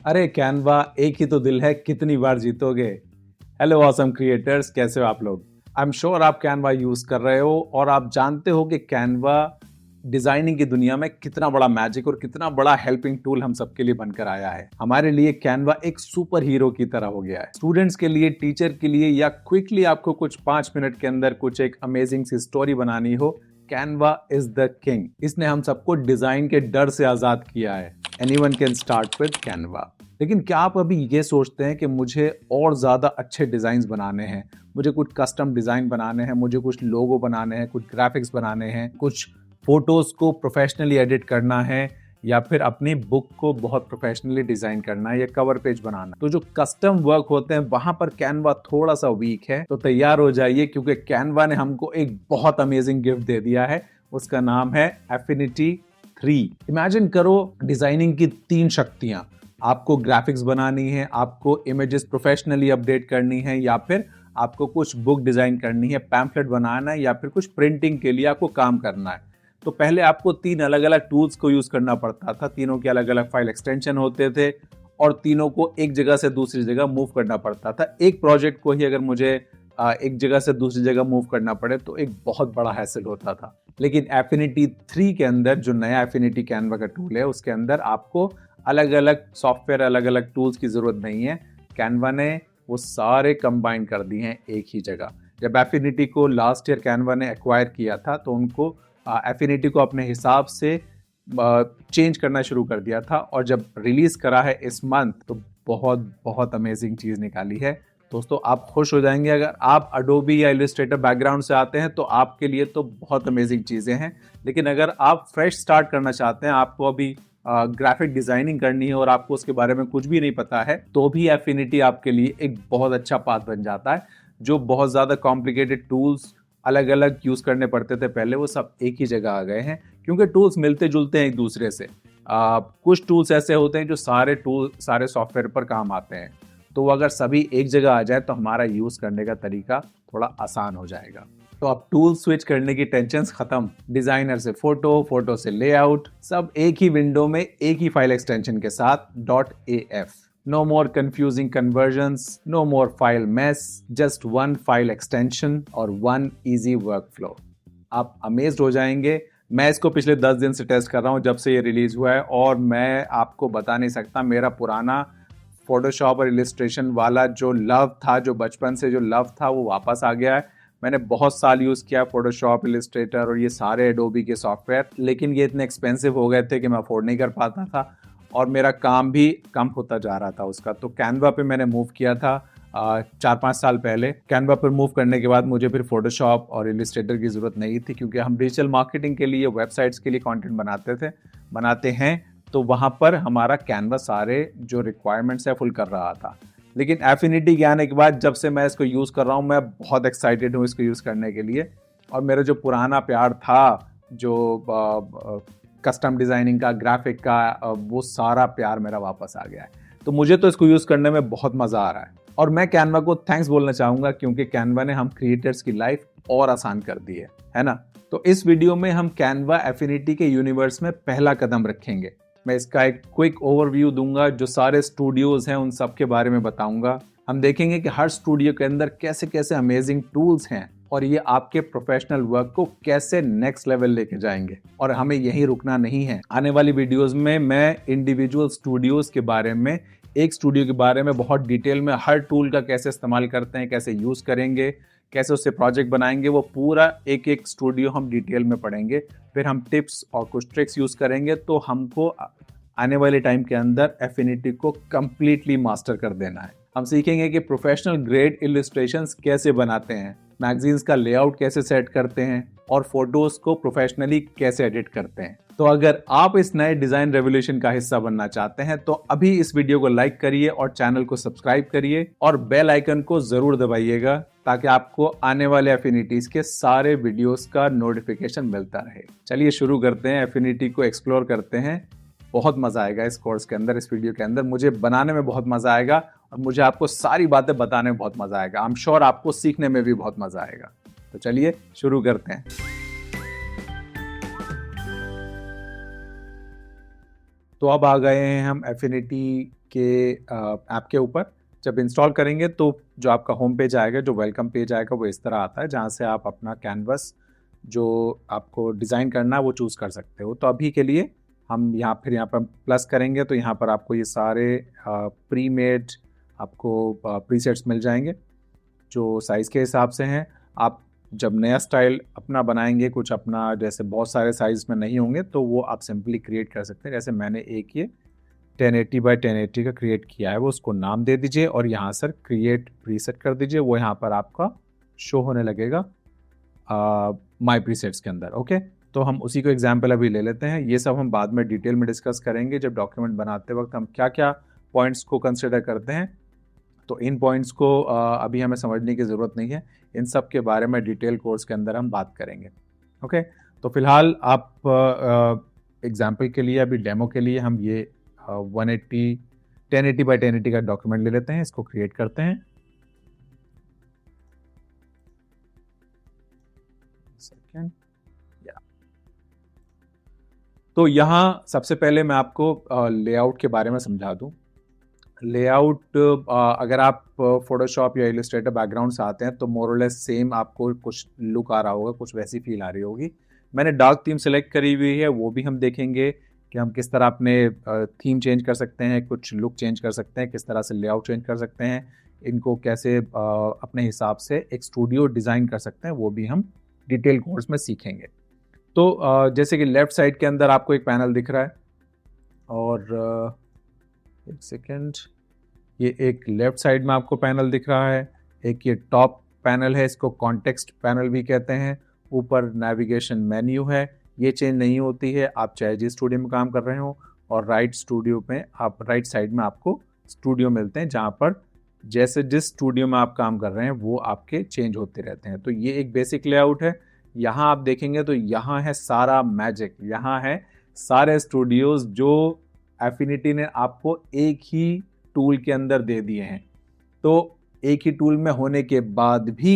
अरे कैनवा एक ही तो दिल है, कितनी बार जीतोगे। हेलो ऑसम क्रिएटर्स, कैसे हो आप लोग। आई एम श्योर आप कैनवा यूज कर रहे हो और आप जानते हो कि कैनवा डिजाइनिंग की दुनिया में कितना बड़ा मैजिक और कितना बड़ा हेल्पिंग टूल हम सबके लिए बनकर आया है। हमारे लिए कैनवा एक सुपर हीरो की तरह हो गया है। स्टूडेंट्स के लिए, टीचर के लिए, या क्विकली आपको कुछ 5 मिनट के अंदर कुछ एक अमेजिंग सी स्टोरी बनानी हो, कैनवा इज द किंग। इसने हम सबको डिजाइन के डर से आजाद किया है। Anyone can start with Canva. लेकिन क्या आप अभी ये सोचते हैं कि मुझे और ज़्यादा अच्छे डिज़ाइंस बनाने हैं, मुझे कुछ कस्टम डिज़ाइन बनाने हैं, मुझे कुछ लोगो बनाने हैं, कुछ ग्राफिक्स बनाने हैं, कुछ फोटोज़ को प्रोफेशनली एडिट करना है, या फिर अपनी बुक को बहुत प्रोफेशनली डिज़ाइन करना है या कवर पेज बनाना, तो जो कस्टम वर्क होते हैं वहां पर कैनवा थोड़ा सा वीक है। तो तैयार हो जाइए, क्योंकि कैनवा ने हमको एक बहुत अमेजिंग गिफ्ट दे दिया है। उसका नाम है एफिनिटी 3। इमेजिन करो डिजाइनिंग की 3 शक्तियां। आपको ग्राफिक्स बनानी है, आपको इमेजेस प्रोफेशनली अपडेट करनी है, या फिर आपको कुछ बुक डिजाइन करनी है, पैम्फलेट बनाना है, या फिर कुछ प्रिंटिंग के लिए आपको काम करना है। तो पहले आपको 3 अलग अलग टूल्स को यूज करना पड़ता था। तीनों के अलग अलग फाइल एक्सटेंशन होते थे और तीनों को एक जगह से दूसरी जगह मूव करना पड़ता था। एक प्रोजेक्ट को ही अगर मुझे एक जगह से दूसरी जगह मूव करना पड़े तो एक बहुत बड़ा हैसल होता था। लेकिन एफिनिटी 3 के अंदर, जो नया एफिनिटी कैनवा का टूल है, उसके अंदर आपको अलग अलग सॉफ्टवेयर, अलग अलग टूल्स की जरूरत नहीं है। कैनवा ने वो सारे कंबाइन कर दिए हैं एक ही जगह। जब एफिनिटी को लास्ट ईयर कैनवा ने एक्वायर किया था तो उनको एफिनिटी को अपने हिसाब से चेंज करना शुरू कर दिया था, और जब रिलीज करा है इस मंथ तो बहुत बहुत अमेजिंग चीज निकाली है। दोस्तों, आप खुश हो जाएंगे। अगर आप अडोबी या इलस्ट्रेटर बैकग्राउंड से आते हैं तो आपके लिए तो बहुत अमेजिंग चीजें हैं। लेकिन अगर आप फ्रेश स्टार्ट करना चाहते हैं, आपको अभी ग्राफिक डिजाइनिंग करनी है और आपको उसके बारे में कुछ भी नहीं पता है, तो भी एफिनिटी आपके लिए एक बहुत अच्छा पाथ बन जाता है। जो बहुत ज्यादा कॉम्प्लिकेटेड टूल्स अलग अलग यूज करने पड़ते थे पहले, वो सब एक ही जगह आ गए हैं, क्योंकि टूल्स मिलते जुलते हैं एक दूसरे से। कुछ टूल्स ऐसे होते हैं जो सारे सॉफ्टवेयर पर काम आते हैं, तो अगर सभी एक जगह आ जाए तो हमारा यूज करने का तरीका थोड़ा आसान हो जाएगा। तो अब टूल स्विच करने की टेंशन खत्म। डिजाइनर से फोटो, फोटो से लेआउट, सब एक ही विंडो में एक ही फाइल एक्सटेंशन के साथ .af। No more confusing conversions, no more file mess, just one file extension और वन इजी वर्क फ्लो। आप अमेज्ड हो जाएंगे। मैं इसको पिछले 10 दिन से टेस्ट कर रहा हूं, जब से ये रिलीज हुआ है, और मैं आपको बता नहीं सकता, मेरा पुराना फोटोशॉप और इलिस्ट्रेशन वाला जो लव था, जो बचपन से जो लव था, वो वापस आ गया है। मैंने बहुत साल यूज़ किया फोटोशॉप, इलिस्ट्रेटर और ये सारे एडोबी के सॉफ्टवेयर, लेकिन ये इतने एक्सपेंसिव हो गए थे कि मैं अफोर्ड नहीं कर पाता था, और मेरा काम भी कम होता जा रहा था उसका। तो कैनवा पे मैंने मूव किया था 4-5 साल पहले। कैनवा पर मूव करने के बाद मुझे फिर फोटोशॉप और इलिस्ट्रेटर की ज़रूरत नहीं थी, क्योंकि हम डिजिटल मार्केटिंग के लिए, वेबसाइट्स के लिए कंटेंट बनाते हैं, तो वहाँ पर हमारा कैनवा सारे जो रिक्वायरमेंट्स है फुल कर रहा था। लेकिन एफिनिटी के आने के बाद, जब से मैं इसको यूज़ कर रहा हूँ, मैं बहुत एक्साइटेड हूँ इसको यूज़ करने के लिए। और मेरा जो पुराना प्यार था, जो कस्टम डिज़ाइनिंग का, ग्राफिक का, वो सारा प्यार मेरा वापस आ गया है। तो मुझे तो इसको यूज़ करने में बहुत मज़ा आ रहा है, और मैं कैनवा को थैंक्स बोलना चाहूँगा, क्योंकि कैनवा ने हम क्रिएटर्स की लाइफ और आसान कर दी है ना। तो इस वीडियो में हम कैनवा एफिनिटी के यूनिवर्स में पहला कदम रखेंगे। मैं इसका एक क्विक ओवरव्यू दूंगा, जो सारे स्टूडियोज हैं उन सब के बारे में बताऊंगा। हम देखेंगे कि हर स्टूडियो के अंदर कैसे कैसे अमेजिंग टूल्स हैं, और ये आपके प्रोफेशनल वर्क को कैसे नेक्स्ट लेवल लेके जाएंगे। और हमें यहीं रुकना नहीं है। आने वाली वीडियोस में मैं इंडिविजुअल स्टूडियोज के बारे में, एक स्टूडियो के बारे में बहुत डिटेल में, हर टूल का कैसे इस्तेमाल करते हैं, कैसे यूज करेंगे, कैसे उससे प्रोजेक्ट बनाएंगे, वो पूरा एक एक स्टूडियो हम डिटेल में पढ़ेंगे। फिर हम टिप्स और कुछ ट्रिक्स यूज करेंगे, तो हमको आने वाले टाइम के अंदर एफिनिटी को कंप्लीटली मास्टर कर देना है। हम सीखेंगे कि प्रोफेशनल ग्रेड इलस्ट्रेशंस कैसे बनाते हैं, मैगजीन्स का लेआउट कैसे सेट करते हैं, और फोटोज को प्रोफेशनली कैसे एडिट करते हैं। तो अगर आप इस नए डिजाइन रेवोल्यूशन का हिस्सा बनना चाहते हैं तो अभी इस वीडियो को लाइक करिए और चैनल को सब्सक्राइब करिए, और बेल आइकन को जरूर दबाइएगा, ताकि आपको आने वाले एफिनिटीज के सारे वीडियोस का नोटिफिकेशन मिलता रहे। चलिए शुरू करते हैं, एफिनिटी को एक्सप्लोर करते हैं। बहुत मजा आएगा इस कोर्स के अंदर, इस वीडियो के अंदर। मुझे बनाने में बहुत मजा आएगा, और मुझे आपको सारी बातें बताने में बहुत मजा आएगा। आई एम श्योर आपको सीखने में भी बहुत मजा आएगा। तो चलिए शुरू करते हैं। तो अब आ गए हैं हम एफिनिटी के ऐप के ऊपर। जब इंस्टॉल करेंगे तो जो आपका होम पेज आएगा, जो वेलकम पेज आएगा, वो इस तरह आता है, जहाँ से आप अपना कैनवस जो आपको डिज़ाइन करना है वो चूज़ कर सकते हो। तो अभी के लिए हम यहाँ पर प्लस करेंगे तो यहाँ पर आपको ये सारे प्री मेड आपको प्रीसेट्स मिल जाएंगे जो साइज़ के हिसाब से हैं। आप जब नया स्टाइल अपना बनाएंगे, कुछ अपना जैसे बहुत सारे साइज़ में नहीं होंगे, तो वो आप सिंपली क्रिएट कर सकते हैं। जैसे मैंने एक ये 1080 बाय 1080 का क्रिएट किया है, वो उसको नाम दे दीजिए और यहाँ सर क्रिएट प्रीसेट कर दीजिए। वो यहाँ पर आपका शो होने लगेगा माय प्रीसेट्स के अंदर। ओके, तो हम उसी को एग्जाम्पल अभी ले लेते हैं। ये सब हम बाद में डिटेल में डिस्कस करेंगे जब डॉक्यूमेंट बनाते वक्त हम क्या क्या पॉइंट्स को कंसिडर करते हैं। तो इन पॉइंट्स को अभी हमें समझने की ज़रूरत नहीं है, इन सब के बारे में डिटेल कोर्स के अंदर हम बात करेंगे। ओके, तो फिलहाल आप एग्जाम्पल के लिए, अभी डेमो के लिए हम ये 1080 बाय 1080 का डॉक्यूमेंट ले लेते हैं, इसको क्रिएट करते हैं। सेकेंड, तो यहाँ सबसे पहले मैं आपको लेआउट के बारे में समझा दूँ। लेआउट अगर आप फोटोशॉप या इलस्ट्रेटर बैकग्राउंड से आते हैं तो मोर और लेस सेम आपको कुछ लुक आ रहा होगा, कुछ वैसी फील आ रही होगी। मैंने डार्क थीम सेलेक्ट करी हुई है, वो भी हम देखेंगे कि हम किस तरह अपने थीम चेंज कर सकते हैं, कुछ लुक चेंज कर सकते हैं, किस तरह से लेआउट चेंज कर सकते हैं, इनको कैसे अपने हिसाब से एक स्टूडियो डिज़ाइन कर सकते हैं, वो भी हम डिटेल कोर्स में सीखेंगे। तो जैसे कि लेफ्ट साइड के अंदर आपको एक पैनल दिख रहा है और एक सेकेंड, ये एक लेफ्ट साइड में आपको पैनल दिख रहा है, एक ये टॉप पैनल है, इसको कॉन्टेक्स्ट पैनल भी कहते हैं। ऊपर नेविगेशन मेन्यू है, ये चेंज नहीं होती है आप चाहे जिस स्टूडियो में काम कर रहे हो। और राइट स्टूडियो में आप राइट साइड में आपको स्टूडियो मिलते हैं, जहाँ पर जैसे जिस स्टूडियो में आप काम कर रहे हैं वो आपके चेंज होते रहते हैं। तो ये एक बेसिक लेआउट है। यहाँ आप देखेंगे तो यहाँ है सारा मैजिक, यहाँ है सारे स्टूडियोज जो एफिनिटी ने आपको एक ही टूल के अंदर दे दिए हैं। तो एक ही टूल में होने के बाद भी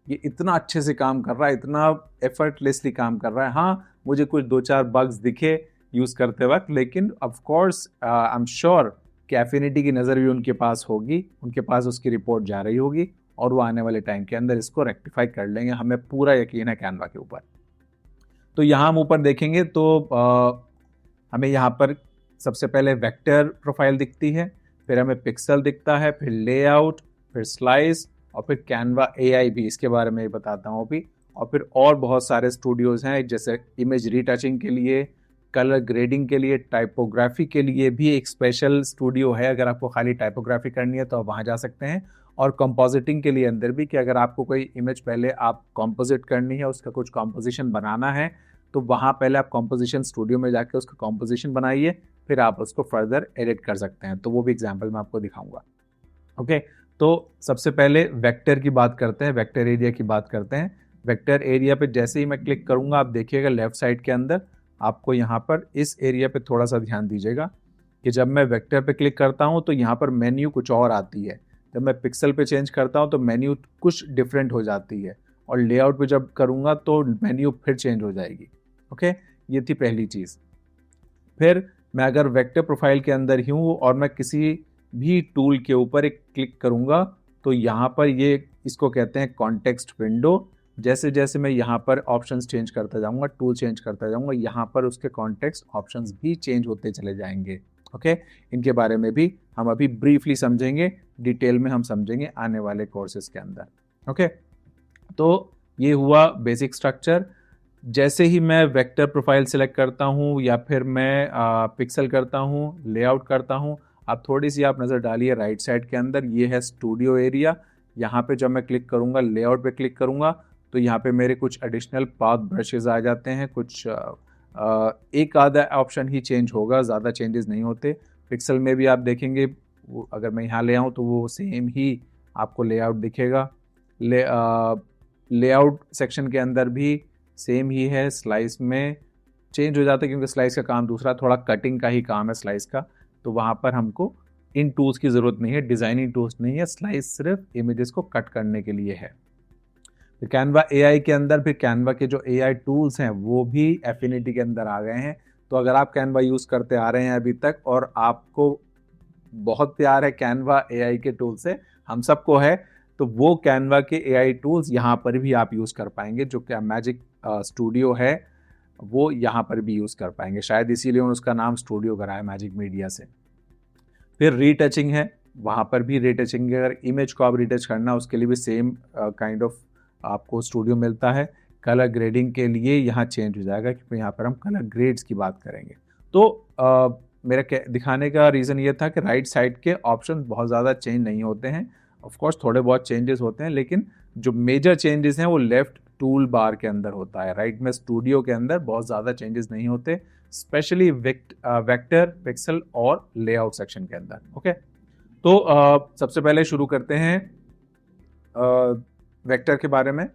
ये इतना अच्छे से काम कर रहा है, इतना एफर्टलेसली काम कर रहा है। हाँ, मुझे कुछ 2-4 बग्स दिखे यूज़ करते वक्त, लेकिन of course I am sure कि एफिनिटी की नज़र भी उनके पास होगी, उनके पास उसकी रिपोर्ट जा रही होगी और वो आने वाले टाइम के अंदर इसको रेक्टिफाई कर लेंगे। हमें पूरा यकीन है कैनवा के ऊपर। तो यहाँ हम ऊपर देखेंगे तो हमें यहाँ पर सबसे पहले वेक्टर प्रोफाइल दिखती है, फिर हमें पिक्सल दिखता है, फिर लेआउट, फिर स्लाइस और फिर कैनवा एआई भी, इसके बारे में बताता हूँ अभी। और फिर और बहुत सारे स्टूडियोज़ हैं, जैसे इमेज रीटचिंग के लिए, कलर ग्रेडिंग के लिए, टाइपोग्राफी के लिए भी एक स्पेशल स्टूडियो है। अगर आपको खाली टाइपोग्राफी करनी है तो आप वहाँ जा सकते हैं। और कंपोजिटिंग के लिए अंदर भी, कि अगर आपको कोई इमेज पहले आप कंपोजिट करनी है, उसका कुछ कंपोजिशन बनाना है, तो वहाँ पहले आप कंपोजिशन स्टूडियो में जाके उसका कंपोजिशन बनाइए, फिर आप उसको फर्दर एडिट कर सकते हैं। तो वो भी एग्जाम्पल मैं आपको दिखाऊंगा। ओके, तो सबसे पहले वेक्टर की बात करते हैं, वेक्टर एरिया की बात करते हैं। वेक्टर एरिया पे जैसे ही मैं क्लिक करूंगा, आप देखिएगा लेफ्ट साइड के अंदर आपको यहाँ पर इस एरिया पे थोड़ा सा ध्यान दीजिएगा कि जब मैं वेक्टर पे क्लिक करता हूँ तो यहाँ पर मेन्यू कुछ और आती है। जब मैं पिक्सल पे चेंज करता हूँ तो मेन्यू कुछ डिफरेंट हो जाती है, और लेआउट पे जब करूँगा तो मेन्यू फिर चेंज हो जाएगी। ओके, ये थी पहली चीज़। फिर मैं अगर वेक्टर प्रोफाइल के अंदर ही हूँ और मैं किसी भी टूल के ऊपर एक क्लिक करूँगा तो यहाँ पर ये, इसको कहते हैं कॉन्टेक्स्ट विंडो। जैसे जैसे मैं यहाँ पर ऑप्शंस चेंज करता जाऊँगा, टूल चेंज करता जाऊँगा, यहाँ पर उसके कॉन्टेक्स्ट ऑप्शंस भी चेंज होते चले जाएंगे। ओके, इनके बारे में भी हम अभी ब्रीफली समझेंगे, डिटेल में हम समझेंगे आने वाले कोर्सेज के अंदर। ओके, तो ये हुआ बेसिक स्ट्रक्चर। जैसे ही मैं वेक्टर प्रोफाइल सेलेक्ट करता हूँ या फिर मैं पिक्सल करता हूँ, लेआउट करता हूँ, आप थोड़ी सी आप नज़र डालिए राइट साइड के अंदर, ये है स्टूडियो एरिया। यहाँ पे जब मैं क्लिक करूँगा, लेआउट पे क्लिक करूँगा, तो यहाँ पे मेरे कुछ एडिशनल पाथ ब्रशेज आ जाते हैं, कुछ एक आधा ऑप्शन ही चेंज होगा, ज़्यादा चेंजेस नहीं होते। पिक्सल में भी आप देखेंगे, अगर मैं यहाँ ले आऊँ तो वो सेम ही आपको लेआउट दिखेगा। लेआउट सेक्शन के अंदर भी सेम ही है। स्लाइस में चेंज हो जाता है क्योंकि स्लाइस का काम दूसरा, थोड़ा कटिंग का ही काम है स्लाइस का, तो वहाँ पर हमको इन टूल्स की ज़रूरत नहीं है, डिज़ाइनिंग टूल्स नहीं है। स्लाइस सिर्फ इमेजेस को कट करने के लिए है। फिर कैनवा एआई के अंदर, फिर कैनवा के जो एआई टूल्स हैं वो भी एफिनिटी के अंदर आ गए हैं। तो अगर आप कैनवा यूज़ करते आ रहे हैं अभी तक और आपको बहुत प्यार है कैनवा एआई के टूल से, हम सबको है, तो वो कैनवा के एआई टूल्स यहाँ पर भी आप यूज़ कर पाएंगे। जो क्या मैजिक स्टूडियो है वो यहाँ पर भी यूज़ कर पाएंगे, शायद इसीलिए उन्होंने उसका नाम स्टूडियो करा है मैजिक मीडिया से। फिर रीटचिंग है, वहाँ पर भी रीटचिंग, अगर इमेज को आप रीटच करना उसके लिए भी सेम काइंड ऑफ आपको स्टूडियो मिलता है। कलर ग्रेडिंग के लिए यहाँ चेंज हो जाएगा क्योंकि यहाँ पर हम कलर ग्रेड्स की बात करेंगे। तो मेरा दिखाने का रीज़न ये था कि राइट साइड के ऑप्शन बहुत ज़्यादा चेंज नहीं होते हैं, ऑफ कोर्स थोड़े बहुत चेंजेस होते हैं, लेकिन जो मेजर चेंजेस हैं वो लेफ्ट टूल बार के अंदर होता है। राइट में स्टूडियो के अंदर बहुत ज़्यादा चेंजेस नहीं होते, स्पेशली वेक्टर, पिक्सल और लेआउट सेक्शन के अंदर। ओके, तो सबसे पहले शुरू करते हैं वेक्टर के बारे में।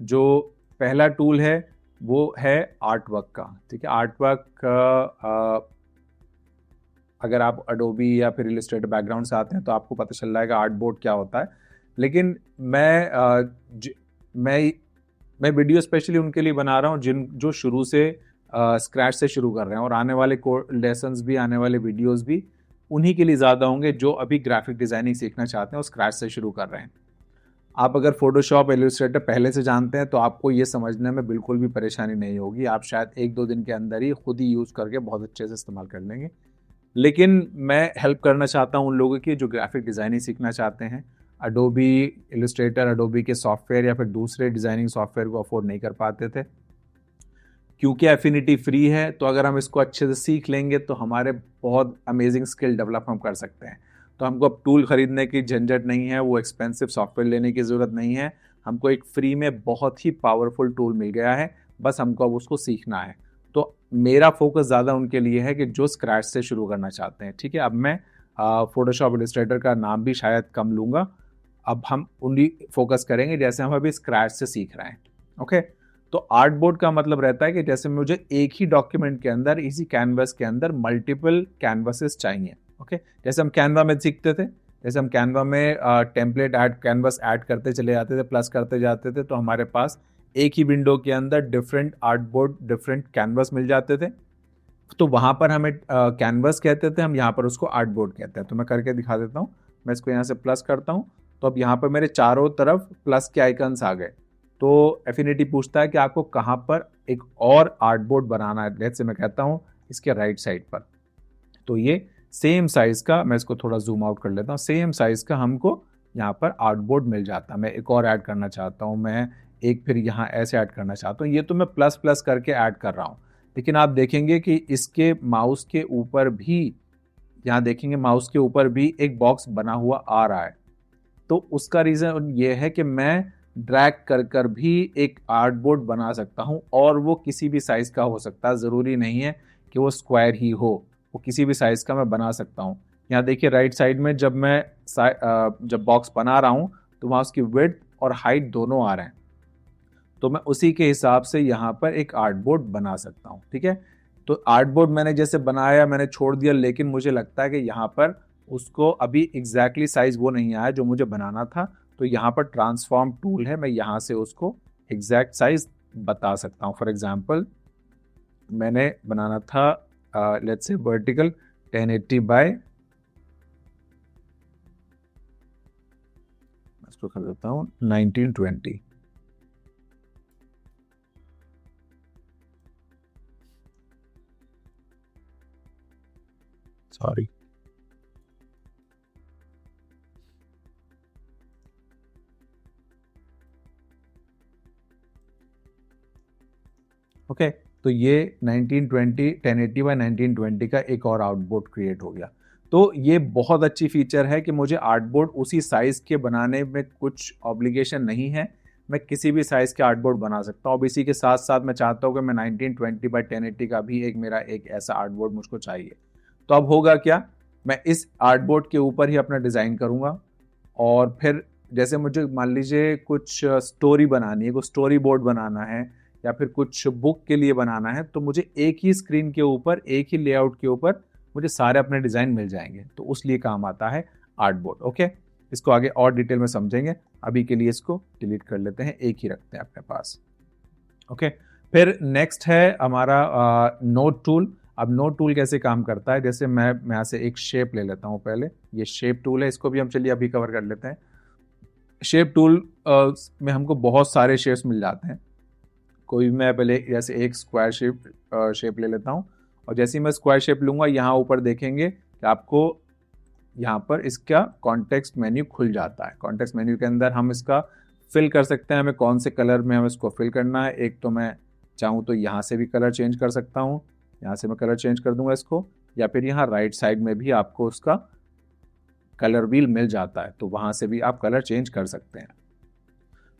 जो पहला टूल है वो है आर्ट वर्क का। ठीक है, आर्ट वर्क अगर आप अडोबी या फिर इलस्ट्रेटर बैकग्राउंड से आते हैं तो आपको पता चल जाएगा आर्ट बोर्ड क्या होता है। लेकिन मैं वीडियो स्पेशली उनके लिए बना रहा हूँ जो शुरू से स्क्रैच से शुरू कर रहे हैं, और आने वाले लेसन्स भी, आने वाले वीडियोस भी उन्हीं के लिए ज़्यादा होंगे जो अभी ग्राफिक डिज़ाइनिंग सीखना चाहते हैं और स्क्रैच से शुरू कर रहे हैं। आप अगर फोटोशॉप, इलस्ट्रेटर पहले से जानते हैं तो आपको ये समझने में बिल्कुल भी परेशानी नहीं होगी, आप शायद 1-2 दिन के अंदर ही खुद ही यूज़ करके बहुत अच्छे से इस्तेमाल कर लेंगे। लेकिन मैं हेल्प करना चाहता हूँ उन लोगों की जो ग्राफिक डिज़ाइनिंग सीखना चाहते हैं, अडोबी इलस्ट्रेटर, अडोबी के सॉफ्टवेयर या फिर दूसरे डिज़ाइनिंग सॉफ्टवेयर को अफोर्ड नहीं कर पाते थे। क्योंकि एफिनिटी फ्री है, तो अगर हम इसको अच्छे से सीख लेंगे तो हमारे बहुत अमेजिंग स्किल डेवलप हम कर सकते हैं। तो हमको अब टूल खरीदने की झंझट नहीं है, वो एक्सपेंसिव सॉफ्टवेयर लेने की ज़रूरत नहीं है, हमको एक फ्री में बहुत ही पावरफुल टूल मिल गया है, बस हमको अब उसको सीखना है। तो मेरा फोकस ज़्यादा उनके लिए है कि जो स्क्रैच से शुरू करना चाहते हैं। ठीक है, अब मैं फोटोशॉप, इलस्ट्रेटर का नाम भी शायद कम लूँगा, अब हम उन्हीं फोकस करेंगे जैसे हम अभी स्क्रैच से सीख रहे हैं। ओके, तो आर्ट बोर्ड का मतलब रहता है कि जैसे मुझे एक ही डॉक्यूमेंट के अंदर, इसी कैनवस के अंदर मल्टीपल कैनवसेस चाहिए। ओके, जैसे हम कैनवा में सीखते थे, जैसे हम कैनवा में टेम्पलेट ऐड, कैनवस ऐड करते चले जाते थे, प्लस करते जाते थे, तो हमारे पास एक ही विंडो के अंदर different art board, different canvas मिल जाते थे। तो वहाँ पर हमें कैनवस कहते थे, हम यहाँ पर उसको आर्ट बोर्ड कहते हैं। तो मैं करके दिखा देता हूँ, मैं इसको यहाँ से प्लस करता हूँ, तो अब यहाँ पर मेरे चारों तरफ प्लस के आइकन्स आ गए। तो एफिनिटी पूछता है कि आपको कहाँ पर एक और आर्ट बोर्ड बनाना है। जैसे मैं कहता हूँ इसके राइट साइड पर, तो ये सेम साइज का, मैं इसको थोड़ा जूम आउट कर लेता हूँ, सेम साइज का हमको यहाँ पर आर्ट बोर्ड मिल जाता है। मैं एक और ऐड करना चाहता हूँ, मैं एक फिर यहाँ ऐसे ऐड करना चाहता हूँ, ये तो मैं प्लस प्लस करके ऐड कर रहा हूँ। लेकिन आप देखेंगे कि इसके माउस के ऊपर भी, यहाँ देखेंगे माउस के ऊपर भी एक बॉक्स बना हुआ आ रहा है। तो उसका रीज़न ये है कि मैं ड्रैग कर कर भी एक आर्ट बोर्ड बना सकता हूँ, और वो किसी भी साइज़ का हो सकता है, ज़रूरी नहीं है कि वो स्क्वायर ही हो, वो किसी भी साइज़ का मैं बना सकता हूँ। यहाँ देखिए राइट साइड में जब मैं जब बॉक्स बना रहा हूँ तो वहाँ उसकी विड्थ और हाइट दोनों आ रहे हैं, तो मैं उसी के हिसाब से यहाँ पर एक आर्ट बोर्ड बना सकता हूँ। ठीक है, तो आर्ट बोर्ड मैंने जैसे बनाया, मैंने छोड़ दिया, लेकिन मुझे लगता है कि यहाँ पर उसको अभी एग्जैक्टली साइज वो नहीं आया जो मुझे बनाना था, तो यहाँ पर ट्रांसफॉर्म टूल है, मैं यहाँ से उसको एग्जैक्ट साइज बता सकता हूँ। फॉर एग्जांपल मैंने बनाना था लेट्स से वर्टिकल 1080 बाय, इसको कर देता हूँ 1920। सॉरी, ओके, तो ये 1920 1080 बाय 1920 का एक और आउटबोर्ड क्रिएट हो गया। तो ये बहुत अच्छी फीचर है कि मुझे आर्टबोर्ड उसी साइज़ के बनाने में कुछ ऑब्लिगेशन नहीं है, मैं किसी भी साइज़ के आर्टबोर्ड बना सकता हूँ। अब इसी के साथ साथ मैं चाहता हूँ कि मैं 1920 बाय 1080 का भी मेरा एक ऐसा आर्टबोर्ड मुझको चाहिए। तो अब होगा क्या, मैं इस आर्टबोर्ड के ऊपर ही अपना डिज़ाइन करूँगा, और फिर जैसे मुझे मान लीजिए कुछ स्टोरी बनानी है, कुछ स्टोरी बोर्ड बनाना है, या फिर कुछ बुक के लिए बनाना है, तो मुझे एक ही स्क्रीन के ऊपर, एक ही लेआउट के ऊपर मुझे सारे अपने डिज़ाइन मिल जाएंगे। तो उस लिए काम आता है आर्ट बोर्ड। ओके, इसको आगे और डिटेल में समझेंगे, अभी के लिए इसको डिलीट कर लेते हैं, एक ही रखते हैं अपने पास। ओके, फिर नेक्स्ट है हमारा नोट टूल। अब नोड टूल कैसे काम करता है, जैसे मैं यहाँ से एक शेप ले लेता हूँ पहले, ये शेप टूल है, इसको भी हम चलिए अभी कवर कर लेते हैं। शेप टूल में हमको बहुत सारे शेप्स मिल जाते हैं। कोई भी मैं पहले जैसे एक स्क्वायर शेप ले लेता हूँ, और जैसे ही मैं स्क्वायर शेप लूँगा यहाँ ऊपर देखेंगे कि आपको यहाँ पर इसका कॉन्टेक्स्ट मेन्यू खुल जाता है। कॉन्टेक्स्ट मेन्यू के अंदर हम इसका फिल कर सकते हैं, हमें कौन से कलर में हमें इसको फिल करना है। एक तो मैं चाहूँ तो यहाँ से भी कलर चेंज कर सकता हूँ, यहाँ से मैं कलर चेंज कर दूंगा इसको, या फिर यहाँ राइट साइड में भी आपको उसका कलर व्हील मिल जाता है, तो वहाँ से भी आप कलर चेंज कर सकते हैं।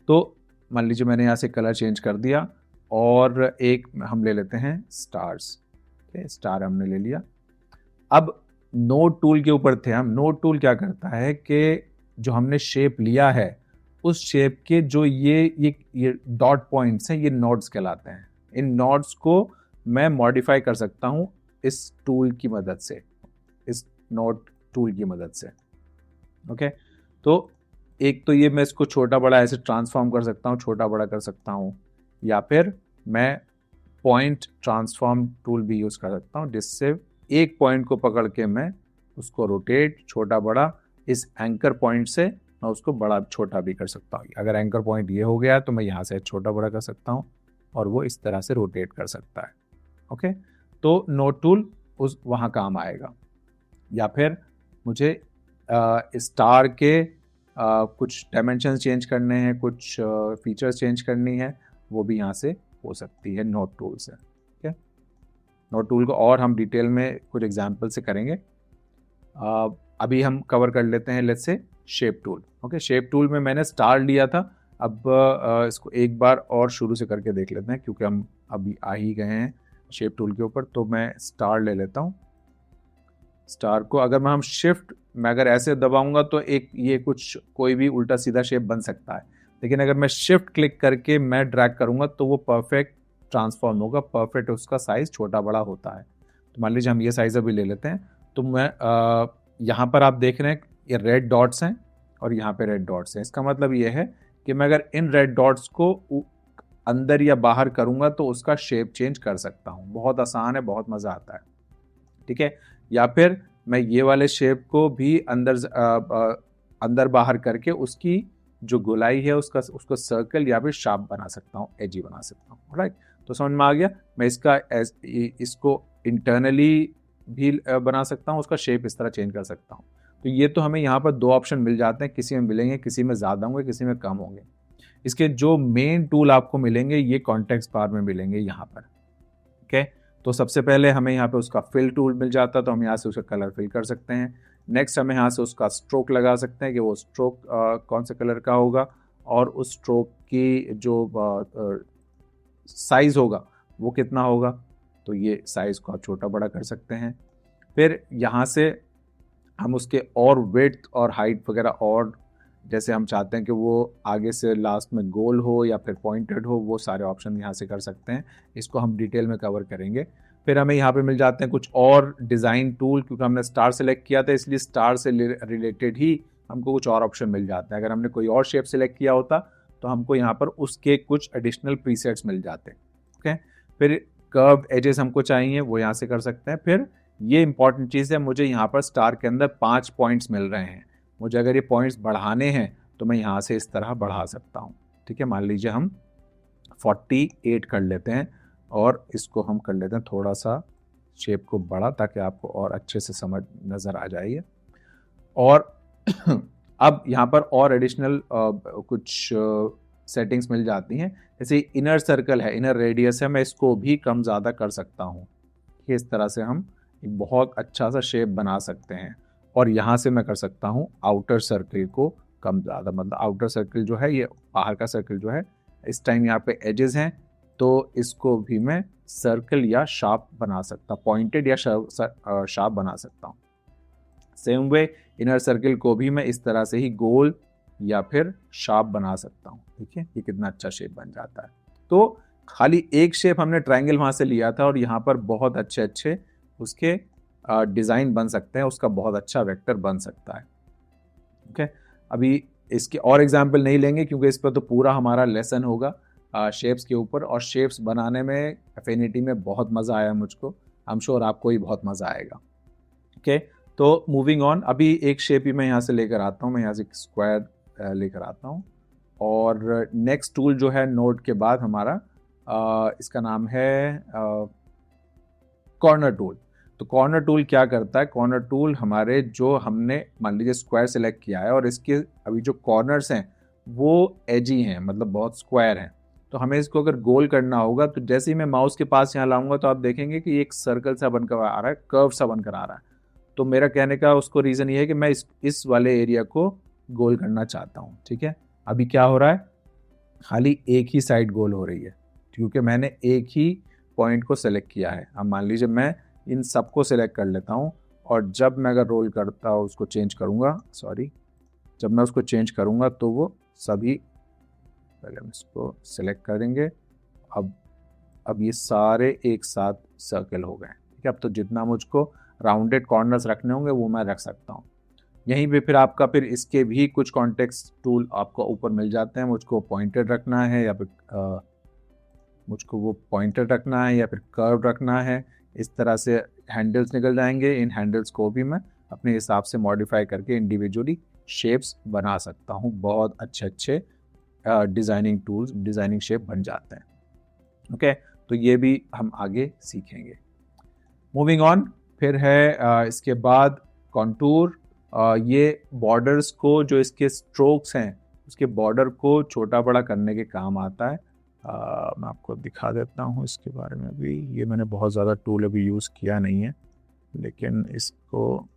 तो मान लीजिए मैंने यहाँ से कलर चेंज कर दिया, और एक हम ले लेते हैं स्टार्स। स्टार हमने ले लिया। अब नोड टूल के ऊपर थे हम। नोड टूल क्या करता है कि जो हमने शेप लिया है उस शेप के जो ये डॉट पॉइंट्स हैं, ये नोड्स कहलाते हैं। इन नोड्स को मैं मॉडिफाई कर सकता हूं इस टूल की मदद से, इस नोड टूल की मदद से। ओके, तो एक तो ये मैं इसको छोटा बड़ा ऐसे ट्रांसफॉर्म कर सकता हूँ, छोटा बड़ा कर सकता हूँ, या फिर मैं पॉइंट ट्रांसफॉर्म टूल भी यूज़ कर सकता हूँ, जिससे एक पॉइंट को पकड़ के मैं उसको रोटेट छोटा बड़ा इस एंकर पॉइंट से मैं उसको बड़ा छोटा भी कर सकता हूँ। अगर एंकर पॉइंट ये हो गया तो मैं यहाँ से छोटा बड़ा कर सकता हूँ और वो इस तरह से रोटेट कर सकता है। ओके, तो नोड टूल उस वहाँ काम आएगा। या फिर मुझे स्टार के कुछ डायमेंशंस चेंज करने हैं, कुछ फीचर्स चेंज करनी है, वो भी यहाँ से हो सकती है नोड टूल से। ठीक है, नोड टूल को और हम डिटेल में कुछ एग्जांपल से करेंगे। अभी हम कवर कर लेते हैं let's say shape tool. Okay, shape tool में मैंने स्टार लिया था। अब इसको एक बार और शुरू से करके देख लेते हैं, क्योंकि हम अभी आ ही गए हैं शेप टूल के ऊपर। तो मैं स्टार ले लेता हूँ। स्टार को अगर मैं शिफ्ट मैं अगर ऐसे दबाऊंगा तो एक ये कुछ कोई भी उल्टा सीधा शेप बन सकता है, लेकिन अगर मैं शिफ्ट क्लिक करके मैं ड्रैग करूंगा तो वो परफेक्ट ट्रांसफॉर्म होगा, परफेक्ट उसका साइज छोटा बड़ा होता है। तो मान लीजिए हम ये साइज अभी ले लेते हैं। तो मैं यहाँ पर आप देख रहे हैं ये रेड डॉट्स हैं और यहाँ पे रेड डॉट्स हैं। इसका मतलब ये है कि मैं अगर इन रेड डॉट्स को अंदर या बाहर करूंगा तो उसका शेप चेंज कर सकता हूँ। बहुत आसान है, बहुत मज़ा आता है। ठीक है, या फिर मैं ये वाले शेप को भी अंदर बाहर करके उसकी जो गोलाई है उसको सर्कल या फिर शार्प बना सकता हूँ, एजी बना सकता हूँ। राइट, तो समझ में आ गया। मैं इसको इंटरनली भी बना सकता हूँ, उसका शेप इस तरह चेंज कर सकता हूँ। तो ये तो हमें यहाँ पर दो ऑप्शन मिल जाते हैं, किसी में मिलेंगे, किसी में ज़्यादा होंगे, किसी में कम होंगे। इसके जो मेन टूल आपको मिलेंगे ये कॉन्टेक्स्ट बार में मिलेंगे यहाँ पर। ओके, तो सबसे पहले हमें यहाँ पे उसका फिल टूल मिल जाता है, तो हम यहाँ से उसका कलर फिल कर सकते हैं। नेक्स्ट हमें यहाँ से उसका स्ट्रोक लगा सकते हैं कि वो स्ट्रोक कौन से कलर का होगा, और उस स्ट्रोक की जो साइज होगा वो कितना होगा, तो ये साइज को आप छोटा बड़ा कर सकते हैं। फिर यहाँ से हम उसके और विड्थ और हाइट वगैरह, और जैसे हम चाहते हैं कि वो आगे से लास्ट में गोल हो या फिर पॉइंटेड हो, वो सारे ऑप्शन यहाँ से कर सकते हैं। इसको हम डिटेल में कवर करेंगे। फिर हमें यहाँ पे मिल जाते हैं कुछ और डिज़ाइन टूल, क्योंकि हमने स्टार सेलेक्ट किया था इसलिए स्टार से रिलेटेड ही हमको कुछ और ऑप्शन मिल जाते हैं। अगर हमने कोई और शेप सेलेक्ट किया होता तो हमको यहाँ पर उसके कुछ एडिशनल प्रीसेट्स मिल जाते। ओके, फिर कर्व्ड एजेस हमको चाहिए, वो यहाँ से कर सकते हैं। फिर ये इंपॉर्टेंट चीज़ है, मुझे यहाँ पर स्टार के अंदर 5 पॉइंट्स मिल रहे हैं। मुझे अगर ये पॉइंट्स बढ़ाने हैं तो मैं यहाँ से इस तरह बढ़ा सकता हूँ। ठीक है, मान लीजिए हम 48 कर लेते हैं और इसको हम कर लेते हैं थोड़ा सा शेप को बड़ा, ताकि आपको और अच्छे से समझ नज़र आ जाए। और अब यहाँ पर और एडिशनल कुछ सेटिंग्स मिल जाती हैं, जैसे इनर सर्कल है, इनर रेडियस है, मैं इसको भी कम ज़्यादा कर सकता हूँ। इस तरह से हम एक बहुत अच्छा सा शेप बना सकते हैं। और यहाँ से मैं कर सकता हूँ आउटर सर्कल को कम ज़्यादा, मतलब आउटर सर्कल जो है, ये बाहर का सर्कल जो है, इस टाइम यहाँ पे एजेस हैं तो इसको भी मैं सर्कल या शार्प बना सकता, पॉइंटेड या शार्प बना सकता हूँ। सेम वे इनर सर्कल को भी मैं इस तरह से ही गोल या फिर शार्प बना सकता हूँ। ठीक है, ये कितना अच्छा शेप बन जाता है। तो खाली एक शेप हमने ट्रायंगल वहाँ से लिया था और यहाँ पर बहुत अच्छे अच्छे उसके डिज़ाइन बन सकते हैं, उसका बहुत अच्छा वेक्टर बन सकता है। ओके, अभी इसके और एग्जाम्पल नहीं लेंगे क्योंकि इस पर तो पूरा हमारा लेसन होगा शेप्स के ऊपर, और शेप्स बनाने में एफिनिटी में बहुत मज़ा आया मुझको। आई एम श्योर आपको ही बहुत मज़ा आएगा। ओके, तो मूविंग ऑन, अभी एक शेप ही मैं यहाँ से लेकर आता हूँ, मैं यहाँ से एक स्क्वायर लेकर आता हूँ और नेक्स्ट टूल जो है नोड के बाद हमारा इसका नाम है कॉर्नर टूल। तो कॉर्नर टूल क्या करता है, कॉर्नर टूल हमारे जो हमने मान लीजिए स्क्वायर सेलेक्ट किया है और इसके अभी जो कॉर्नर्स हैं वो एजी हैं, मतलब बहुत स्क्वायर हैं, तो हमें इसको अगर गोल करना होगा तो जैसे ही मैं माउस के पास यहाँ लाऊंगा तो आप देखेंगे कि एक सर्कल सा बनकर आ रहा है, कर्व सा बनकर आ रहा है। तो मेरा कहने का उसको रीज़न ये है कि मैं इस वाले एरिया को गोल करना चाहता हूँ। ठीक है, अभी क्या हो रहा है, खाली एक ही साइड गोल हो रही है क्योंकि मैंने एक ही पॉइंट को सेलेक्ट किया है। अब मान लीजिए मैं इन सबको सेलेक्ट कर लेता हूँ और जब मैं अगर रोल करता हूँ उसको चेंज करूँगा, जब मैं उसको चेंज करूँगा तो वो सभी, पहले हम इसको सेलेक्ट करेंगे, अब ये सारे एक साथ सर्कल हो गए। ठीक है, अब तो जितना मुझको राउंडेड कॉर्नर्स रखने होंगे वो मैं रख सकता हूँ। यहीं पे फिर आपका फिर इसके भी कुछ कॉन्टेक्स्ट टूल आपको ऊपर मिल जाते हैं। मुझको पॉइंटेड रखना है या फिर मुझको वो पॉइंटेड रखना है या फिर कर्व रखना है, इस तरह से हैंडल्स निकल जाएंगे। इन हैंडल्स को भी मैं अपने हिसाब से मॉडिफाई करके इंडिविजुअली शेप्स बना सकता हूँ। बहुत अच्छे डिज़ाइनिंग टूल्स, डिज़ाइनिंग शेप बन जाते हैं। ओके, तो ये भी हम आगे सीखेंगे। मूविंग ऑन, फिर है इसके बाद कॉन्टूर। ये बॉर्डर्स को, जो इसके स्ट्रोक्स हैं उसके बॉर्डर को छोटा बड़ा करने के काम आता है। मैं आपको दिखा देता हूँ इसके बारे में। अभी ये मैंने बहुत ज़्यादा टूल अभी यूज़ किया नहीं है, लेकिन इसको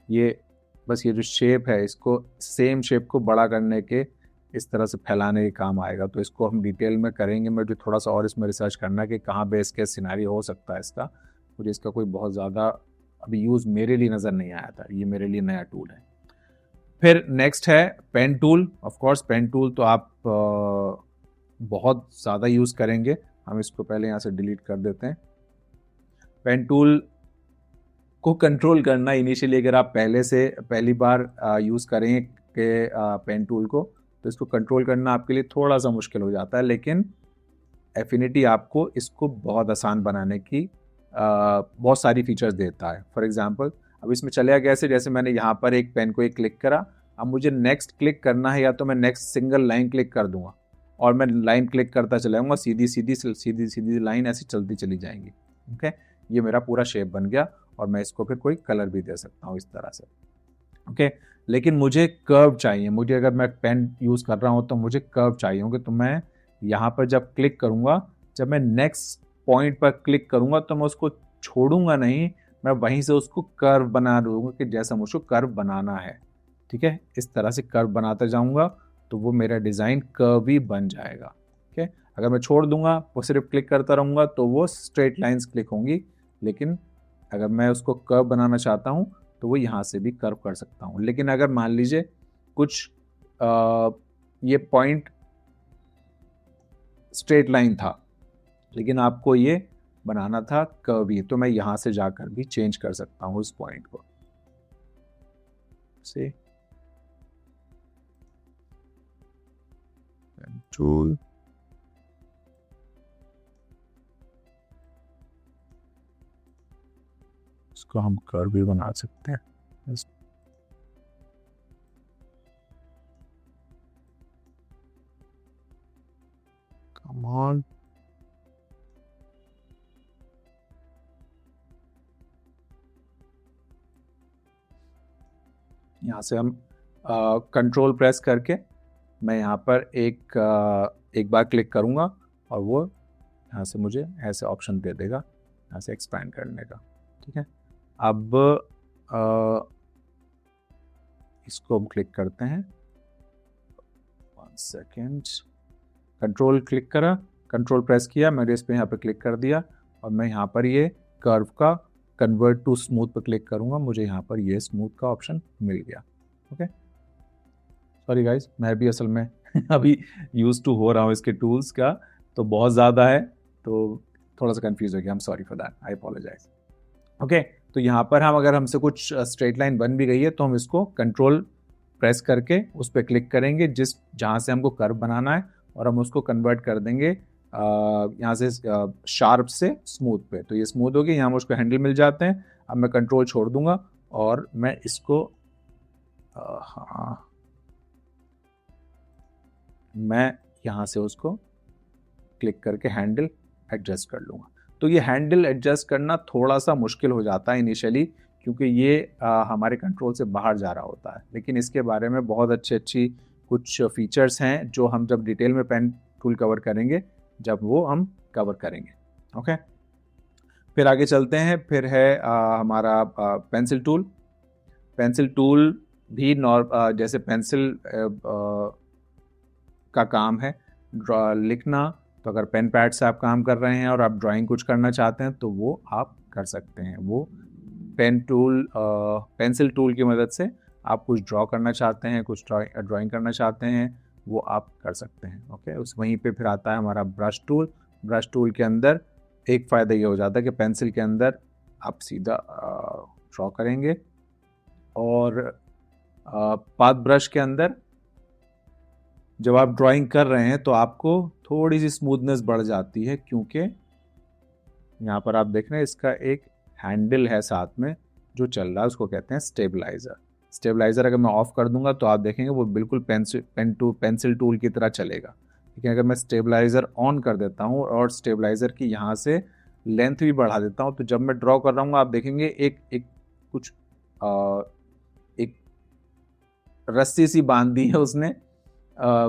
ये बस ये जो शेप है इसको, सेम शेप को बड़ा करने के, इस तरह से फैलाने के काम आएगा। तो इसको हम डिटेल में करेंगे। मुझे थोड़ा सा और इसमें रिसर्च करना है कि कहाँ बेस के सिनेरियो हो सकता है इसका। मुझे इसका कोई बहुत ज़्यादा अभी यूज़ मेरे लिए नज़र नहीं आया था, ये मेरे लिए नया टूल है। फिर नेक्स्ट है pen tool. Of course pen tool तो आप बहुत ज़्यादा यूज़ करेंगे। हम इसको पहले यहाँ से डिलीट कर देते हैं। पेन टूल को कंट्रोल करना इनिशियली, अगर आप पहली बार यूज़ करें के पेन टूल को, तो इसको कंट्रोल करना आपके लिए थोड़ा सा मुश्किल हो जाता है, लेकिन एफिनिटी आपको इसको बहुत आसान बनाने की बहुत सारी फीचर्स देता है। फॉर एग्जांपल, अब इसमें चलेगा कैसे, जैसे मैंने यहाँ पर एक पेन को एक क्लिक करा, अब मुझे नेक्स्ट क्लिक करना है, या तो मैं नेक्स्ट सिंगल लाइन क्लिक कर दूंगा और मैं लाइन क्लिक करता चला जाऊँगा, सीधी सीधी लाइन ऐसी चलती चली जाएंगी। ओके, ये मेरा पूरा शेप बन गया और मैं इसको फिर कोई कलर भी दे सकता हूँ इस तरह से। ओके, लेकिन मुझे कर्व चाहिए। मुझे अगर मैं पेन यूज़ कर रहा हूँ तो मुझे कर्व चाहिए होंगे। तो मैं यहाँ पर जब क्लिक करूँगा, जब मैं नेक्स्ट पॉइंट पर क्लिक करूँगा तो मैं उसको छोड़ूंगा नहीं, मैं वहीं से उसको कर्व बना दूँगा कि जैसा मुझको कर्व बनाना है। ठीक है, इस तरह से कर्व बनाता जाऊँगा तो वो मेरा डिज़ाइन कर्व ही बन जाएगा। ठीक है, अगर मैं छोड़ दूंगा, वो सिर्फ क्लिक करता रहूँगा तो वो स्ट्रेट लाइंस क्लिक होंगी, लेकिन अगर मैं उसको कर्व बनाना चाहता हूँ तो वो यहाँ से भी कर्व कर सकता हूँ। लेकिन अगर मान लीजिए कुछ ये पॉइंट स्ट्रेट लाइन था लेकिन आपको ये बनाना था कर्व ही, तो मैं यहाँ से जाकर भी चेंज कर सकता हूँ उस पॉइंट को से। टूल, इसको हम कर्व भी बना सकते हैं। कम ऑन, यहाँ से हम कंट्रोल प्रेस करके मैं यहाँ पर एक बार क्लिक करूँगा और वो यहाँ से मुझे ऐसे ऑप्शन दे देगा यहाँ से एक्सपैंड करने का। ठीक है, अब इसको हम क्लिक करते हैं। 1 सेकेंड, कंट्रोल क्लिक करा, कंट्रोल प्रेस किया, मैंने इस पर यहाँ पे क्लिक कर दिया और मैं यहाँ पर ये कर्व का कन्वर्ट टू स्मूथ पर क्लिक करूँगा, मुझे यहाँ पर ये स्मूथ का ऑप्शन मिल गया। ओके, सॉरी गाइज, मैं भी असल में अभी यूज टू हो रहा हूँ इसके टूल्स का, तो बहुत ज़्यादा है तो थोड़ा सा कंफ्यूज हो गया। I am sorry for that, I apologise. Okay, तो यहाँ पर हम अगर हमसे कुछ स्ट्रेट लाइन बन भी गई है तो हम इसको कंट्रोल प्रेस करके उस पर क्लिक करेंगे जहाँ से हमको कर्व बनाना है और हम उसको कन्वर्ट कर देंगे यहाँ से शार्प से स्मूथ पे, तो ये स्मूथ हो गया, यहाँ मुझको हैंडल मिल जाते हैं। अब मैं कंट्रोल छोड़ दूंगा और मैं इसको हाँ, मैं यहाँ से उसको क्लिक करके हैंडल एडजस्ट कर लूँगा। तो ये हैंडल एडजस्ट करना थोड़ा सा मुश्किल हो जाता है इनिशियली, क्योंकि ये हमारे कंट्रोल से बाहर जा रहा होता है, लेकिन इसके बारे में बहुत अच्छी कुछ फीचर्स हैं जो हम जब डिटेल में पेन टूल कवर करेंगे, जब वो हम कवर करेंगे। ओके, फिर आगे चलते हैं। फिर है हमारा पेंसिल टूल। पेंसिल टूल भी जैसे पेंसिल का काम है लिखना, तो अगर पेन पैड से आप काम कर रहे हैं और आप ड्राइंग कुछ करना चाहते हैं तो वो आप कर सकते हैं। वो पेंसिल टूल की मदद से आप कुछ ड्रॉ करना चाहते हैं, कुछ ड्राइंग करना चाहते हैं, वो आप कर सकते हैं। ओके, उस वहीं पे फिर आता है हमारा ब्रश टूल। ब्रश टूल के अंदर एक फ़ायदा ये हो जाता है कि पेंसिल के अंदर आप सीधा ड्रॉ करेंगे, और पाथ ब्रश के अंदर जब आप ड्राइंग कर रहे हैं तो आपको थोड़ी सी स्मूथनेस बढ़ जाती है, क्योंकि यहाँ पर आप देख रहे हैं इसका एक हैंडल है साथ में जो चल रहा है, उसको कहते हैं स्टेबलाइज़र। स्टेबलाइज़र अगर मैं ऑफ़ कर दूंगा तो आप देखेंगे वो बिल्कुल पेंसिल टूल की तरह चलेगा। लेकिन अगर मैं स्टेबलाइज़र ऑन कर देता हूँ और स्टेबलाइज़र की यहाँ से लेंथ भी बढ़ा देता हूँ, तो जब मैं ड्रॉ कर रहा हूँ आप देखेंगे एक रस्सी सी बांध दी है उसने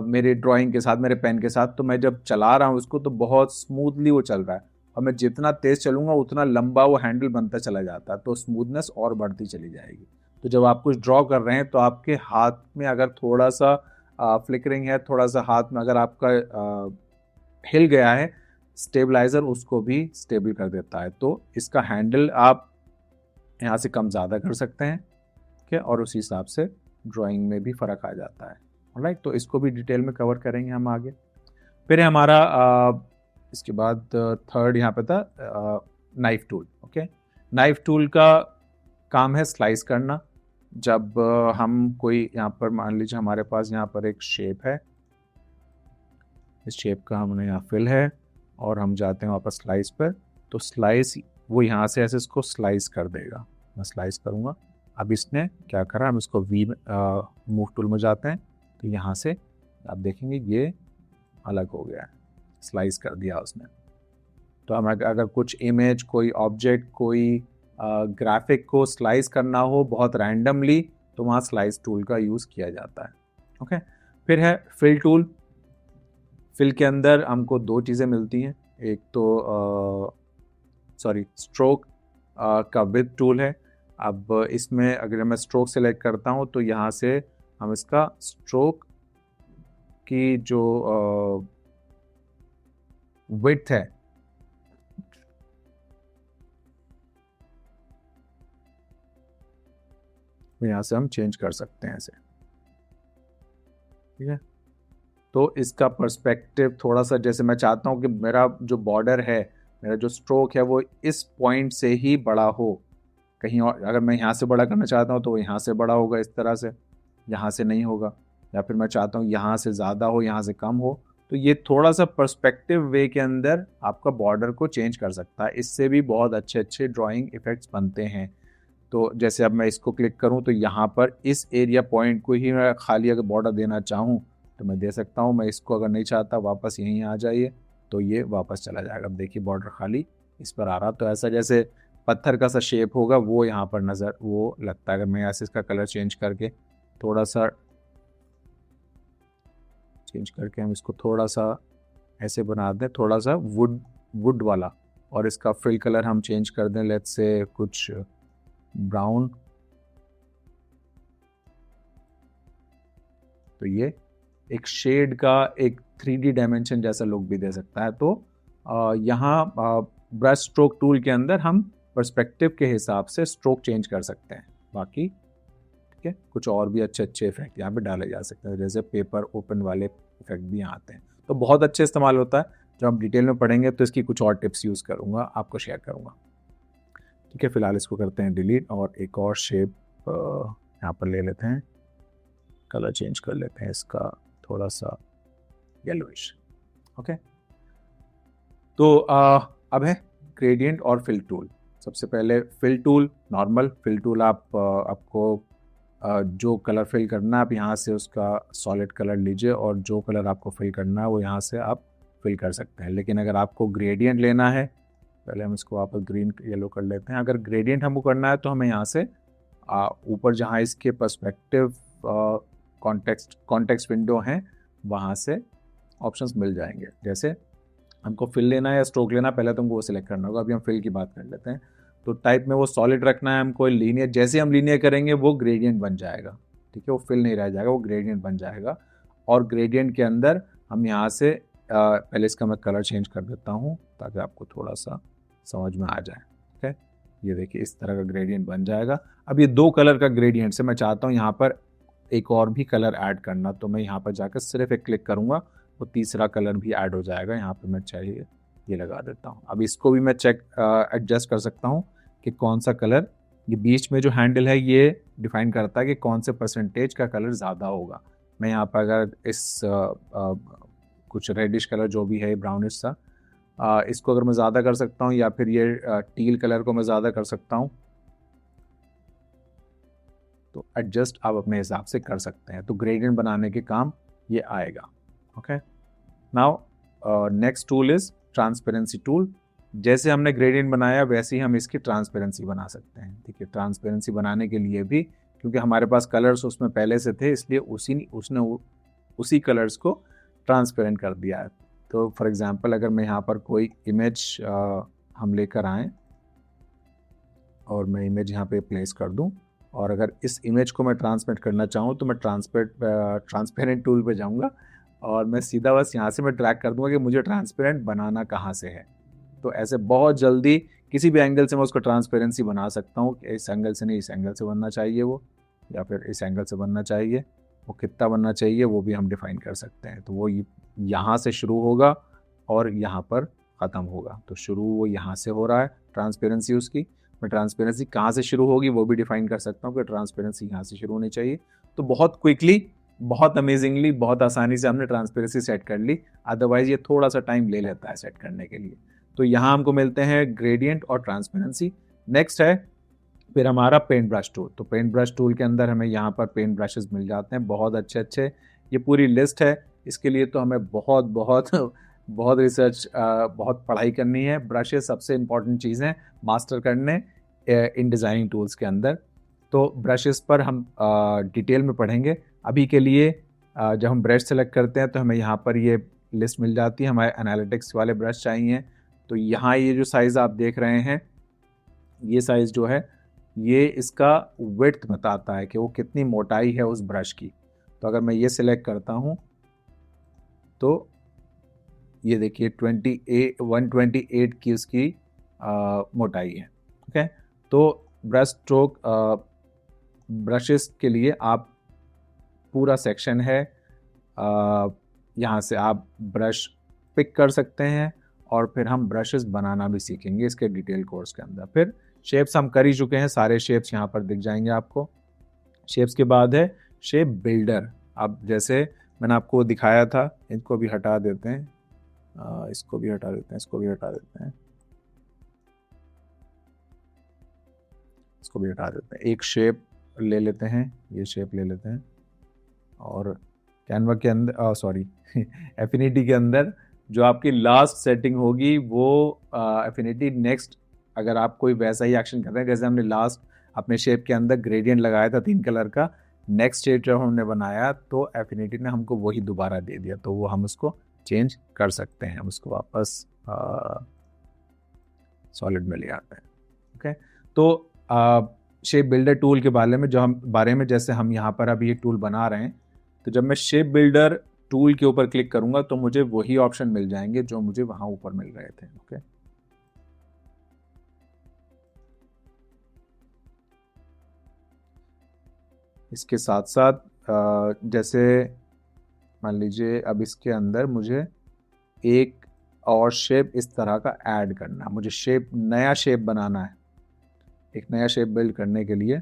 मेरे ड्राइंग के साथ, मेरे पेन के साथ। तो मैं जब चला रहा हूँ उसको तो बहुत स्मूथली वो चल रहा है, और मैं जितना तेज़ चलूँगा उतना लंबा वो हैंडल बनता चला जाता है, तो स्मूथनेस और बढ़ती चली जाएगी। तो जब आप कुछ ड्रॉ कर रहे हैं तो आपके हाथ में अगर थोड़ा सा फ्लिकरिंग है, थोड़ा सा हाथ में अगर आपका हिल गया है, स्टेबलाइज़र उसको भी स्टेबल कर देता है। तो इसका हैंडल आप यहाँ से कम ज़्यादा कर सकते हैं, ठीक है, और उसी हिसाब से ड्राइंग में भी फ़र्क आ जाता है। राइट, तो इसको भी डिटेल में कवर करेंगे हम आगे। फिर है हमारा इसके बाद थर्ड यहाँ पे था knife tool. Okay, knife tool का काम है स्लाइस करना। जब हम कोई यहाँ पर मान लीजिए हमारे पास यहाँ पर एक शेप है, इस शेप का हमने यहाँ फिल है और हम जाते हैं वापस स्लाइस पर, तो स्लाइस वो यहाँ से ऐसे इसको स्लाइस कर देगा। मैं स्लाइस करूँगा, अब इसने क्या करा, हम इसको मूव टूल में जाते हैं तो यहाँ से आप देखेंगे ये अलग हो गया है, स्लाइस कर दिया उसने। तो हम अगर कुछ इमेज, कोई ऑब्जेक्ट, कोई ग्राफिक को स्लाइस करना हो बहुत रैंडमली, तो वहाँ स्लाइस टूल का यूज़ किया जाता है। ओके, फिर है फिल टूल। फिल के अंदर हमको दो चीज़ें मिलती हैं, एक तो स्ट्रोक का विद टूल है। अब इसमें अगर मैं स्ट्रोक सेलेक्ट करता हूँ तो यहाँ से हम इसका स्ट्रोक की जो विड्थ है, यहाँ से हम चेंज कर सकते हैं ऐसे, ठीक है। तो इसका पर्सपेक्टिव थोड़ा सा, जैसे मैं चाहता हूँ कि मेरा जो बॉर्डर है, मेरा जो स्ट्रोक है वो इस पॉइंट से ही बड़ा हो, कहीं और अगर मैं यहाँ से बड़ा करना चाहता हूँ तो वो यहाँ से बड़ा होगा इस तरह से, यहाँ से नहीं होगा। या फिर मैं चाहता हूँ यहाँ से ज़्यादा हो, यहाँ से कम हो, तो ये थोड़ा सा पर्सपेक्टिव वे के अंदर आपका बॉर्डर को चेंज कर सकता है। इससे भी बहुत अच्छे ड्राइंग इफ़ेक्ट्स बनते हैं। तो जैसे अब मैं इसको क्लिक करूँ तो यहाँ पर इस एरिया पॉइंट को ही मैं खाली अगर बॉर्डर देना चाहूँ तो मैं दे सकता हूँ। मैं इसको अगर नहीं चाहता वापस यहीं आ जाइए तो ये वापस चला जाएगा। अब देखिए बॉर्डर खाली इस पर आ रहा, तो ऐसा जैसे पत्थर का सा शेप होगा वो यहाँ पर नज़र वो लगता है। अगर मैं ऐसे इसका कलर चेंज करके थोड़ा सा हम इसको थोड़ा सा ऐसे बना दें, थोड़ा सा वुड वाला, और इसका फिल कलर हम चेंज कर दें, लेट्स से कुछ ब्राउन, तो ये एक शेड का एक 3D डायमेंशन जैसा लुक भी दे सकता है। तो यहाँ ब्रश स्ट्रोक टूल के अंदर हम पर्सपेक्टिव के हिसाब से स्ट्रोक चेंज कर सकते हैं। बाकी ठीक है, कुछ और भी अच्छे इफेक्ट यहाँ पे डाले जा सकते हैं, जैसे पेपर ओपन वाले इफेक्ट भी यहाँ आते हैं। तो बहुत अच्छे इस्तेमाल होता है। जब हम डिटेल में पढ़ेंगे तो इसकी कुछ और टिप्स यूज़ करूँगा, आपको शेयर करूँगा। ठीक है, फिलहाल इसको करते हैं डिलीट और एक और शेप यहाँ पर ले लेते हैं, कलर चेंज कर लेते हैं इसका थोड़ा सा येलोइश। ओके, तो अब है ग्रेडियंट और फिल टूल। सबसे पहले fill tool, normal fill tool आपको जो कलर फिल करना है आप यहाँ से उसका सॉलिड कलर लीजिए और जो कलर आपको फिल करना है वो यहाँ से आप फिल कर सकते हैं। लेकिन अगर आपको ग्रेडियंट लेना है, पहले हम इसको वापस ग्रीन येलो कर लेते हैं। अगर ग्रेडियंट हमको करना है तो हमें यहाँ से ऊपर जहाँ इसके पर्सपेक्टिव कॉन्टेक्स्ट विंडो हैं वहाँ से ऑप्शंस मिल जाएंगे। जैसे हमको फिल लेना है या स्ट्रोक लेना है, पहले तो हमको वो सिलेक्ट करना होगा। अभी हम फिल की बात कर लेते हैं। तो टाइप में वो सॉलिड रखना है हमको, लीनियर, जैसे हम लीनियर करेंगे वो ग्रेडियंट बन जाएगा, ठीक है, वो फिल नहीं रह जाएगा, वो ग्रेडियंट बन जाएगा। और ग्रेडियंट के अंदर हम यहाँ से पहले इसका मैं कलर चेंज कर देता हूँ ताकि आपको थोड़ा सा समझ में आ जाए, ठीक है। ये देखिए इस तरह का ग्रेडियंट बन जाएगा। अब ये 2 कलर का ग्रेडियंट से मैं चाहता हूँ यहाँ पर एक और भी कलर ऐड करना, तो मैं यहाँ पर जाकर सिर्फ एक क्लिक करूँगा, वो तीसरा कलर भी ऐड हो जाएगा। यहाँ पे मैं चाहिए ये लगा देता हूँ। अब इसको भी मैं एडजस्ट कर सकता हूँ कि कौन सा कलर, ये बीच में जो हैंडल है ये डिफाइन करता है कि कौन से परसेंटेज का कलर ज़्यादा होगा। मैं यहाँ पर अगर इस कुछ रेडिश कलर जो भी है, ब्राउनिश सा, इसको अगर मैं ज़्यादा कर सकता हूँ या फिर ये टील कलर को मैं ज़्यादा कर सकता हूँ, तो एडजस्ट आप अपने हिसाब से कर सकते हैं। तो ग्रेडियंट बनाने के काम ये आएगा। Okay, now next tool is transparency tool. जैसे हमने ग्रेडियंट बनाया वैसे ही हम इसकी ट्रांसपेरेंसी बना सकते हैं, ठीक है। ट्रांसपेरेंसी बनाने के लिए भी, क्योंकि हमारे पास कलर्स उसमें पहले से थे, इसलिए उसने उसी कलर्स को ट्रांसपेरेंट कर दिया है। तो फॉर एग्जांपल अगर मैं यहाँ पर कोई इमेज हम लेकर आएँ और मैं इमेज यहाँ पे प्लेस कर दूँ, और अगर इस इमेज को मैं ट्रांसमिट करना चाहूँ तो मैं ट्रांसपेरेंट टूल पे जाऊँगा और मैं सीधा बस यहाँ से मैं ट्रैक कर दूँगा कि मुझे ट्रांसपेरेंट बनाना कहाँ से है। तो ऐसे बहुत जल्दी किसी भी एंगल से मैं उसको ट्रांसपेरेंसी बना सकता हूँ कि इस एंगल से नहीं, इस एंगल से बनना चाहिए वो, या फिर इस एंगल से बनना चाहिए, वो कितना बनना चाहिए वो भी हम डिफाइन कर सकते हैं। तो वो यहाँ से शुरू होगा और यहाँ पर ख़त्म होगा। तो शुरू वो यहाँ से हो रहा है ट्रांसपेरेंसी उसकी, मैं ट्रांसपेरेंसी कहाँ से शुरू होगी वो भी डिफाइन कर सकता हूँ कि ट्रांसपेरेंसी यहाँ से शुरू होनी चाहिए। तो बहुत क्विकली, बहुत अमेजिंगली, बहुत आसानी से हमने ट्रांसपेरेंसी सेट कर ली। अदरवाइज ये थोड़ा सा टाइम ले लेता है सेट करने के लिए। तो यहाँ हमको मिलते हैं ग्रेडियंट और ट्रांसपेरेंसी। नेक्स्ट है फिर हमारा पेंट ब्रश टूल। तो पेंट ब्रश टूल के अंदर हमें यहाँ पर पेंट ब्रशेस मिल जाते हैं, बहुत अच्छे अच्छे। ये पूरी लिस्ट है। इसके लिए तो हमें बहुत बहुत बहुत रिसर्च, बहुत पढ़ाई करनी है। ब्रशेस सबसे इम्पॉर्टेंट चीज़ हैं मास्टर करने इन डिज़ाइनिंग टूल्स के अंदर। तो ब्रशेस पर हम डिटेल में पढ़ेंगे। अभी के लिए जब हम ब्रश सेलेक्ट करते हैं तो हमें यहाँ पर ये लिस्ट मिल जाती है, हमारे एनालिटिक्स वाले ब्रश चाहिए। तो यहाँ ये जो साइज़ आप देख रहे हैं, ये साइज़ जो है ये इसका विड्थ बताता है कि वो कितनी मोटाई है उस ब्रश की। तो अगर मैं ये सिलेक्ट करता हूँ तो ये देखिए 128 की उसकी मोटाई है। ओके, तो ब्रश स्ट्रोक ब्रशेस के लिए आप पूरा सेक्शन है, यहाँ से आप ब्रश पिक कर सकते हैं और फिर हम ब्रशेस बनाना भी सीखेंगे इसके डिटेल कोर्स के अंदर। फिर शेप्स हम कर ही चुके हैं, सारे शेप्स यहाँ पर दिख जाएंगे आपको। शेप्स के बाद है शेप बिल्डर। अब जैसे मैंने आपको दिखाया था, इनको भी हटा देते हैं, इसको भी हटा देते हैं, इसको भी हटा देते हैं, इसको भी हटा देते हैं। एक शेप ले लेते हैं, ये शेप ले लेते हैं और कैनवा के अंदर, सॉरी एफिनिटी के अंदर जो आपकी लास्ट सेटिंग होगी वो एफिनिटी नेक्स्ट, अगर आप कोई वैसा ही एक्शन कर रहे हैं जैसे हमने लास्ट अपने शेप के अंदर ग्रेडियंट लगाया था 3 कलर का, नेक्स्ट शेप जब हमने बनाया तो एफिनिटी ने हमको वही दोबारा दे दिया, तो वो हम उसको चेंज कर सकते हैं, हम उसको वापस सॉलिड में ले आते हैं। ओके, तो शेप बिल्डर टूल के बारे में जैसे हम यहाँ पर अभी ये टूल बना रहे हैं, तो जब मैं शेप बिल्डर टूल के ऊपर क्लिक करूंगा तो मुझे वही ऑप्शन मिल जाएंगे जो मुझे वहां ऊपर मिल रहे थे। ओके, इसके साथ साथ जैसे मान लीजिए अब इसके अंदर मुझे एक और शेप इस तरह का ऐड करना है, मुझे नया शेप बनाना है। एक नया शेप बिल्ड करने के लिए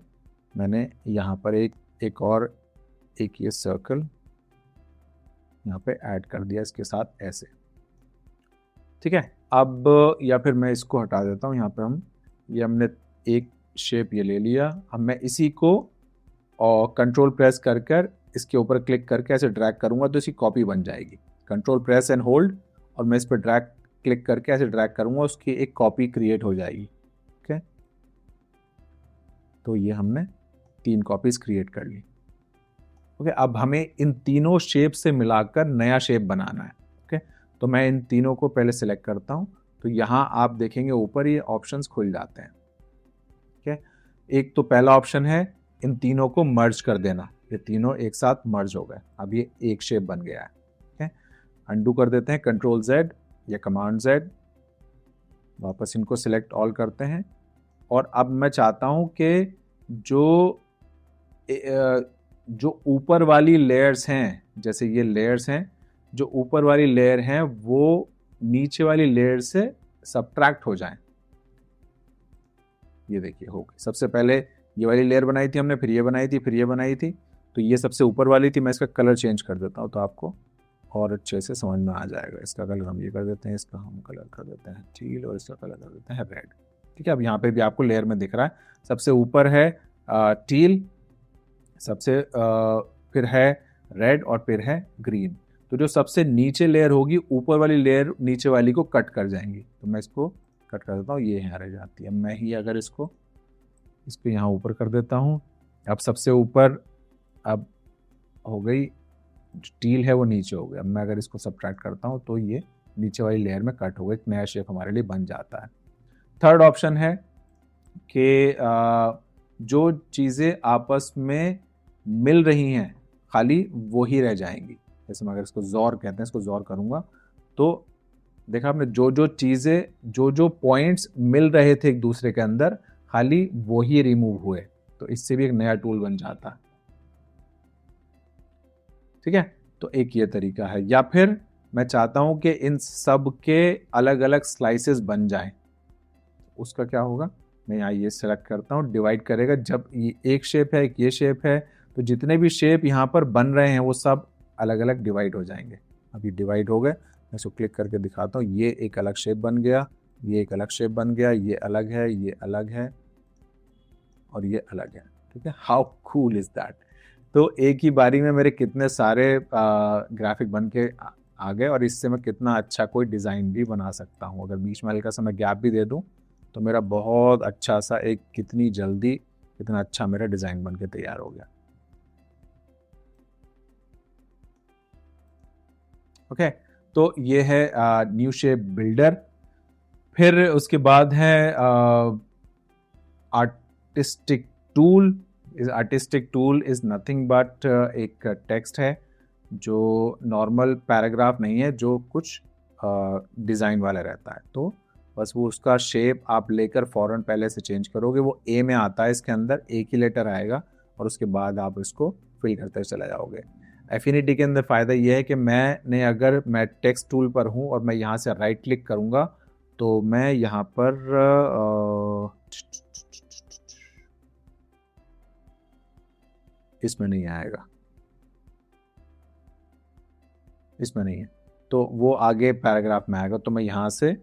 मैंने यहाँ पर एक और ये सर्कल यहाँ पे ऐड कर दिया इसके साथ, ऐसे। ठीक है, अब या फिर मैं इसको हटा देता हूँ, यहाँ पे ये हमने एक शेप ये ले लिया। अब मैं इसी को और कंट्रोल प्रेस कर कर इसके ऊपर क्लिक करके ऐसे ड्रैग करूँगा तो इसकी कॉपी बन जाएगी। कंट्रोल प्रेस एंड होल्ड और मैं इस पर ड्रैग क्लिक करके ऐसे ड्रैग करूँगा, उसकी एक कॉपी क्रिएट हो जाएगी। ओके, तो ये हमने 3 कॉपीज क्रिएट कर ली। ओके, अब हमें इन तीनों शेप से मिलाकर नया शेप बनाना है। ओके, तो मैं इन तीनों को पहले सिलेक्ट करता हूँ, तो यहाँ आप देखेंगे ऊपर ये ऑप्शंस खुल जाते हैं। ओके, एक तो पहला ऑप्शन है इन तीनों को मर्ज कर देना, ये तीनों एक साथ मर्ज हो गए, अब ये एक शेप बन गया है। ओके, अंडू कर देते हैं, कंट्रोल Z या कमांड Z, वापस इनको सिलेक्ट ऑल करते हैं। और अब मैं चाहता हूँ कि जो ऊपर वाली लेयर्स हैं, जैसे ये लेयर्स हैं, जो ऊपर वाली लेयर हैं वो नीचे वाली लेयर से सब्ट्रैक्ट हो जाएं। ये देखिए हो गई। सबसे पहले ये वाली लेयर बनाई थी हमने, फिर ये बनाई थी, फिर ये बनाई थी, तो ये सबसे ऊपर वाली थी। मैं इसका कलर चेंज कर देता हूँ तो आपको और अच्छे से समझ में आ जाएगा। इसका कलर हम ये कर देते हैं, इसका हम कलर कर देते हैं टील और इसका कलर कर देते हैं रेड। ठीक है, अब यहाँ पे भी आपको लेयर में दिख रहा है, सबसे ऊपर है टील, सबसे फिर है रेड और फिर है ग्रीन। तो जो सबसे नीचे लेयर होगी, ऊपर वाली लेयर नीचे वाली को कट कर जाएंगी। तो मैं इसको कट कर देता हूँ, ये यहाँ रह जाती है। मैं ही अगर इसको यहाँ ऊपर कर देता हूँ, अब सबसे ऊपर अब हो गई, टील है वो नीचे हो गया। अब मैं अगर इसको सब्ट्रैक्ट करता हूँ तो ये नीचे वाली लेयर में कट हो गया, एक नया शेप हमारे लिए बन जाता है। थर्ड ऑप्शन है कि जो चीज़ें आपस में मिल रही हैं खाली वो ही रह जाएंगी। जैसे मैं अगर इसको ज़ोर कहते हैं, इसको ज़ोर करूँगा तो देखा आपने, जो चीज़ें जो पॉइंट्स मिल रहे थे एक दूसरे के अंदर, खाली वो ही रिमूव हुए, तो इससे भी एक नया टूल बन जाता है। ठीक है, तो एक ये तरीका है। या फिर मैं चाहता हूं कि इन सब के अलग अलग स्लाइसेस बन जाएं, उसका क्या होगा, मैं यहाँ ये सेलेक्ट करता हूँ, डिवाइड करेगा। जब ये एक शेप है, एक ये शेप है, तो जितने भी शेप यहाँ पर बन रहे हैं वो सब अलग अलग डिवाइड हो जाएंगे। अभी डिवाइड हो गए, मैं इसको क्लिक करके दिखाता हूँ, ये एक अलग शेप बन गया, ये एक अलग शेप बन गया, ये अलग है, ये अलग है और ये अलग है। ठीक है, हाउ कूल इज दैट। तो एक ही बारी में मेरे कितने सारे ग्राफिक बन के आ गए, और इससे मैं कितना अच्छा कोई डिज़ाइन भी बना सकता हूँ। अगर बीच में हल्का सा मैं गैप भी दे दूँ तो मेरा बहुत अच्छा सा एक कितनी जल्दी कितना अच्छा मेरा डिज़ाइन बन के तैयार हो गया। ओके, तो ये है न्यू शेप बिल्डर। फिर उसके बाद है artistic tool. Artistic tool is nothing but एक टेक्स्ट है जो नॉर्मल पैराग्राफ नहीं है, जो कुछ डिज़ाइन वाला रहता है। तो बस वो उसका शेप आप लेकर फ़ौरन पहले से चेंज करोगे। वो ए में आता है, इसके अंदर एक ही लेटर आएगा और उसके बाद आप इसको फिल करते चले जाओगे। एफिनिटी के अंदर फ़ायदा ये है कि अगर मैं टेक्स्ट टूल पर हूँ और मैं यहाँ से राइट क्लिक करूँगा तो मैं यहाँ पर इसमें नहीं आएगा, इसमें नहीं है, तो वो आगे पैराग्राफ में आएगा। तो मैं यहाँ से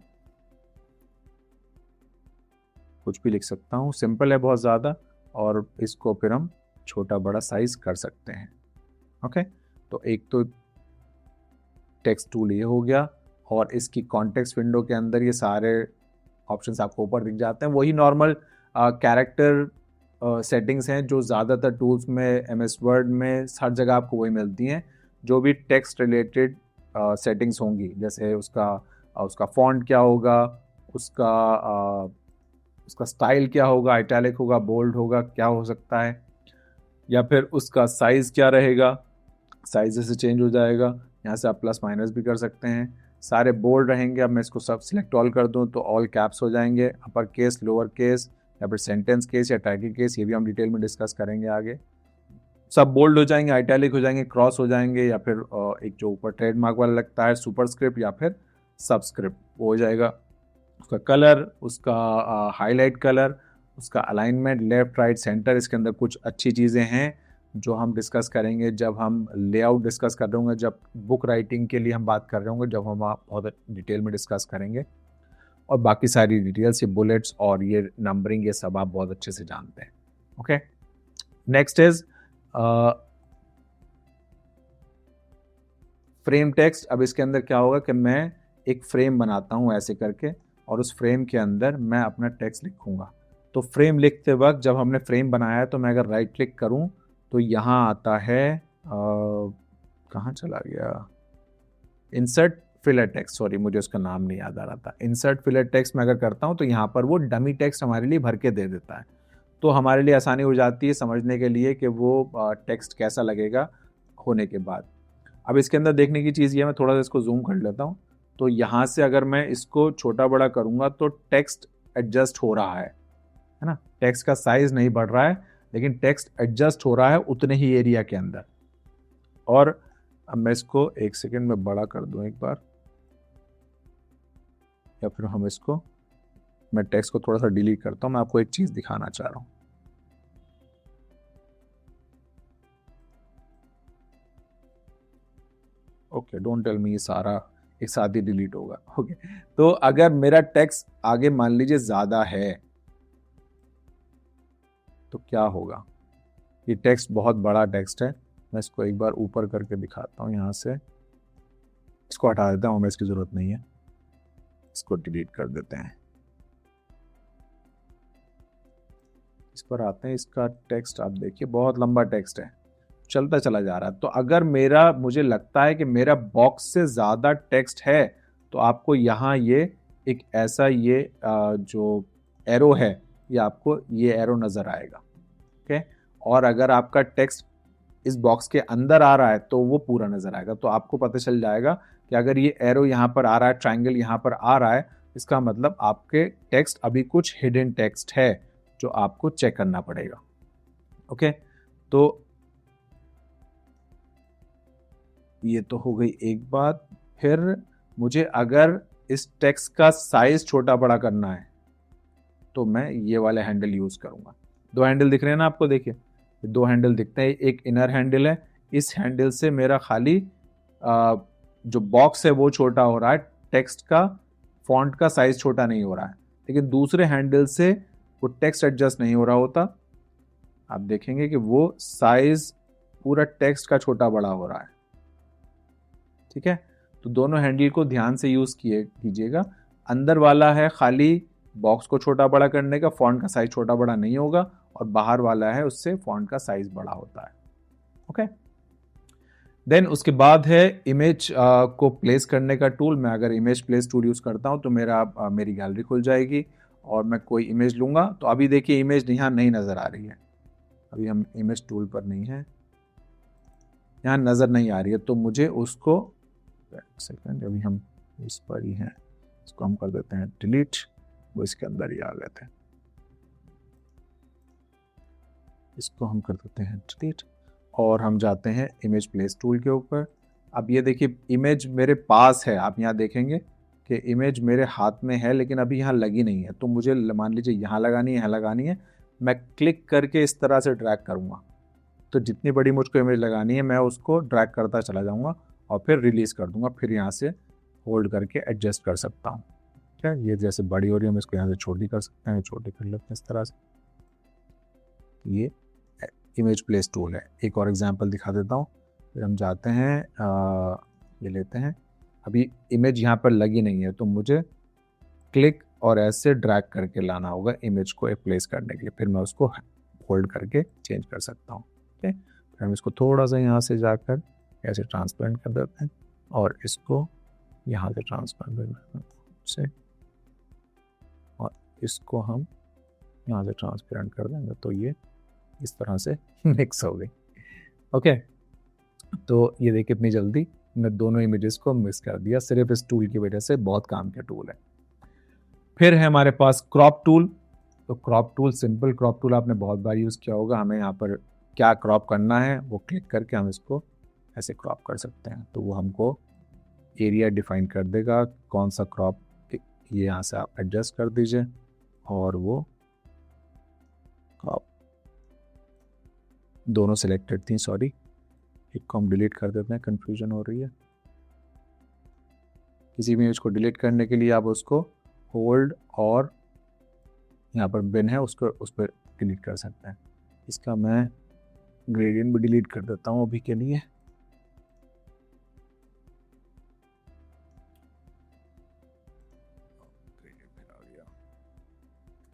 कुछ भी लिख सकता हूँ, सिंपल है बहुत ज़्यादा, और इसको फिर हम छोटा बड़ा साइज कर सकते हैं। ओके, तो एक तो टेक्स्ट टूल ये हो गया, और इसकी कॉन्टेक्स्ट विंडो के अंदर ये सारे ऑप्शंस आपको ऊपर दिख जाते हैं। वही नॉर्मल कैरेक्टर सेटिंग्स हैं जो ज़्यादातर टूल्स में, MS वर्ड में, हर जगह आपको वही मिलती हैं। जो भी टेक्स्ट रिलेटेड सेटिंग्स होंगी, जैसे उसका फॉन्ट क्या होगा, उसका स्टाइल क्या होगा, इटैलिक होगा, बोल्ड होगा, क्या हो सकता है, या फिर उसका साइज़ क्या रहेगा, साइज से चेंज हो जाएगा। यहाँ से आप प्लस माइनस भी कर सकते हैं। सारे बोल्ड रहेंगे। अब मैं इसको सब सिलेक्ट ऑल कर दूँ तो ऑल कैप्स हो जाएंगे, अपर केस, लोअर केस, या फिर सेंटेंस केस या टाइटल केस, ये भी हम डिटेल में डिस्कस करेंगे आगे। सब बोल्ड हो जाएंगे, आइटैलिक हो जाएंगे, क्रॉस हो जाएंगे, या फिर एक जो ऊपर ट्रेडमार्क वाला लगता है सुपरस्क्रिप्ट या फिर सबस्क्रिप्ट, वो हो जाएगा। उसका कलर, उसका हाईलाइट कलर, उसका अलाइनमेंट, लेफ्ट राइट सेंटर, इसके अंदर कुछ अच्छी चीज़ें हैं जो हम डिस्कस करेंगे जब हम लेआउट डिस्कस कर रहे होंगे, जब बुक राइटिंग के लिए हम बात कर रहे होंगे, जब हम बहुत डिटेल में डिस्कस करेंगे। और बाकी सारी डिटेल्स, ये बुलेट्स और ये नंबरिंग, ये सब आप बहुत अच्छे से जानते हैं. Okay, next is frame text. अब इसके अंदर क्या होगा कि मैं एक फ्रेम बनाता हूं ऐसे करके, और उस फ्रेम के अंदर मैं अपना टेक्स्ट लिखूंगा. तो फ्रेम लिखते वक्त जब हमने फ्रेम बनाया है, तो मैं अगर राइट क्लिक करूं तो यहाँ आता है कहाँ चला गया, इंसर्ट फिलर टेक्स्ट. सॉरी, मुझे उसका नाम नहीं याद आ रहा था. इंसर्ट फिलर टेक्स्ट मैं अगर करता हूं तो यहाँ पर वो डमी टेक्स्ट हमारे लिए भर के दे देता है. तो हमारे लिए आसानी हो जाती है समझने के लिए कि वो टेक्स्ट कैसा लगेगा होने के बाद. अब इसके अंदर देखने की चीज़ ये है, मैं थोड़ा सा इसको जूम कर लेता हूँ. तो यहाँ से अगर मैं इसको छोटा बड़ा करूँगा तो टेक्स्ट एडजस्ट हो रहा है ना. टेक्स्ट का साइज नहीं बढ़ रहा है, लेकिन टेक्स्ट एडजस्ट हो रहा है उतने ही एरिया के अंदर. और अब मैं इसको एक सेकेंड में बड़ा कर दूं एक बार, या फिर हम इसको, मैं टेक्स्ट को थोड़ा सा डिलीट करता हूं. मैं आपको एक चीज़ दिखाना चाह रहा हूं. ओके, डोंट टेल मी ये सारा एक साथ ही डिलीट होगा. ओके, तो अगर मेरा टेक्स्ट आगे मान लीजिए ज़्यादा है तो क्या होगा. ये टेक्स्ट बहुत बड़ा टेक्स्ट है. मैं इसको एक बार ऊपर करके दिखाता हूँ. यहाँ से इसको हटा देता हूँ, हमें इसकी ज़रूरत नहीं है. इसको डिलीट कर देते हैं. इस पर आते हैं. इसका टेक्स्ट आप देखिए बहुत लंबा टेक्स्ट है, चलता चला जा रहा है. तो अगर मेरा, मुझे लगता है कि मेरा बॉक्स से ज़्यादा टेक्स्ट है, तो आपको यहाँ ये एक ऐसा ये जो एरो है, ये आपको ये एरो नज़र आएगा. ओके, और अगर आपका टेक्स्ट इस बॉक्स के अंदर आ रहा है तो वो पूरा नज़र आएगा. तो आपको पता चल जाएगा कि अगर ये एरो यहाँ पर आ रहा है, ट्रायंगल यहाँ पर आ रहा है, इसका मतलब आपके टेक्स्ट अभी कुछ हिडन टेक्स्ट है जो आपको चेक करना पड़ेगा. ओके, तो ये तो हो गई एक बात. फिर मुझे अगर इस टेक्स्ट का साइज छोटा बड़ा करना है तो मैं ये वाले हैंडल यूज करूंगा. दो हैंडल दिख रहे हैं ना आपको, देखिए दो हैंडल दिखते हैं. एक इनर हैंडल है, इस हैंडल से मेरा खाली जो बॉक्स है वो छोटा हो रहा है, टेक्स्ट का फॉन्ट का साइज छोटा नहीं हो रहा है. लेकिन दूसरे हैंडल से वो टेक्स्ट एडजस्ट नहीं हो रहा होता. आप देखेंगे कि वो साइज पूरा टेक्स्ट का छोटा बड़ा हो रहा है. ठीक है, तो दोनों हैंडल को ध्यान से यूज कीजिएगा. अंदर वाला है खाली बॉक्स को छोटा बड़ा करने का, फॉन्ट का साइज छोटा बड़ा नहीं होगा. और बाहर वाला है उससे फॉन्ट का साइज बड़ा होता है. ओके, देन उसके बाद है इमेज को प्लेस करने का टूल. मैं अगर इमेज प्लेस टूल यूज करता हूं तो मेरी गैलरी खुल जाएगी और मैं कोई इमेज लूंगा. तो अभी देखिए इमेज यहाँ नहीं नजर आ रही है, अभी हम इमेज टूल पर नहीं है, यहाँ नजर नहीं आ रही है. तो मुझे उसको एक सेकेंड, अभी हम इस पर ही हैं, इसको हम कर देते हैं डिलीट. वो इसके अंदर ही आ गए थे, इसको हम कर देते हैं डिलीट और हम जाते हैं इमेज प्लेस टूल के ऊपर. अब ये देखिए इमेज मेरे पास है, आप यहाँ देखेंगे कि इमेज मेरे हाथ में है लेकिन अभी यहाँ लगी नहीं है. तो मुझे मान लीजिए यहाँ लगानी है, यहाँ लगानी है. मैं क्लिक करके इस तरह से ड्रैग करूँगा, तो जितनी बड़ी मुझको इमेज लगानी है मैं उसको ड्रैग करता चला जाऊँगा और फिर रिलीज़ कर दूँगा. फिर यहाँ से होल्ड करके एडजस्ट कर सकता हूँ. क्या ये जैसे बड़ी हो रही है, हम इसको यहाँ से छोटी कर सकते हैं, छोटी कर लेते हैं इस तरह से. ये इमेज प्लेस टूल है. एक और एग्जांपल दिखा देता हूँ. फिर हम जाते हैं, ये लेते हैं. अभी इमेज यहाँ पर लगी नहीं है तो मुझे क्लिक और ऐसे ड्रैग करके लाना होगा इमेज को प्लेस करने के लिए. फिर मैं उसको होल्ड करके चेंज कर सकता हूँ. ठीक है, फिर हम इसको थोड़ा सा यहाँ से जाकर ऐसे ट्रांसपेरेंट कर देते हैं और इसको यहाँ से ट्रांसपेरेंट से, और इसको हम यहाँ से ट्रांसपेरेंट कर देंगे तो ये इस तरह से मिक्स हो गई. ओके, तो ये देखिए इतनी जल्दी मैं दोनों इमेजेस को मिक्स कर दिया सिर्फ इस टूल की वजह से. बहुत काम का टूल है. फिर है हमारे पास क्रॉप टूल. तो crop tool, simple crop tool आपने बहुत बार यूज़ किया होगा. हमें यहाँ पर क्या क्रॉप करना है वो क्लिक करके हम इसको ऐसे क्रॉप कर सकते हैं. तो वो हमको एरिया डिफाइन कर देगा कौन सा क्रॉप, ये यहाँ से आप एडजस्ट कर दीजिए और वो क्रॉप दोनों सिलेक्टेड थी. सॉरी, एक को हम डिलीट कर देते हैं, कंफ्यूजन हो रही है. किसी भी इमेज को डिलीट करने के लिए आप उसको होल्ड और यहाँ पर बिन है उसको उस पर डिलीट कर सकते हैं। इसका मैं ग्रेडियंट भी डिलीट कर देता हूँ अभी के लिए।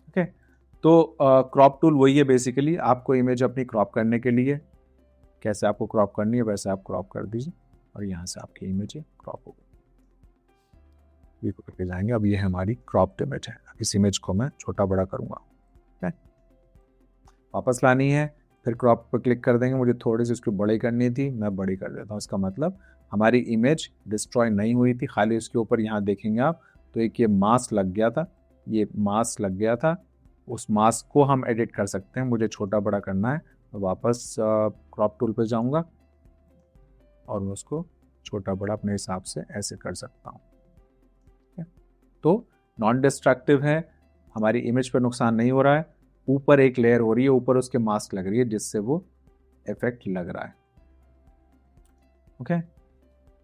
ओके, तो क्रॉप टूल वही है बेसिकली, आपको इमेज अपनी क्रॉप करने के लिए कैसे आपको क्रॉप करनी है वैसे आप क्रॉप कर दीजिए और यहाँ से आपकी इमेज क्रॉप हो गई। ये करके जाएंगे। अब ये हमारी क्रॉप्ड इमेज है। इस इमेज को मैं छोटा बड़ा करूँगा। वापस लानी है, फिर क्रॉप पर क्लिक कर देंगे। मुझे थोड़ी सी उसकी बड़ी करनी थी, मैं बड़ी कर देता हूँ। इसका मतलब हमारी इमेज डिस्ट्रॉय नहीं हुई थी, खाली उसके ऊपर यहाँ देखेंगे आप तो एक ये मास्क लग गया था, ये मास्क लग गया था। उस मास्क को हम एडिट कर सकते हैं। मुझे छोटा बड़ा करना है तो वापस क्रॉप टूल पे जाऊँगा और मैं उसको छोटा बड़ा अपने हिसाब से ऐसे कर सकता हूँ। तो नॉन डिस्ट्रक्टिव है, हमारी इमेज पर नुकसान नहीं हो रहा है। ऊपर एक लेयर हो रही है, ऊपर उसके मास्क लग रही है जिससे वो इफेक्ट लग रहा है। Okay,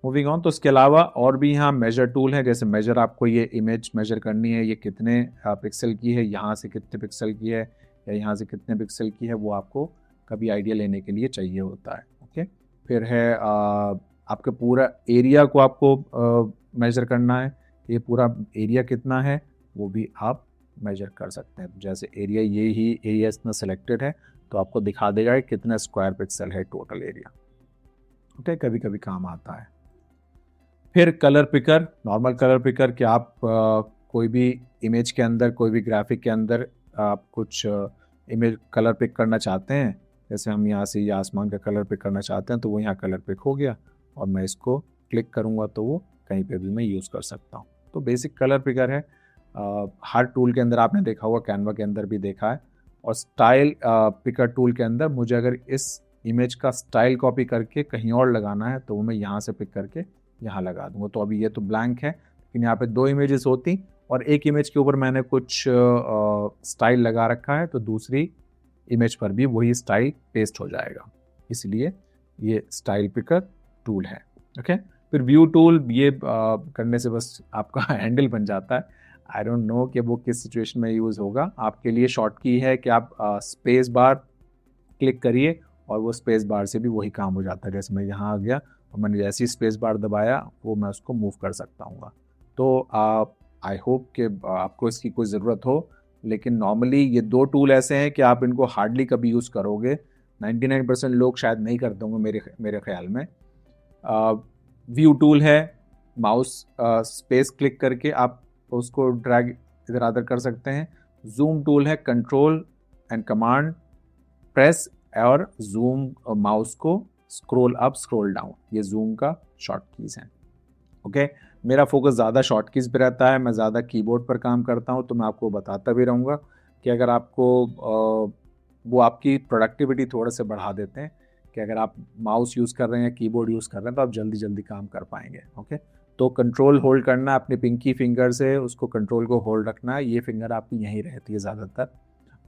moving on. तो इसके अलावा और भी यहाँ मेजर टूल है। जैसे मेजर, आपको ये इमेज मेजर करनी है, ये कितने पिक्सल की है, यहाँ से कितने पिक्सल की है या यहाँ से कितने पिक्सल की है, वो आपको कभी आइडिया लेने के लिए चाहिए होता है। ओके, फिर है आपके पूरा एरिया को आपको मेजर करना है, ये पूरा एरिया कितना है वो भी आप मेजर कर सकते हैं। जैसे एरिया, ये ही एरिया इतना सेलेक्टेड है तो आपको दिखा देगा कि कितना स्क्वायर पिक्सल है टोटल एरिया। ओके, कभी कभी काम आता है। फिर colour picker, normal colour picker कि आप कोई भी इमेज के अंदर, कोई भी ग्राफिक के अंदर आप कुछ इमेज कलर पिक करना चाहते हैं। जैसे हम यहाँ से ये आसमान का कलर पिक करना चाहते हैं तो वो यहाँ कलर पिक हो गया और मैं इसको क्लिक करूँगा तो वो कहीं पे भी मैं यूज़ कर सकता हूँ। तो बेसिक कलर पिकर है। हर टूल के अंदर आपने देखा होगा, कैनवा के अंदर भी देखा है। और स्टाइल पिकर टूल के अंदर मुझे अगर इस इमेज का स्टाइल कॉपी करके कहीं और लगाना है तो वो मैं यहाँ से पिक करके यहाँ लगा दूंगा। तो अभी ये तो ब्लैंक है, लेकिन यहाँ पे 2 इमेजेस होती और एक इमेज के ऊपर मैंने कुछ स्टाइल लगा रखा है तो दूसरी इमेज पर भी वही स्टाइल पेस्ट हो जाएगा, इसलिए ये स्टाइल पिकर टूल है। ओके, फिर व्यू टूल, ये करने से बस आपका हैंडल बन जाता है। आई डोंट नो कि वो किस सिचुएशन में यूज़ होगा। आपके लिए शॉर्ट की है कि आप स्पेस बार क्लिक करिए और वो स्पेस बार से भी वही काम हो जाता है। जैसे मैं यहाँ आ गया और मैंने जैसी स्पेस बार दबाया वो मैं उसको मूव कर सकता हूँ। तो आई होप कि आपको इसकी कोई ज़रूरत हो, लेकिन नॉर्मली ये 2 टूल ऐसे हैं कि आप इनको हार्डली कभी यूज़ करोगे। 99% लोग शायद नहीं करते होंगे मेरे ख्याल में। व्यू टूल है, माउस स्पेस क्लिक करके आप उसको ड्रैग इधर आधर कर सकते हैं। जूम टूल है, कंट्रोल एंड कमांड प्रेस और जूम माउस को स्क्रॉल अप स्क्रॉल डाउन, ये जूम का शॉर्ट कीज हैं। ओके, मेरा फोकस ज़्यादा शॉर्ट कीज पे रहता है, मैं ज़्यादा कीबोर्ड पर काम करता हूँ, तो मैं आपको बताता भी रहूँगा कि अगर आपको वो आपकी प्रोडक्टिविटी थोड़े से बढ़ा देते हैं कि अगर आप माउस यूज़ कर रहे हैं या कीबोर्ड यूज़ कर रहे हैं तो आप जल्दी जल्दी काम कर पाएंगे। ओके, तो कंट्रोल होल्ड करना है, अपने पिंकी फिंगर से उसको कंट्रोल को होल्ड रखना है। ये फिंगर आपकी यहीं रहती है ज़्यादातर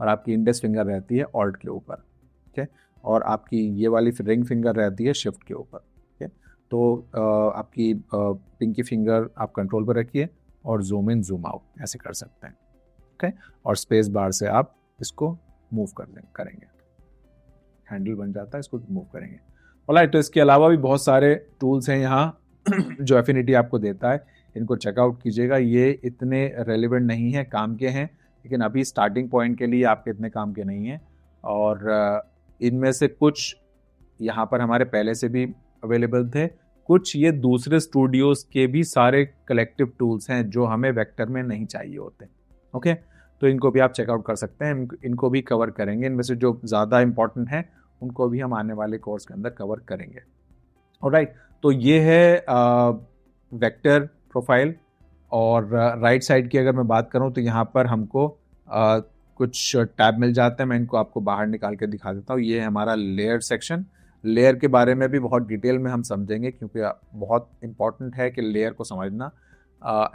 और आपकी इंडेक्स फिंगर रहती है ऑल्ट के ऊपर। ओके, और आपकी ये वाली रिंग फिंगर रहती है शिफ्ट के ऊपर। ओके, तो आपकी पिंकी फिंगर आप कंट्रोल पर रखिए और जूम इन जूम आउट ऐसे कर सकते हैं। ओके, और स्पेस बार से आप इसको मूव करेंगे, हैंडल बन जाता है, इसको मूव करेंगे। ऑलराइट, तो इसके अलावा भी बहुत सारे टूल्स हैं यहाँ जो एफिनिटी आपको देता है, इनको चेकआउट कीजिएगा। ये इतने रेलिवेंट नहीं है, काम के हैं, लेकिन अभी स्टार्टिंग पॉइंट के लिए आपके इतने काम के नहीं हैं। और इनमें से कुछ यहाँ पर हमारे पहले से भी अवेलेबल थे, कुछ ये दूसरे स्टूडियोज के भी सारे कलेक्टिव टूल्स हैं जो हमें वेक्टर में नहीं चाहिए होते। ओके, तो इनको भी आप चेकआउट कर सकते हैं, इनको भी कवर करेंगे। इनमें से जो ज़्यादा इंपॉर्टेंट हैं उनको भी हम आने वाले कोर्स के अंदर कवर करेंगे। ऑलराइट, तो ये है वेक्टर प्रोफाइल। और राइट साइड की अगर मैं बात करूं तो यहाँ पर हमको कुछ टैब मिल जाते हैं। मैं इनको आपको बाहर निकाल के दिखा देता हूँ। ये है हमारा लेयर सेक्शन। लेयर के बारे में भी बहुत डिटेल में हम समझेंगे क्योंकि बहुत इंपॉर्टेंट है कि लेयर को समझना।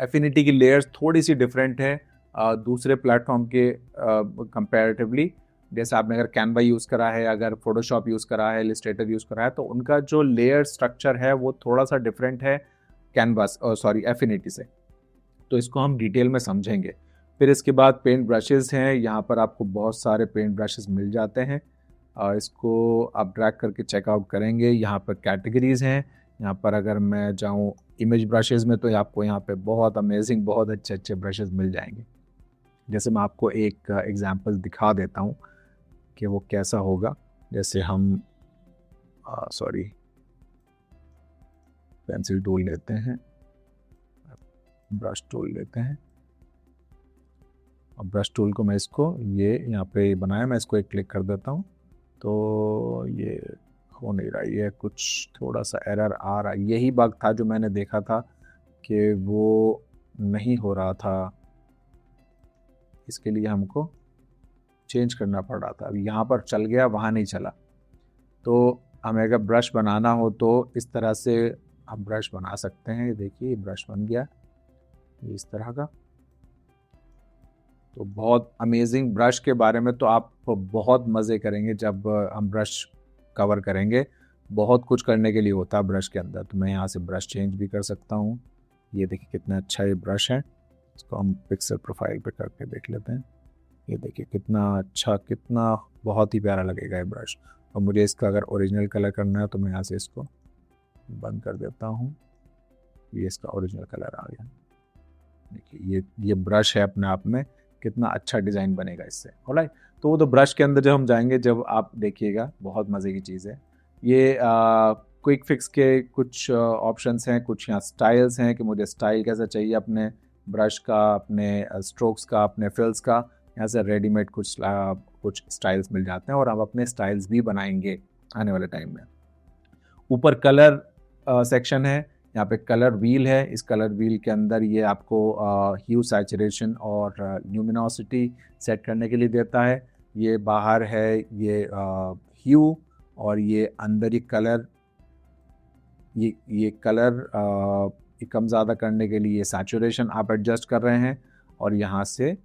एफिनिटी की लेयर्स थोड़ी सी डिफरेंट है दूसरे प्लेटफॉर्म के कंपैरेटिवली। जैसे आपने अगर कैनवा यूज़ करा है, अगर फोटोशॉप यूज़ करा है, इलस्ट्रेटर यूज़ करा है, तो उनका जो लेयर स्ट्रक्चर है वो थोड़ा सा डिफरेंट है एफिनिटी से। तो इसको हम डिटेल में समझेंगे। फिर इसके बाद पेंट ब्रशेज़ हैं, यहाँ पर आपको बहुत सारे पेंट ब्रशेज़ मिल जाते हैं। इसको आप ड्रैग करके चेकआउट करेंगे। यहाँ पर कैटेगरीज़ हैं, यहाँ पर अगर मैं जाऊँ इमेज ब्रशेज़ में तो आपको यहाँ पे बहुत अमेजिंग, बहुत अच्छे ब्रशेज़ मिल जाएंगे। जैसे मैं आपको एक एग्जांपल दिखा देता हूँ कि वो कैसा होगा। जैसे हम पेंसिल टूल लेते हैं, ब्रश टूल लेते हैं, और ब्रश टूल को मैं इसको ये यहाँ पे बनाया, मैं इसको एक क्लिक कर देता हूँ तो ये हो नहीं रहा, ये कुछ थोड़ा सा एरर आ रहा है। यही बग था जो मैंने देखा था कि वो नहीं हो रहा था, इसके लिए हमको चेंज करना पड़ रहा था। अब यहाँ पर चल गया, वहाँ नहीं चला। तो हमें अगर ब्रश बनाना हो तो इस तरह से आप ब्रश बना सकते हैं। देखिए ब्रश बन गया ये इस तरह का। तो बहुत अमेजिंग ब्रश के बारे में तो आप बहुत मज़े करेंगे जब हम ब्रश कवर करेंगे। बहुत कुछ करने के लिए होता है ब्रश के अंदर। तो मैं यहाँ से ब्रश चेंज भी कर सकता हूँ। ये देखिए कितना अच्छा ये ब्रश है। इसको हम पिक्सल प्रोफाइल पे करके देख लेते हैं। ये देखिए कितना अच्छा, कितना बहुत ही प्यारा लगेगा ये ब्रश। और मुझे इसका अगर ओरिजिनल कलर करना है तो मैं यहाँ से इसको बंद कर देता हूँ। ये इसका ओरिजिनल कलर आ गया। देखिए ये ब्रश है अपने आप में, कितना अच्छा डिज़ाइन बनेगा इससे। ऑलराइट, तो वो तो ब्रश के अंदर जब हम जाएंगे, जब आप देखिएगा, बहुत मज़े की चीज़ है ये। क्विक फिक्स के कुछ ऑप्शंस हैं, कुछ यहाँ स्टाइल्स हैं कि मुझे स्टाइल कैसा चाहिए अपने ब्रश का, अपने स्ट्रोक्स का, अपने फिल्स का। यहाँ से रेडीमेड कुछ स्टाइल्स मिल जाते हैं और हम अपने स्टाइल्स भी बनाएंगे आने वाले टाइम में। ऊपर कलर सेक्शन है, यहाँ पे कलर व्हील है। इस कलर व्हील के अंदर ये आपको ह्यू, सैचुरेशन और ल्यूमिनोसिटी सेट करने के लिए देता है। ये बाहर है ये ह्यू, और ये अंदर ये कलर, ये कलर कम ज़्यादा करने के लिए ये सैचुरेशन आप एडजस्ट कर रहे हैं। और यहाँ से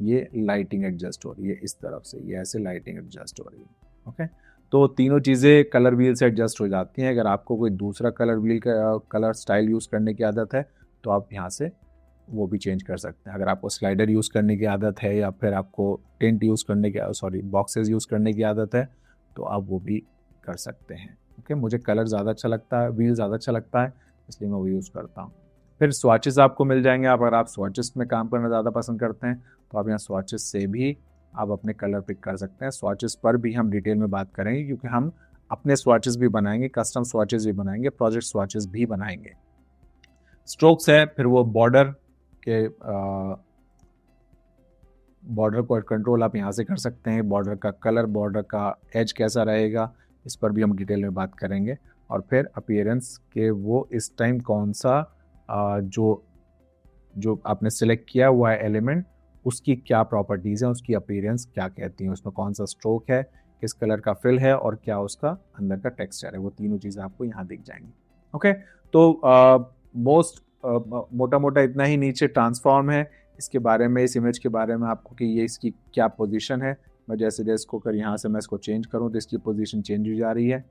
ये लाइटिंग एडजस्ट हो रही है, इस तरफ से ये ऐसे लाइटिंग एडजस्ट हो रही है। ओके, तो तीनों चीज़ें कलर व्हील से एडजस्ट हो जाती हैं। अगर आपको कोई दूसरा कलर व्हील का कलर स्टाइल यूज़ करने की आदत है तो आप यहाँ से वो भी चेंज कर सकते हैं। अगर आपको स्लाइडर यूज़ करने की आदत है या फिर आपको टिंट यूज़ करने की बॉक्सेस यूज़ करने की आदत है तो आप वो भी कर सकते हैं। ओके, मुझे कलर ज़्यादा अच्छा लगता है, व्हील ज़्यादा अच्छा लगता है, इसलिए मैं वो यूज़ करता हूँ। फिर स्वॉचेस आपको मिल जाएंगे। अगर आप स्वॉचेस में काम करना ज़्यादा पसंद करते हैं तो आप यहाँ स्वॉचेस से भी आप अपने कलर पिक कर सकते हैं। स्वॉचेस पर भी हम डिटेल में बात करेंगे, क्योंकि हम अपने स्वॉचेस भी बनाएंगे, कस्टम स्वॉचेस भी बनाएंगे, प्रोजेक्ट स्वॉचेस भी बनाएंगे। स्ट्रोक्स है, फिर वो बॉर्डर के बॉर्डर को कंट्रोल आप यहाँ से कर सकते हैं। बॉर्डर का कलर, बॉर्डर का एज कैसा रहेगा, इस पर भी हम डिटेल में बात करेंगे। और फिर अपीयरेंस के वो इस टाइम कौन सा जो आपने सेलेक्ट किया हुआ है एलिमेंट, उसकी क्या प्रॉपर्टीज़ हैं, उसकी अपीयरेंस क्या कहती हैं, उसमें कौन सा स्ट्रोक है, किस कलर का फिल है और क्या उसका अंदर का टेक्सचर है, वो तीनों चीज़ें आपको यहाँ दिख जाएंगी। ओके, तो मोटा मोटा इतना ही। नीचे ट्रांसफॉर्म है, इसके बारे में, इस इमेज के बारे में आपको कि ये इसकी क्या पोजीशन है। मैं जैसे इसको कर यहाँ से मैं इसको चेंज करूँ तो इसकी पोजीशन चेंज हो जा रही है,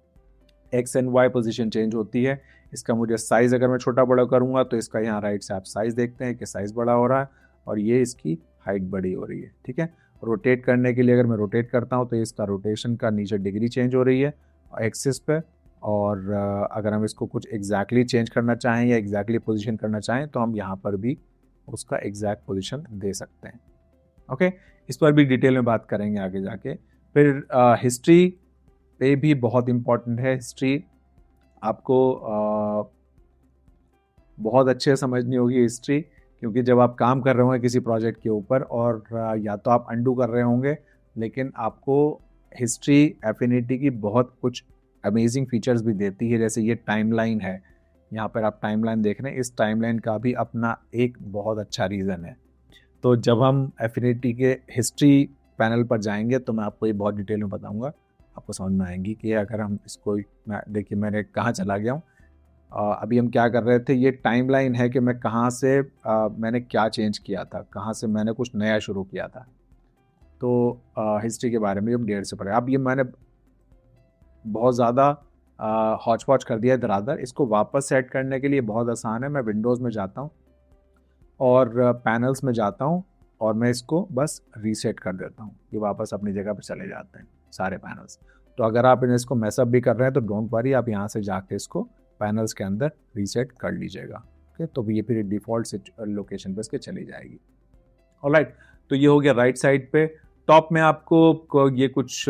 X and Y position change होती है। इसका मुझे साइज़ अगर मैं छोटा बड़ा करूँगा तो इसका यहाँ राइट से आप साइज़ देखते हैं कि साइज़ बड़ा हो रहा है और ये इसकी हाइट बड़ी हो रही है। ठीक है, रोटेट करने के लिए अगर मैं रोटेट करता हूँ तो इसका रोटेशन का नीचे डिग्री चेंज हो रही है एक्सिस पे। और अगर हम इसको कुछ एग्जैक्टली चेंज करना चाहें या एग्जैक्टली पोजीशन करना चाहें तो हम यहाँ पर भी उसका एग्जैक्ट पोजीशन दे सकते हैं। ओके, इस पर भी डिटेल में बात करेंगे आगे जाके। फिर हिस्ट्री पे भी बहुत इम्पॉर्टेंट है। हिस्ट्री आपको बहुत अच्छे समझनी होगी हिस्ट्री, क्योंकि जब आप काम कर रहे होंगे किसी प्रोजेक्ट के ऊपर और या तो आप अंडू कर रहे होंगे, लेकिन आपको हिस्ट्री एफिनिटी की बहुत कुछ अमेजिंग फीचर्स भी देती है। जैसे ये टाइमलाइन है, यहाँ पर आप टाइमलाइन देख रहे हैं, इस टाइमलाइन का भी अपना एक बहुत अच्छा रीज़न है। तो जब हम एफिनिटी के हिस्ट्री पैनल पर जाएंगे तो मैं आपको ये बहुत डिटेल में बताऊंगा, आपको समझ में आएंगी कि अगर हम इसको, देखिए मैंने कहाँ चला गया हूँ। अभी हम क्या कर रहे थे, ये टाइमलाइन है कि मैं कहाँ से मैंने क्या चेंज किया था, कहाँ से मैंने कुछ नया शुरू किया था। तो हिस्ट्री के बारे में हम डेढ़ से पढ़े। अब ये मैंने बहुत ज़्यादा हॉच पॉच कर दिया है दरादर। इसको वापस सेट करने के लिए बहुत आसान है। मैं विंडोज़ में जाता हूँ और पैनल्स में जाता हूँ और मैं इसको बस रीसेट कर देता हूँ, ये वापस अपनी जगह पर चले जाते हैं सारे पैनल्स। तो अगर आप इन्हें इसको मैसअप भी कर रहे हैं तो डोंट वरी, आप यहाँ से जाके इसको पैनल्स के अंदर रीसेट कर लीजिएगा। ओके, तो ये फिर डिफ़ॉल्ट लोकेशन पे इसके चली जाएगी। ऑलराइट, तो ये हो गया राइट साइड पे। टॉप में आपको ये कुछ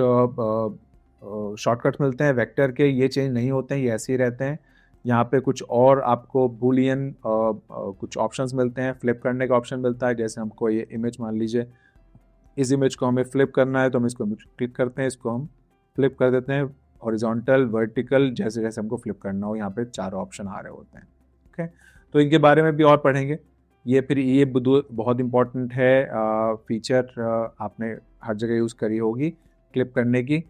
शॉर्टकट्स मिलते हैं वेक्टर के, ये चेंज नहीं होते हैं, ये ऐसे ही रहते हैं। यहाँ पे कुछ और आपको बूलियन कुछ ऑप्शंस मिलते हैं, फ्लिप करने का ऑप्शन मिलता है। जैसे हमको ये इमेज, मान लीजिए इस इमेज को हमें फ्लिप करना है तो हम इसको क्लिक करते हैं, इसको हम फ्लिप कर देते हैं हॉरिजॉन्टल, वर्टिकल, जैसे जैसे हमको फ्लिप करना हो। यहाँ पे 4 ऑप्शन आ रहे होते हैं। ओके, तो इनके बारे में भी और पढ़ेंगे। ये फिर ये बहुत इंपॉर्टेंट है फीचर, आपने हर जगह यूज़ करी होगी, क्लिप करने की,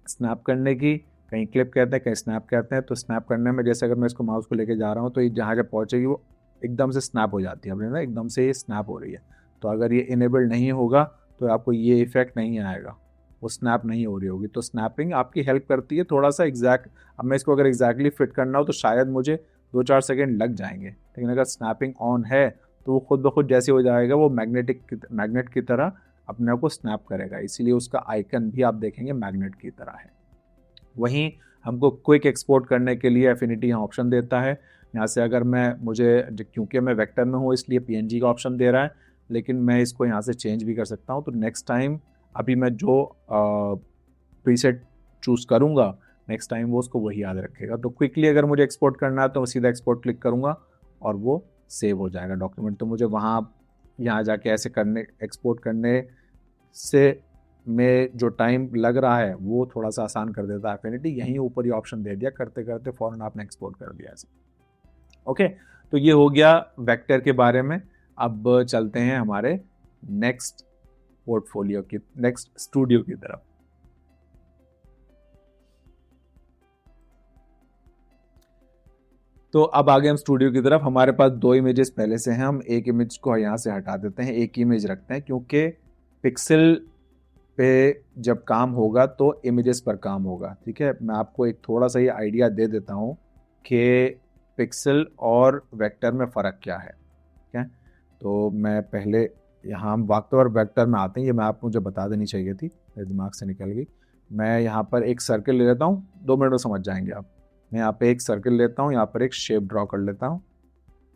स्नैप करने की। कहीं क्लिप कहते हैं, कहीं स्नैप कहते हैं। तो स्नैप करने में जैसे अगर मैं इसको माउस को लेके जा रहा हूँ तो ये जहाँ जब पहुँचेगी वो एकदम से स्नैप हो जाती है, अपने ना एकदम से ये स्नैप हो रही है। तो अगर ये इनेबल नहीं होगा तो आपको ये इफेक्ट नहीं आएगा, वो स्नैप नहीं हो रही होगी। तो स्नैपिंग आपकी हेल्प करती है थोड़ा सा एग्जैक्ट। अब मैं इसको अगर एग्जैक्टली फिट करना हो तो शायद मुझे 2-4 सेकेंड लग जाएंगे, लेकिन अगर स्नैपिंग ऑन है तो वो खुद ब खुद जैसे हो जाएगा, वो मैग्नेट की तरह अपने आप को स्नैप करेगा। इसीलिए उसका आइकन भी आप देखेंगे मैग्नेट की तरह है। वहीं हमको क्विक एक्सपोर्ट करने के लिए एफिनिटी यहाँ ऑप्शन देता है। यहाँ से अगर क्योंकि मैं वेक्टर में हूँ इसलिए पीएनजी का ऑप्शन दे रहा है, लेकिन मैं इसको यहाँ से चेंज भी कर सकता हूँ। तो नेक्स्ट टाइम अभी मैं जो प्रीसेट चूज़ करूँगा, नेक्स्ट टाइम वो उसको वही याद रखेगा। तो क्विकली अगर मुझे एक्सपोर्ट करना है तो मैं सीधा एक्सपोर्ट क्लिक करूँगा और वो सेव हो जाएगा डॉक्यूमेंट। तो मुझे यहाँ जाके ऐसे एक्सपोर्ट करने से में जो टाइम लग रहा है वो थोड़ा सा आसान कर देता है एफिनिटी। यहीं ऊपर ही ऑप्शन दे दिया, करते करते फौरन आपने एक्सपोर्ट कर दिया ऐसे। ओके, तो ये हो गया वेक्टर के बारे में। अब चलते हैं हमारे नेक्स्ट स्टूडियो की तरफ। तो अब आगे हम स्टूडियो की तरफ। हमारे पास 2 इमेजेस पहले से हैं, हम एक इमेज को यहाँ से हटा देते हैं, एक इमेज रखते हैं, क्योंकि पिक्सल पे जब काम होगा तो इमेजेस पर काम होगा। ठीक है, मैं आपको एक थोड़ा सा ये आइडिया दे देता हूँ कि पिक्सल और वेक्टर में फ़र्क क्या है। ठीक है, तो मैं पहले यहाँ हम वक्त और वेक्टर में आते हैं, ये मैं आपको मुझे बता देनी चाहिए थी, मेरे दिमाग से निकल गई। मैं यहाँ पर एक सर्कल ले लेता हूँ, 2 मिनट में समझ जाएंगे आप। मैं यहाँ पे एक सर्कल लेता हूँ, यहाँ पर एक शेप ड्रॉ कर लेता हूँ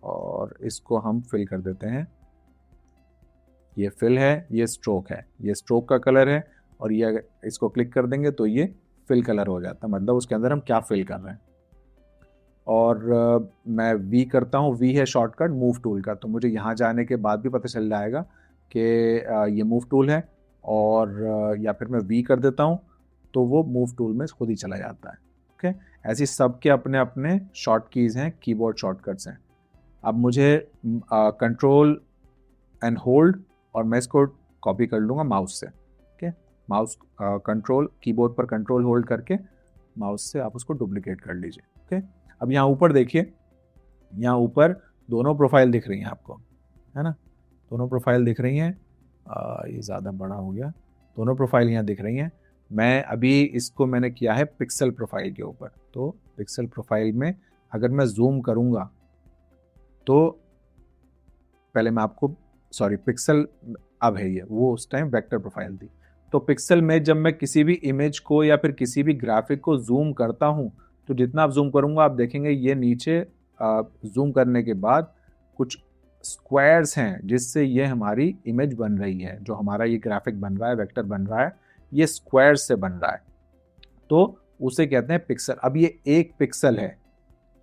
और इसको हम फिल कर देते हैं। ये फिल है, ये स्ट्रोक है, ये स्ट्रोक का कलर है, और ये अगर इसको क्लिक कर देंगे तो ये फिल कलर हो जाता है, मतलब उसके अंदर हम क्या फिल कर रहे हैं। और मैं वी करता हूँ, वी है शॉर्टकट मूव टूल का, तो मुझे यहाँ जाने के बाद भी पता चल जाएगा कि ये मूव टूल है। और या फिर मैं वी कर देता हूँ तो वो मूव टूल में खुद ही चला जाता है। ओके, ऐसी सब के अपने अपने शॉर्ट कीज़ हैं, कीबोर्ड शॉर्टकट्स हैं। अब मुझे कंट्रोल एंड होल्ड, और मैं इसको कॉपी कर लूँगा माउस से। ओके, माउस कंट्रोल, कीबोर्ड पर कंट्रोल होल्ड करके माउस से आप उसको डुप्लीकेट कर लीजिए। ओके, अब यहाँ ऊपर देखिए, यहाँ ऊपर दोनों प्रोफाइल दिख रही हैं आपको, है ना, दोनों प्रोफाइल दिख रही हैं। ये ज़्यादा बड़ा हो गया, दोनों प्रोफाइल यहाँ दिख रही हैं। मैं अभी इसको मैंने किया है पिक्सल प्रोफाइल के ऊपर, तो पिक्सल प्रोफाइल में अगर मैं जूम करूँगा तो पहले मैं आपको पिक्सल अब है ये, वो उस टाइम वेक्टर प्रोफाइल थी। तो पिक्सल में जब मैं किसी भी इमेज को या फिर किसी भी ग्राफिक को जूम करता हूँ तो जितना आप जूम करूँगा आप देखेंगे ये नीचे जूम करने के बाद कुछ स्क्वायर्स हैं जिससे ये हमारी इमेज बन रही है, जो हमारा ये ग्राफिक बन रहा है, वेक्टर बन रहा है, ये स्क्वायर्स से बन रहा है, तो उसे कहते हैं पिक्सल। अब ये 1 पिक्सल है,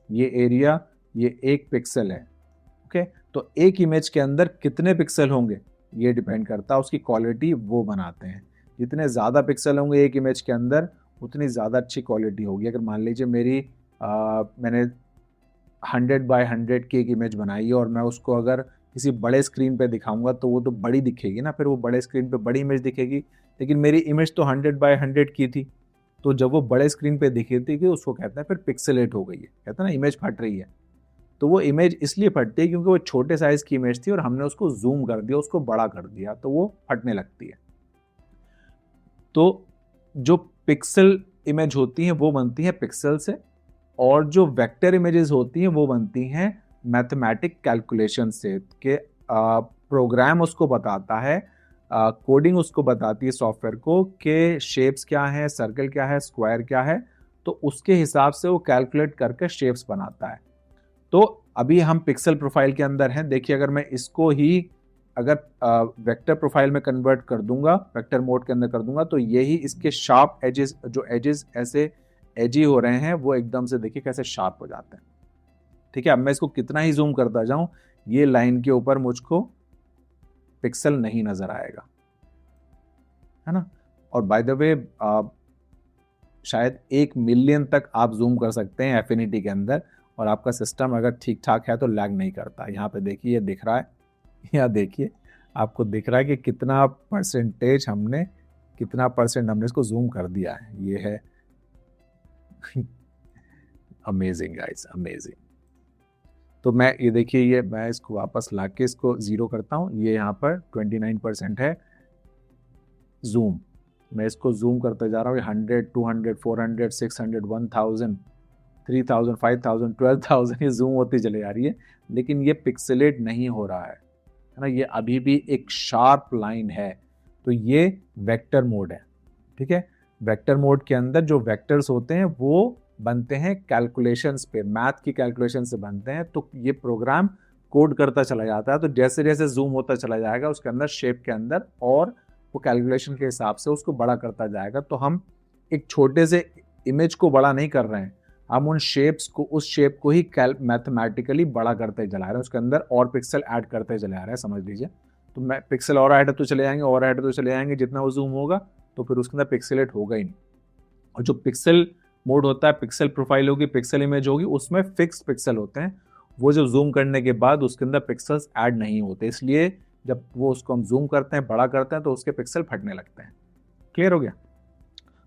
ये एरिया, ये 1 पिक्सल है। ओके, तो एक इमेज के अंदर कितने पिक्सल होंगे ये डिपेंड करता है, उसकी क्वालिटी वो बनाते हैं। जितने ज़्यादा पिक्सल होंगे एक इमेज के अंदर उतनी ज़्यादा अच्छी क्वालिटी होगी। अगर मान लीजिए मैंने 100 बाय 100 की एक इमेज बनाई है और मैं उसको अगर किसी बड़े स्क्रीन पे दिखाऊंगा तो वो तो बड़ी दिखेगी ना, फिर वो बड़े स्क्रीन पे बड़ी इमेज दिखेगी। लेकिन मेरी इमेज तो 100 बाय 100 की थी, तो जब वो बड़े स्क्रीन पे दिखी थी कि उसको कहते हैं फिर पिक्सलेट हो गई है, कहते हैं ना इमेज फट रही है। तो वो इमेज इसलिए फटती है क्योंकि वो छोटे साइज की इमेज थी और हमने उसको जूम कर दिया, उसको बड़ा कर दिया, तो वो फटने लगती है। तो जो पिक्सल इमेज होती हैं वो बनती हैं पिक्सल से, और जो वेक्टर इमेजेस होती हैं वो बनती हैं मैथमेटिक कैलकुलेशन से कि प्रोग्राम उसको बताता है, कोडिंग उसको बताती है सॉफ्टवेयर को कि शेप्स क्या है, सर्कल क्या है, स्क्वायर क्या है, तो उसके हिसाब से वो कैलकुलेट करके शेप्स बनाता है। तो अभी हम पिक्सल प्रोफाइल के अंदर हैं। देखिए अगर मैं इसको ही अगर वेक्टर प्रोफाइल में कन्वर्ट कर दूंगा, वेक्टर मोड के अंदर कर दूंगा, तो यही इसके शार्प एजेस, जो एजेस ऐसे एजी हो रहे हैं वो एकदम से देखिए कैसे शार्प हो जाते हैं। ठीक है, अब मैं इसको कितना ही जूम करता जाऊं, ये लाइन के ऊपर मुझको पिक्सल नहीं नजर आएगा, है ना। और बाय द वे शायद 1 मिलियन तक आप जूम कर सकते हैं एफिनिटी के अंदर, और आपका सिस्टम अगर ठीक ठाक है तो लैग नहीं करता। यहाँ पे देखिए ये दिख रहा है, यहाँ देखिए आपको दिख रहा है कि कितना परसेंटेज हमने, कितना परसेंट हमने इसको जूम कर दिया है। ये है अमेजिंग गाइस, अमेजिंग। तो मैं ये देखिए, ये मैं इसको वापस लाके इसको 0 करता हूँ। ये यहाँ पर 29% है जूम। मैं इसको जूम करते जा रहा हूँ, 100, 200, 400, 600, 1000, 3000, 5000, 12000 ये जूम होती चली जा रही है, लेकिन ये पिक्सेलेट नहीं हो रहा है ना। ये अभी भी एक शार्प लाइन है। तो ये वेक्टर मोड है। ठीक है, वेक्टर मोड के अंदर जो वेक्टर्स होते हैं वो बनते हैं कैलकुलेशंस पे, मैथ की कैलकुलेशन से बनते हैं। तो ये प्रोग्राम कोड करता चला जाता है, तो जैसे जैसे जूम होता चला जाएगा उसके अंदर शेप के अंदर, और वो कैलकुलेशन के हिसाब से उसको बड़ा करता जाएगा। तो हम एक छोटे से इमेज को बड़ा नहीं कर रहे हैं, हम उन शेप्स को, उस शेप को ही मैथमेटिकली बड़ा करते चला रहे हैं, उसके अंदर और पिक्सल ऐड करते चले आ रहे हैं, समझ लीजिए। तो मैं पिक्सल और ऐड तो चले जाएंगे, और ऐड तो चले जाएंगे, जितना वो जूम होगा तो फिर उसके अंदर पिक्सेलेट होगा ही नहीं। और जो पिक्सल मोड होता है, पिक्सल प्रोफाइल होगी, पिक्सल इमेज होगी, उसमें फिक्स पिक्सल होते हैं। वो जो जूम करने के बाद उसके अंदर पिक्सल्स ऐड नहीं होते, इसलिए जब वो उसको हम जूम करते हैं, बड़ा करते हैं, तो उसके पिक्सल फटने लगते हैं। क्लियर हो गया?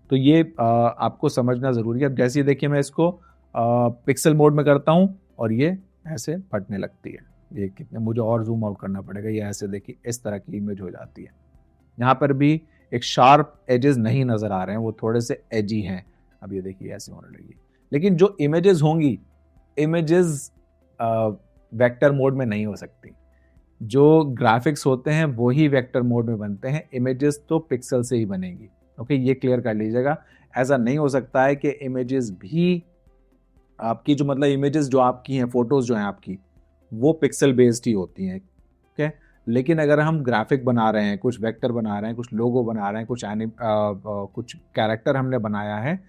तो ये आपको समझना जरूरी है। अब जैसे देखिए मैं इसको पिक्सल मोड में करता हूं और ये ऐसे फटने लगती है। ये कितने, मुझे और जूम आउट करना पड़ेगा। ये ऐसे देखिए इस तरह की इमेज हो जाती है। यहाँ पर भी एक शार्प एजेस नहीं नजर आ रहे हैं, वो थोड़े से एजी हैं। अब ये देखिए ऐसे होने लगी। लेकिन जो इमेजेस होंगी, इमेजेस वेक्टर मोड में नहीं हो सकती। जो ग्राफिक्स होते हैं वो ही वेक्टर मोड में बनते हैं, इमेजेस तो पिक्सल से ही बनेगी। ओके, ये क्लियर कर लीजिएगा। ऐसा नहीं हो सकता है कि इमेजेस भी आपकी, जो मतलब इमेजेस जो आपकी हैं, फोटोज जो हैं आपकी, वो पिक्सल बेस्ड ही होती हैं। ओके, लेकिन अगर हम ग्राफिक बना रहे हैं, कुछ वेक्टर बना रहे हैं, कुछ लोगो बना रहे हैं, कुछ कैरेक्टर हमने बनाया है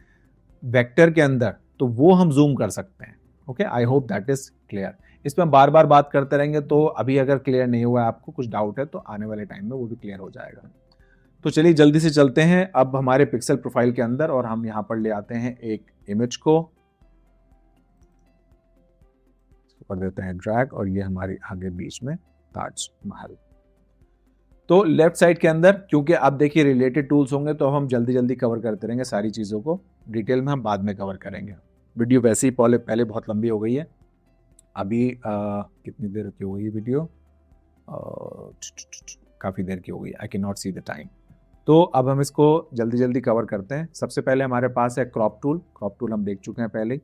वेक्टर के अंदर, तो वो हम जूम कर सकते हैं। Okay, I hope that is clear. इस पर हम बार बार बात करते रहेंगे, तो अभी अगर क्लियर नहीं हुआ है, आपको कुछ डाउट है, तो आने वाले टाइम में वो भी क्लियर हो जाएगा। तो चलिए जल्दी से चलते हैं अब हमारे पिक्सल प्रोफाइल के अंदर, और हम यहां पर ले आते हैं एक इमेज को, कर देते हैं ड्रैग, और ये हमारी आगे बीच में ताजमहल। तो लेफ्ट साइड के अंदर, क्योंकि आप देखिए रिलेटेड टूल्स होंगे, तो हम जल्दी जल्दी कवर करते रहेंगे सारी चीज़ों को, डिटेल में हम बाद में कवर करेंगे। वीडियो वैसे ही पहले बहुत लंबी हो गई है। अभी कितनी देर की हो गई ये वीडियो? काफ़ी देर की हो गई, I can not see the time. तो अब हम इसको जल्दी जल्दी कवर करते हैं। सबसे पहले हमारे पास है क्रॉप टूल। क्रॉप टूल हम देख चुके हैं पहले।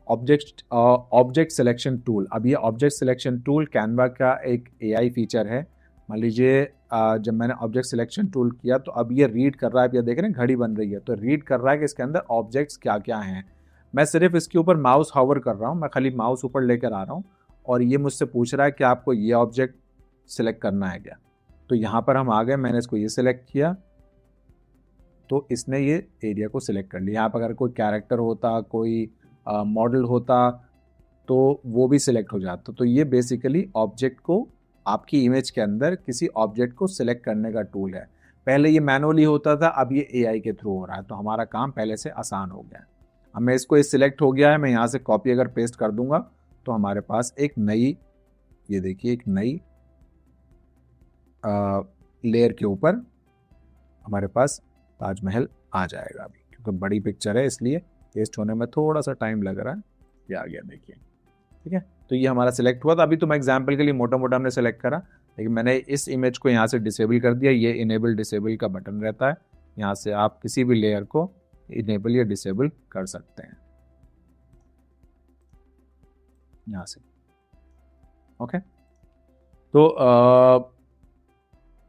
Object selection tool. अब ये ऑब्जेक्ट सिलेक्शन टूल कैनवा का एक AI फीचर है। मान लीजिए जब मैंने ऑब्जेक्ट सिलेक्शन टूल किया, तो अब ये रीड कर रहा है, अब ये देख रहे हैं घड़ी बन रही है, तो रीड कर रहा है कि इसके अंदर ऑब्जेक्ट्स क्या क्या हैं। मैं सिर्फ इसके ऊपर माउस हॉवर कर रहा हूँ, मैं खाली माउस ऊपर लेकर आ रहा हूँ, और ये मुझसे पूछ रहा है कि आपको ये ऑब्जेक्ट सिलेक्ट करना है क्या। तो यहाँ पर हम आ गए, मैंने इसको ये सिलेक्ट किया, तो इसने ये एरिया को सिलेक्ट कर लिया। यहाँ पर अगर कोई कैरेक्टर होता, कोई मॉडल होता, तो वो भी सिलेक्ट हो जाता। तो ये बेसिकली ऑब्जेक्ट को, आपकी इमेज के अंदर किसी ऑब्जेक्ट को सिलेक्ट करने का टूल है। पहले ये मैनुअली होता था, अब ये AI के थ्रू हो रहा है, तो हमारा काम पहले से आसान हो गया है। अब मैं इसको, ये सिलेक्ट हो गया है, मैं यहाँ से कॉपी अगर पेस्ट कर दूंगा, तो हमारे पास एक नई, ये देखिए एक नई लेयर के ऊपर हमारे पास ताजमहल आ जाएगा। अभी क्योंकि बड़ी पिक्चर है, इसलिए पेस्ट होने में थोड़ा सा टाइम लग रहा है। ये आ गया, देखिए। ठीक है, तो ये हमारा सिलेक्ट हुआ था। अभी तो मैं एग्जांपल के लिए मोटा मोटा हमने सेलेक्ट करा, लेकिन मैंने इस इमेज को यहाँ से डिसेबल कर दिया। ये इनेबल डिसेबल का बटन रहता है, यहाँ से आप किसी भी लेयर को इनेबल या डिसेबल कर सकते हैं यहाँ से। ओके, तो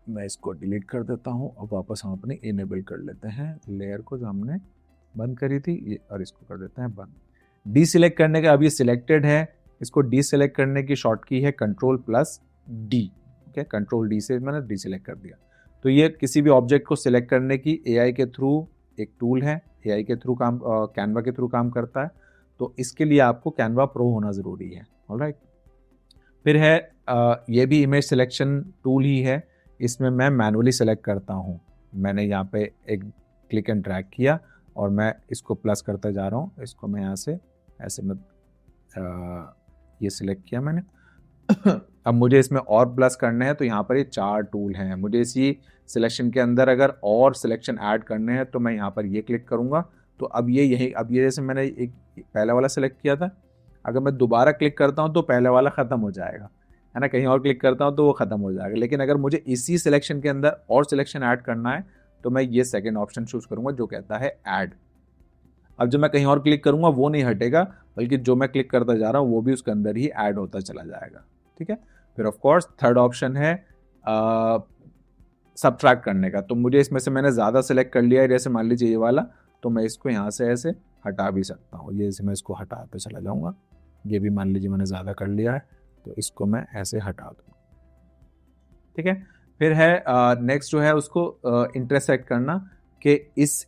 मैं इसको डिलीट कर देता हूँ। अब वापस हम अपने इनेबल कर लेते हैं लेयर को जो हमने बंद करी थी ये, और इसको कर देते हैं बंद। डीसिलेक्ट करने का, अब ये सिलेक्टेड है, इसको डीसिलेक्ट करने की शॉर्ट की है Ctrl+D। ओके, Ctrl+D से मैंने डीसिलेक्ट कर दिया। तो ये किसी भी ऑब्जेक्ट को सिलेक्ट करने की एआई के थ्रू एक टूल है, एआई के थ्रू काम, कैनवा के थ्रू काम करता है। तो इसके लिए आपको कैनवा प्रो होना ज़रूरी है। ऑलराइट, फिर है ये भी इमेज सिलेक्शन टूल ही है। इसमें मैं मैनुअली सेलेक्ट करता हूँ। मैंने यहाँ पे एक क्लिक एंड ड्रैग किया और मैं इसको प्लस करते जा रहा हूँ। इसको मैं यहाँ से ऐसे में ये सिलेक्ट किया मैंने। अब मुझे इसमें और प्लस करने हैं, तो यहाँ पर ये 4 टूल हैं। मुझे इसी सिलेक्शन के अंदर अगर और सिलेक्शन ऐड करने हैं तो मैं यहाँ पर ये क्लिक करूँगा। तो अब ये जैसे मैंने एक पहला वाला सिलेक्ट किया था, अगर मैं दोबारा क्लिक करता हूँ तो पहले वाला ख़त्म हो जाएगा, है ना। कहीं और क्लिक करता हूँ तो वो ख़त्म हो जाएगा। लेकिन अगर मुझे इसी सिलेक्शन के अंदर और सिलेक्शन ऐड करना है तो मैं ये सेकंड ऑप्शन चूज़ करूँगा जो कहता है ऐड। अब जब मैं कहीं और क्लिक करूँगा वो नहीं हटेगा, बल्कि जो मैं क्लिक करता जा रहा हूँ वो भी उसके अंदर ही ऐड होता चला जाएगा। ठीक है, फिर ऑफ कोर्स थर्ड ऑप्शन है सब्ट्रैक्ट करने का। तो मुझे इसमें से मैंने ज़्यादा सेलेक्ट कर लिया है, जैसे मान लीजिए ये वाला, तो मैं इसको यहाँ से ऐसे हटा भी सकता हूँ। ये मैं इसको हटाते चला जाऊँगा। ये भी मान लीजिए मैंने ज़्यादा कर लिया है, तो इसको मैं ऐसे हटा दूँ। ठीक है, फिर है नेक्स्ट जो है उसको इंटरसेक्ट करना, कि इस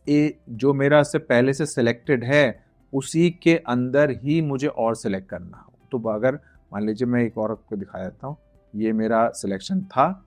जो मेरा से पहले से सिलेक्टेड है उसी के अंदर ही मुझे और सिलेक्ट करना हो। तो अगर मान लीजिए मैं एक और आपको दिखा देता हूँ, ये मेरा सिलेक्शन था,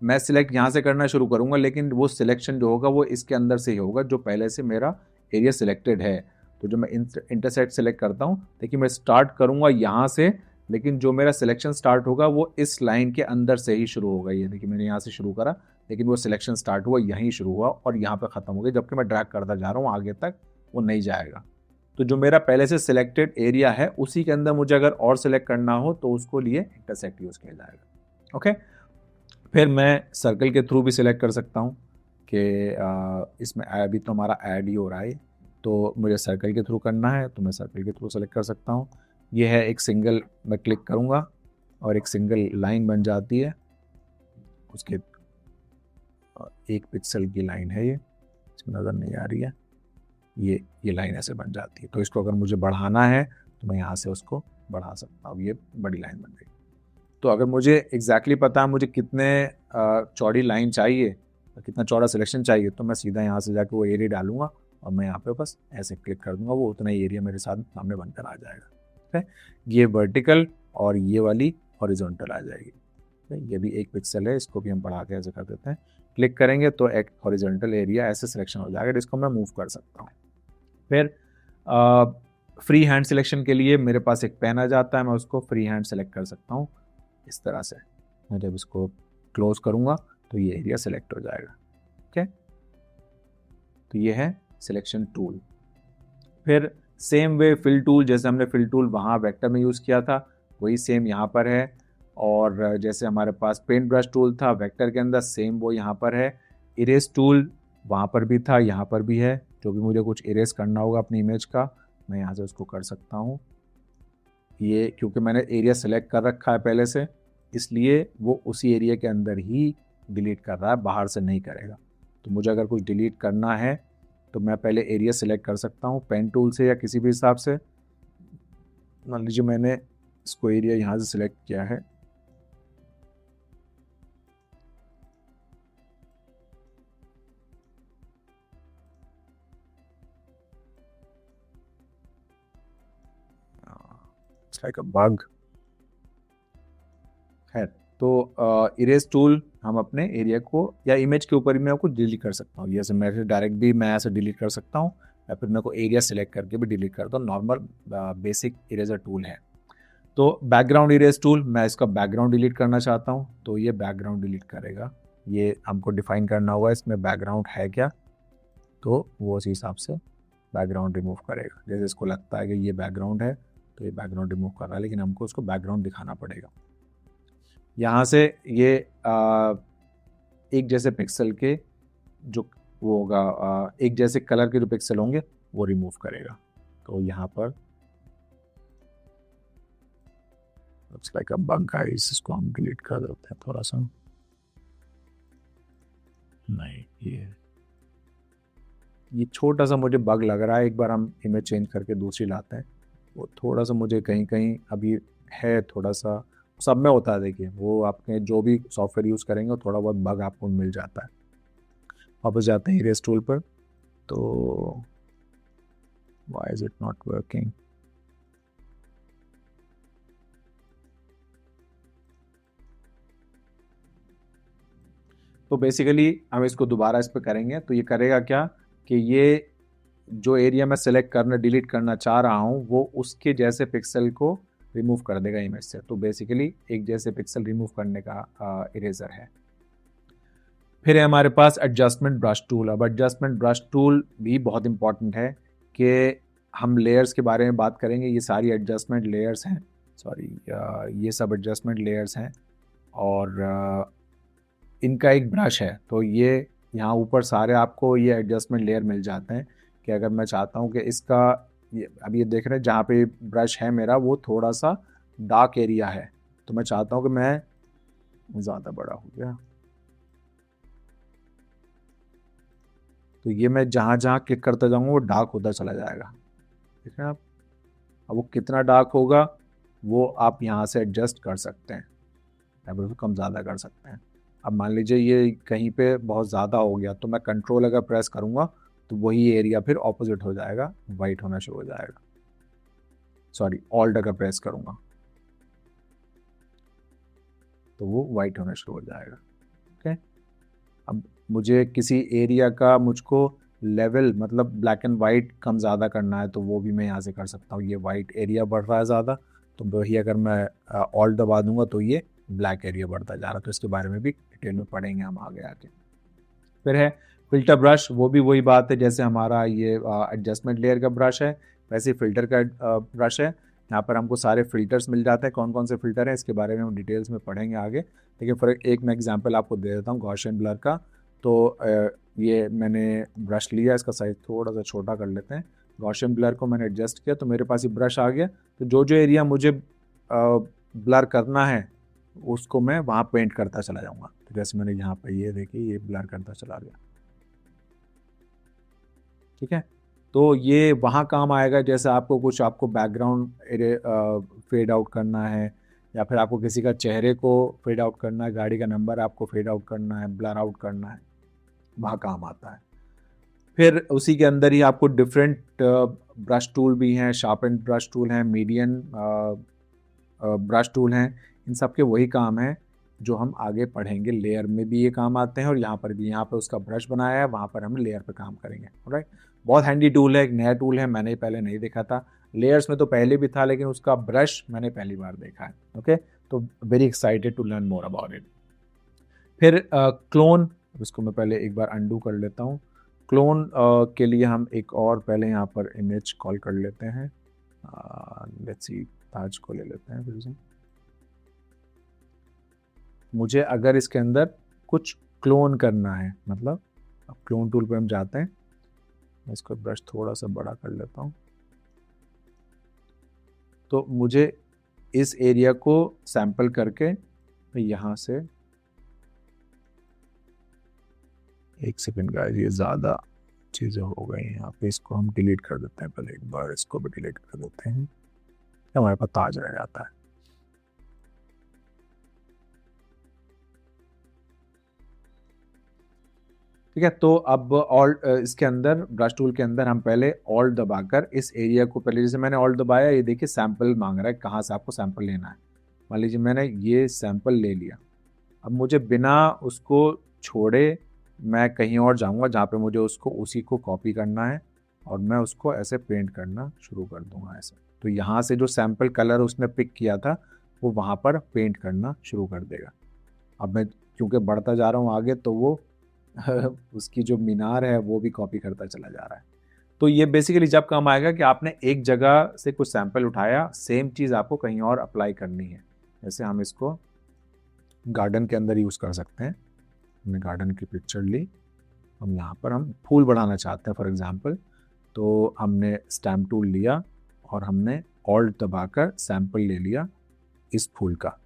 मैं सिलेक्ट यहाँ से करना शुरू करूँगा, लेकिन वो सिलेक्शन जो होगा वो इसके अंदर से ही होगा जो पहले से मेरा एरिया सिलेक्टेड है। तो जो मैं इंटरसेक्ट सेलेक्ट करता हूँ, देखिए मैं स्टार्ट करूँगा यहाँ से, लेकिन जो मेरा सिलेक्शन स्टार्ट होगा वो इस लाइन के अंदर से ही शुरू होगा। ये देखिए मैंने यहाँ से शुरू करा, लेकिन वो सिलेक्शन स्टार्ट हुआ यहीं शुरू हुआ और यहाँ पे ख़त्म हो गया, जबकि मैं ड्रैग करता जा रहा हूँ आगे तक, वो नहीं जाएगा। तो जो मेरा पहले से सिलेक्टेड एरिया है उसी के अंदर मुझे अगर और सिलेक्ट करना हो तो उसको लिए इंटरसेक्ट यूज़ किया जाएगा। ओके, फिर मैं सर्कल के थ्रू भी सिलेक्ट कर सकता हूँ कि इसमें अभी तो हमारा ऐड ही हो रहा है, तो मुझे सर्कल के थ्रू करना है तो मैं सर्कल के थ्रू सेलेक्ट कर सकता हूँ। ये है एक सिंगल, मैं क्लिक करूँगा और एक सिंगल लाइन बन जाती है, उसके 1 पिक्सल की लाइन है, ये इसमें नज़र नहीं आ रही है, ये लाइन ऐसे बन जाती है। तो इसको अगर मुझे बढ़ाना है तो मैं यहाँ से उसको बढ़ा सकता हूँ, ये बड़ी लाइन बन गई। तो अगर मुझे एग्जैक्टली पता है मुझे कितने चौड़ी लाइन चाहिए, कितना चौड़ा सिलेक्शन चाहिए, तो मैं सीधा यहाँ से जाकर वो एरिया डालूंगा और मैं यहाँ पे बस ऐसे क्लिक कर दूंगा, वो उतना ही एरिया मेरे साथ सामने बनकर आ जाएगा। ठीक है, ये वर्टिकल और ये वाली हॉरिजॉन्टल आ जाएगी। ये भी 1 पिक्सल है, इसको भी हम बढ़ा के ऐसे कर देते हैं। क्लिक करेंगे तो एक हॉरिजॉन्टल एरिया ऐसे सिलेक्शन हो जाएगा, जिसको मैं मूव कर सकता हूँ। फिर फ्री हैंड सिलेक्शन के लिए मेरे पास एक पेन आ जाता है, मैं उसको फ्री हैंड सेलेक्ट कर सकता हूँ इस तरह से। मैं जब इसको क्लोज करूँगा तो ये एरिया सेलेक्ट हो जाएगा। ओके, तो ये है सिलेक्शन टूल। फिर सेम वे फिल टूल, जैसे हमने फिल टूल वहाँ वेक्टर में यूज़ किया था वही सेम यहाँ पर है, और जैसे हमारे पास पेंट ब्रश टूल था वेक्टर के अंदर, सेम वो यहाँ पर है। इरेज टूल वहाँ पर भी था, यहाँ पर भी है। जो भी मुझे कुछ इरेज करना होगा अपनी इमेज का, मैं यहाँ से उसको कर सकता हूँ। ये क्योंकि मैंने एरिया सेलेक्ट कर रखा है पहले से, इसलिए वो उसी एरिया के अंदर ही डिलीट कर रहा है, बाहर से नहीं करेगा। तो मुझे अगर कुछ डिलीट करना है तो मैं पहले एरिया सेलेक्ट कर सकता हूँ पेन टूल से या किसी भी हिसाब से। मान लीजिए मैंने इसको एरिया यहाँ से सिलेक्ट किया है, लाइक अ बग। खैर, तो इरेज टूल हम अपने एरिया को या इमेज के ऊपर ही मैं आपको डिलीट कर सकता हूँ। जैसे मैं डायरेक्ट भी मैं ऐसे डिलीट कर सकता हूँ, या फिर मेरे को एरिया सेलेक्ट करके भी डिलीट करता हूँ। नॉर्मल बेसिक इरेजर टूल है। तो बैकग्राउंड इरेज टूल, मैं इसका बैकग्राउंड डिलीट करना चाहता हूँ तो ये बैकग्राउंड डिलीट करेगा। ये हमको डिफाइन करना होगा इसमें बैकग्राउंड है क्या, तो वो उसी हिसाब से बैकग्राउंड रिमूव करेगा। जैसे इसको लगता है कि ये बैकग्राउंड है तो ये बैकग्राउंड रिमूव कर रहा है, लेकिन हमको उसको बैकग्राउंड दिखाना पड़ेगा। यहाँ से ये एक जैसे पिक्सल के जो वो होगा, एक जैसे कलर के जो पिक्सल होंगे वो रिमूव करेगा। तो यहाँ पर looks like a bug guys, इसको हम डिलीट कर देते हैं थोड़ा सा। नहीं, ये छोटा सा मुझे बग लग रहा है, एक बार हम इमेज चेंज करके दूसरी लाते हैं। वो थोड़ा सा मुझे कहीं कहीं अभी है, थोड़ा सा सब में होता है। देखिए वो आपने जो भी सॉफ्टवेयर यूज़ करेंगे वो थोड़ा बहुत बग आपको मिल जाता है। वापस जाते हैं इरेज टूल पर, तो why is it not working? तो बेसिकली हम इसको दोबारा इस पर करेंगे तो ये करेगा क्या कि ये जो एरिया मैं सेलेक्ट करना डिलीट करना चाह रहा हूँ वो उसके जैसे पिक्सल को रिमूव कर देगा इमेज से। तो बेसिकली एक जैसे पिक्सल रिमूव करने का इरेजर है। फिर है हमारे पास एडजस्टमेंट ब्रश टूल। अब एडजस्टमेंट ब्रश टूल भी बहुत इंपॉर्टेंट है कि हम लेयर्स के बारे में बात करेंगे। ये सारी एडजस्टमेंट लेयर्स हैं, सॉरी ये सब एडजस्टमेंट लेयर्स हैं और इनका एक ब्रश है। तो ये यहाँ ऊपर सारे आपको ये एडजस्टमेंट लेयर मिल जाते हैं कि अगर मैं चाहता हूँ कि इसका अब ये देख रहे हैं जहाँ पे ब्रश है मेरा वो थोड़ा सा डार्क एरिया है, तो मैं चाहता हूँ कि मैं ज़्यादा बड़ा हो गया, तो ये मैं जहाँ जहाँ क्लिक करता जाऊँगा वो डार्क होता चला जाएगा। ठीक है आप, अब वो कितना डार्क होगा वो आप यहाँ से एडजस्ट कर सकते हैं, लेवल कम ज़्यादा कर सकते हैं। अब मान लीजिए ये कहीं पे बहुत ज़्यादा हो गया तो मैं कंट्रोल अगर प्रेस करूँगा तो वही एरिया फिर ऑपोजिट हो जाएगा, वाइट होना शुरू हो जाएगा। सॉरी, ऑल्ट अगर प्रेस करूँगा तो वो वाइट होना शुरू हो जाएगा। ओके, अब मुझे किसी एरिया का मुझको लेवल मतलब ब्लैक एंड वाइट कम ज़्यादा करना है तो वो भी मैं यहाँ से कर सकता हूँ। ये वाइट एरिया बढ़ रहा है ज़्यादा तो वही अगर मैं ऑल्ट दबा दूंगा तो ये ब्लैक एरिया बढ़ता जा रहा है। तो इसके बारे में भी डिटेल में पढ़ेंगे हम आगे आके। फिर है फिल्टर ब्रश, वो भी वही बात है जैसे हमारा ये एडजस्टमेंट लेयर का ब्रश है वैसे फिल्टर का ब्रश है। यहाँ पर हमको सारे फिल्टर्स मिल जाते हैं, कौन कौन से फिल्टर हैं इसके बारे में हम डिटेल्स में पढ़ेंगे आगे। लेकिन फॉर एक मैं एग्जांपल आपको दे देता हूँ गॉसियन ब्लर का। तो ये मैंने ब्रश लिया, इसका साइज थोड़ा सा छोटा कर लेते हैं। गॉसियन ब्लर को मैंने एडजस्ट किया तो मेरे पास ये ब्रश आ गया। तो जो जो एरिया मुझे ब्लर करना है उसको मैं वहाँ पेंट करता चला जाऊँगा। तो जैसे मैंने यहाँ पर ये देखिए ये ब्लर करता चला गया। ठीक है, तो ये वहाँ काम आएगा जैसे आपको बैकग्राउंड फेड आउट करना है या फिर आपको किसी का चेहरे को फेड आउट करना है, गाड़ी का नंबर आपको फेड आउट करना है, ब्लर आउट करना है, वहाँ काम आता है। फिर उसी के अंदर ही आपको डिफरेंट ब्रश टूल भी हैं, शार्पन ब्रश टूल हैं, मीडियन ब्रश टूल हैं। इन सब के वही काम है जो हम आगे पढ़ेंगे। लेयर में भी ये काम आते हैं और यहाँ पर भी, यहाँ पर उसका ब्रश बनाया है वहाँ पर हम लेयर पे काम करेंगे। राइट, बहुत हैंडी टूल है, एक नया टूल है, मैंने पहले नहीं देखा था। लेयर्स में तो पहले भी था लेकिन उसका ब्रश मैंने पहली बार देखा है। ओके, तो very excited to learn more about it. फिर क्लोन, इसको मैं पहले एक बार अंडू कर लेता हूँ। क्लोन के लिए हम एक और पहले यहाँ पर इमेज कॉल कर लेते हैं। लेट्स सी, ताज को ले लेते हैं फिर से। मुझे अगर इसके अंदर कुछ क्लोन करना है, मतलब अब क्लोन टूल पे हम जाते हैं, मैं इसको ब्रश थोड़ा सा बड़ा कर लेता हूँ। तो मुझे इस एरिया को सैंपल करके यहाँ से, एक सेकंड गाइस, ये ज़्यादा चीज़ें हो गई हैं यहाँ पे, इसको हम डिलीट कर देते हैं। पहले एक बार इसको भी डिलीट कर देते हैं, हमारे पास ताज रह जाता है। ठीक है, तो अब ऑल्ट इसके अंदर ब्रश टूल के अंदर हम पहले ऑल्ट दबाकर इस एरिया को, पहले जैसे मैंने ऑल्ट दबाया ये देखिए सैंपल मांग रहा है, कहाँ से आपको सैंपल लेना है। मान लीजिए मैंने ये सैंपल ले लिया, अब मुझे बिना उसको छोड़े मैं कहीं और जाऊंगा जहाँ पे मुझे उसको उसी को कॉपी करना है और मैं उसको ऐसे पेंट करना शुरू कर दूंगा ऐसे। तो यहाँ से जो सैंपल कलर उसने पिक किया था वो वहाँ पर पेंट करना शुरू कर देगा। अब मैं क्योंकि बढ़ता जा रहा हूँ आगे तो वो उसकी जो मीनार है वो भी कॉपी करता चला जा रहा है। तो ये बेसिकली जब काम आएगा कि आपने एक जगह से कुछ सैंपल उठाया, सेम चीज़ आपको कहीं और अप्लाई करनी है। जैसे हम इसको गार्डन के अंदर यूज़ कर सकते हैं। हमने गार्डन की पिक्चर ली, हम यहाँ पर हम फूल बढ़ाना चाहते हैं फॉर एग्जांपल, तो हमने स्टैम्प टूल लिया और हमने ऑल्ट दबाकर सैंपल ले लिया इस फूल का,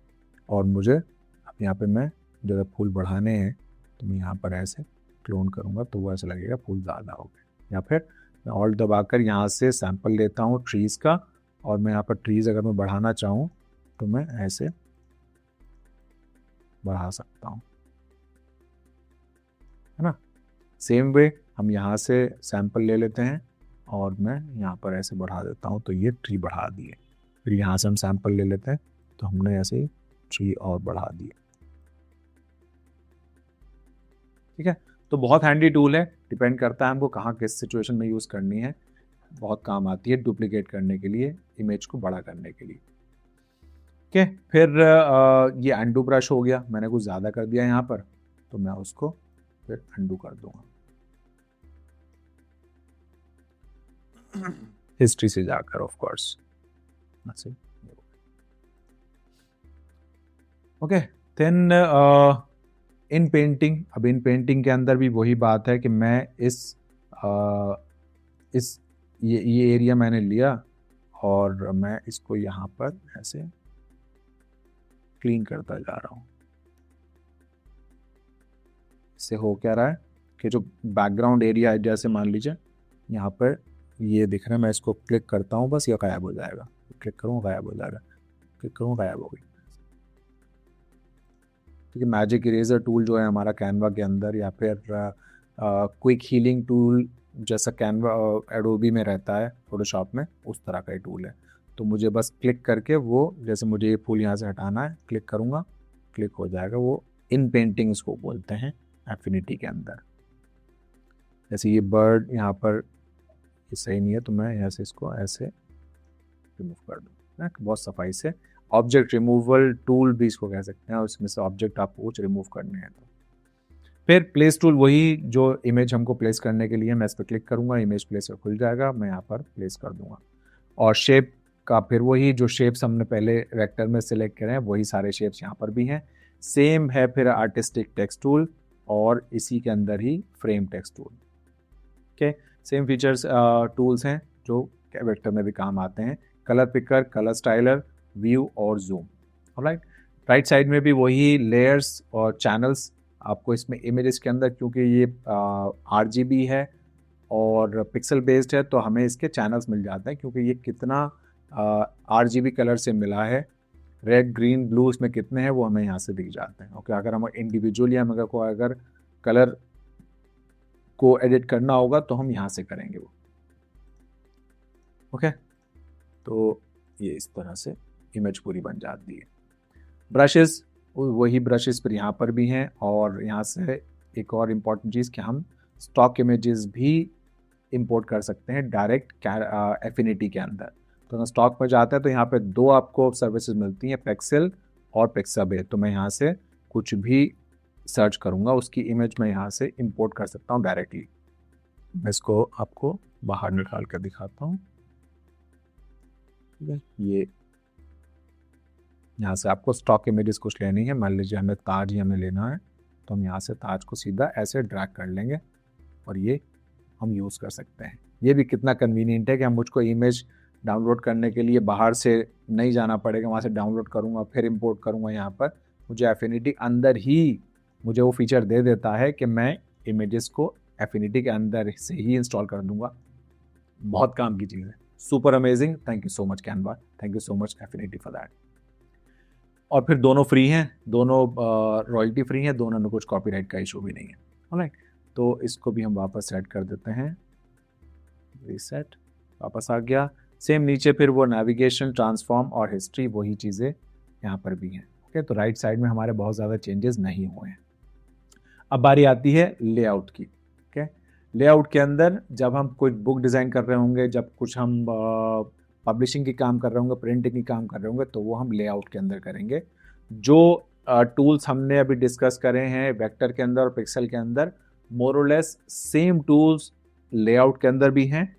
और मुझे अब यहाँ पे मैं जो फूल बढ़ाने हैं तो मैं यहाँ पर ऐसे क्लोन करूँगा तो वो ऐसा लगेगा फूल ज़्यादा हो गए। या फिर मैं ऑल्ट दबाकर यहाँ से सैंपल लेता हूँ ट्रीज़ का, और मैं यहाँ पर ट्रीज़ अगर मैं बढ़ाना चाहूँ तो मैं ऐसे बढ़ा सकता हूँ, है ना। सेम वे हम यहाँ से सैंपल ले लेते हैं और मैं यहाँ पर ऐसे बढ़ा देता हूँ तो ये ट्री बढ़ा दिए। फिर यहाँ से हम सैंपल ले लेते हैं तो हमने ऐसे ट्री और बढ़ा दिए। ठीक है, तो बहुत हैंडी टूल है, डिपेंड करता है हमको कहाँ किस सिचुएशन में यूज़ करनी है। बहुत काम आती है डुप्लीकेट करने के लिए, इमेज को बड़ा करने के लिए। ओके, फिर ये अंडू ब्रश हो गया, मैंने कुछ ज़्यादा कर दिया यहाँ पर तो मैं उसको फिर अंडू कर दूंगा हिस्ट्री से जाकर, of course. Okay, then inpainting, अब इन पेंटिंग के अंदर भी वही बात है कि मैं ये एरिया मैंने लिया और मैं इसको यहाँ पर ऐसे क्लीन करता जा रहा हूँ। इससे हो क्या रहा है कि जो बैकग्राउंड एरिया है, जैसे मान लीजिए यहाँ पर ये दिख रहा है, मैं इसको क्लिक करता हूँ बस ये गायब हो जाएगा, क्लिक करूँ गायब हो जाएगा, क्लिक करूँ गायब हो गई। ठीक है, मैजिक इरेजर टूल जो है हमारा कैनवा के अंदर, या फिर क्विक हीलिंग टूल जैसा कैनवा एडोबी में रहता है फोटोशॉप में, उस तरह का ही टूल है। तो मुझे बस क्लिक करके वो, जैसे मुझे ये फूल यहाँ से हटाना है, क्लिक करूँगा, क्लिक हो जाएगा। वो इन पेंटिंग इसको बोलते हैं एफिनिटी के अंदर। जैसे ये बर्ड यहाँ पर ये सही नहीं है तो मैं यहाँ से इसको ऐसे रिमूव कर दूँ बहुत सफाई से। ऑब्जेक्ट रिमूवल टूल भी इसको कह सकते हैं, और इसमें से ऑब्जेक्ट आपको कुछ रिमूव करने हैं तो। फिर प्लेस टूल, वही जो इमेज हमको प्लेस करने के लिए, मैं इस पर क्लिक करूँगा, इमेज प्लेसर खुल जाएगा, मैं यहाँ पर प्लेस कर दूंगा। और शेप का फिर वही जो शेप्स हमने पहले वेक्टर में सिलेक्ट करे हैं वही सारे शेप्स यहाँ पर भी हैं। सेम है फिर आर्टिस्टिक टेक्स्ट टूल और इसी के अंदर ही frame text tool. Okay, same features tools हैं जो वेक्टर में भी काम आते हैं। Colour picker, colour styler, view और जूम। ऑलराइट, राइट साइड में भी वही लेयर्स और चैनल्स आपको इसमें इमेजेस के अंदर, क्योंकि ये RGB है और पिक्सल बेस्ड है तो हमें इसके चैनल्स मिल जाते हैं, क्योंकि ये कितना RGB कलर से मिला है, रेड ग्रीन ब्लू इसमें कितने हैं वो हमें यहाँ से दिख जाते हैं। ओके, अगर हम इंडिविजुअली हम अगर कलर को एडिट करना होगा तो हम यहाँ से करेंगे वो। ओके, तो ये इस तरह से इमेज पूरी बन जाती है। ब्रशेस, वही ब्रशेस पर यहाँ पर भी हैं, और यहाँ से एक और इम्पॉर्टेंट चीज़ कि हम स्टॉक इमेजेस भी इंपोर्ट कर सकते हैं डायरेक्ट एफिनिटी के अंदर। तो अगर स्टॉक में जाता है तो यहाँ पे दो आपको सर्विसेज मिलती हैं, पेक्सेल और पिक्साबे। तो मैं यहाँ से कुछ भी सर्च करूँगा, उसकी इमेज मैं यहाँ से इंपोर्ट कर सकता हूँ डायरेक्टली। मैं इसको आपको बाहर निकाल कर दिखाता हूँ। ये यहाँ से आपको स्टॉक इमेजेस कुछ लेनी है, मान लीजिए हमें ताज ही हमें लेना है तो हम यहाँ से ताज को सीधा ऐसे ड्रैग कर लेंगे और ये हम यूज़ कर सकते हैं। ये भी कितना कन्वीनियंट है कि हम मुझको इमेज डाउनलोड करने के लिए बाहर से नहीं जाना पड़ेगा, वहाँ से डाउनलोड करूँगा फिर इंपोर्ट करूँगा। यहाँ पर मुझे एफिनिटी अंदर ही मुझे वो फीचर दे देता है कि मैं इमेजेस को एफिनिटी के अंदर से ही इंस्टॉल कर दूँगा। बहुत काम की चीज़ है, super amazing. Thank you so much Canva, thank you so much affinity for that. और फिर दोनों फ्री हैं, दोनों रॉयल्टी फ्री हैं, दोनों में कुछ कॉपीराइट का इशू भी नहीं है। ऑलराइट, तो इसको भी हम वापस सेट कर देते हैं, रीसेट, वापस आ गया। सेम नीचे फिर वो नेविगेशन, ट्रांसफॉर्म और हिस्ट्री, वही चीज़ें यहाँ पर भी हैं। ओके, तो राइट साइड में हमारे बहुत ज़्यादा चेंजेस नहीं हुए हैं। अब बारी आती है लेआउट की। ओके, लेआउट के अंदर जब हम कोई बुक डिज़ाइन कर रहे होंगे, जब कुछ हम पब्लिशिंग की काम कर रहे होंगे, प्रिंटिंग की काम कर रहे होंगे, तो वो हम लेआउट के अंदर करेंगे। जो टूल्स हमने अभी डिस्कस करे हैं वेक्टर के अंदर और पिक्सल के अंदर, मोर और लेस सेम टूल्स लेआउट के अंदर भी हैं,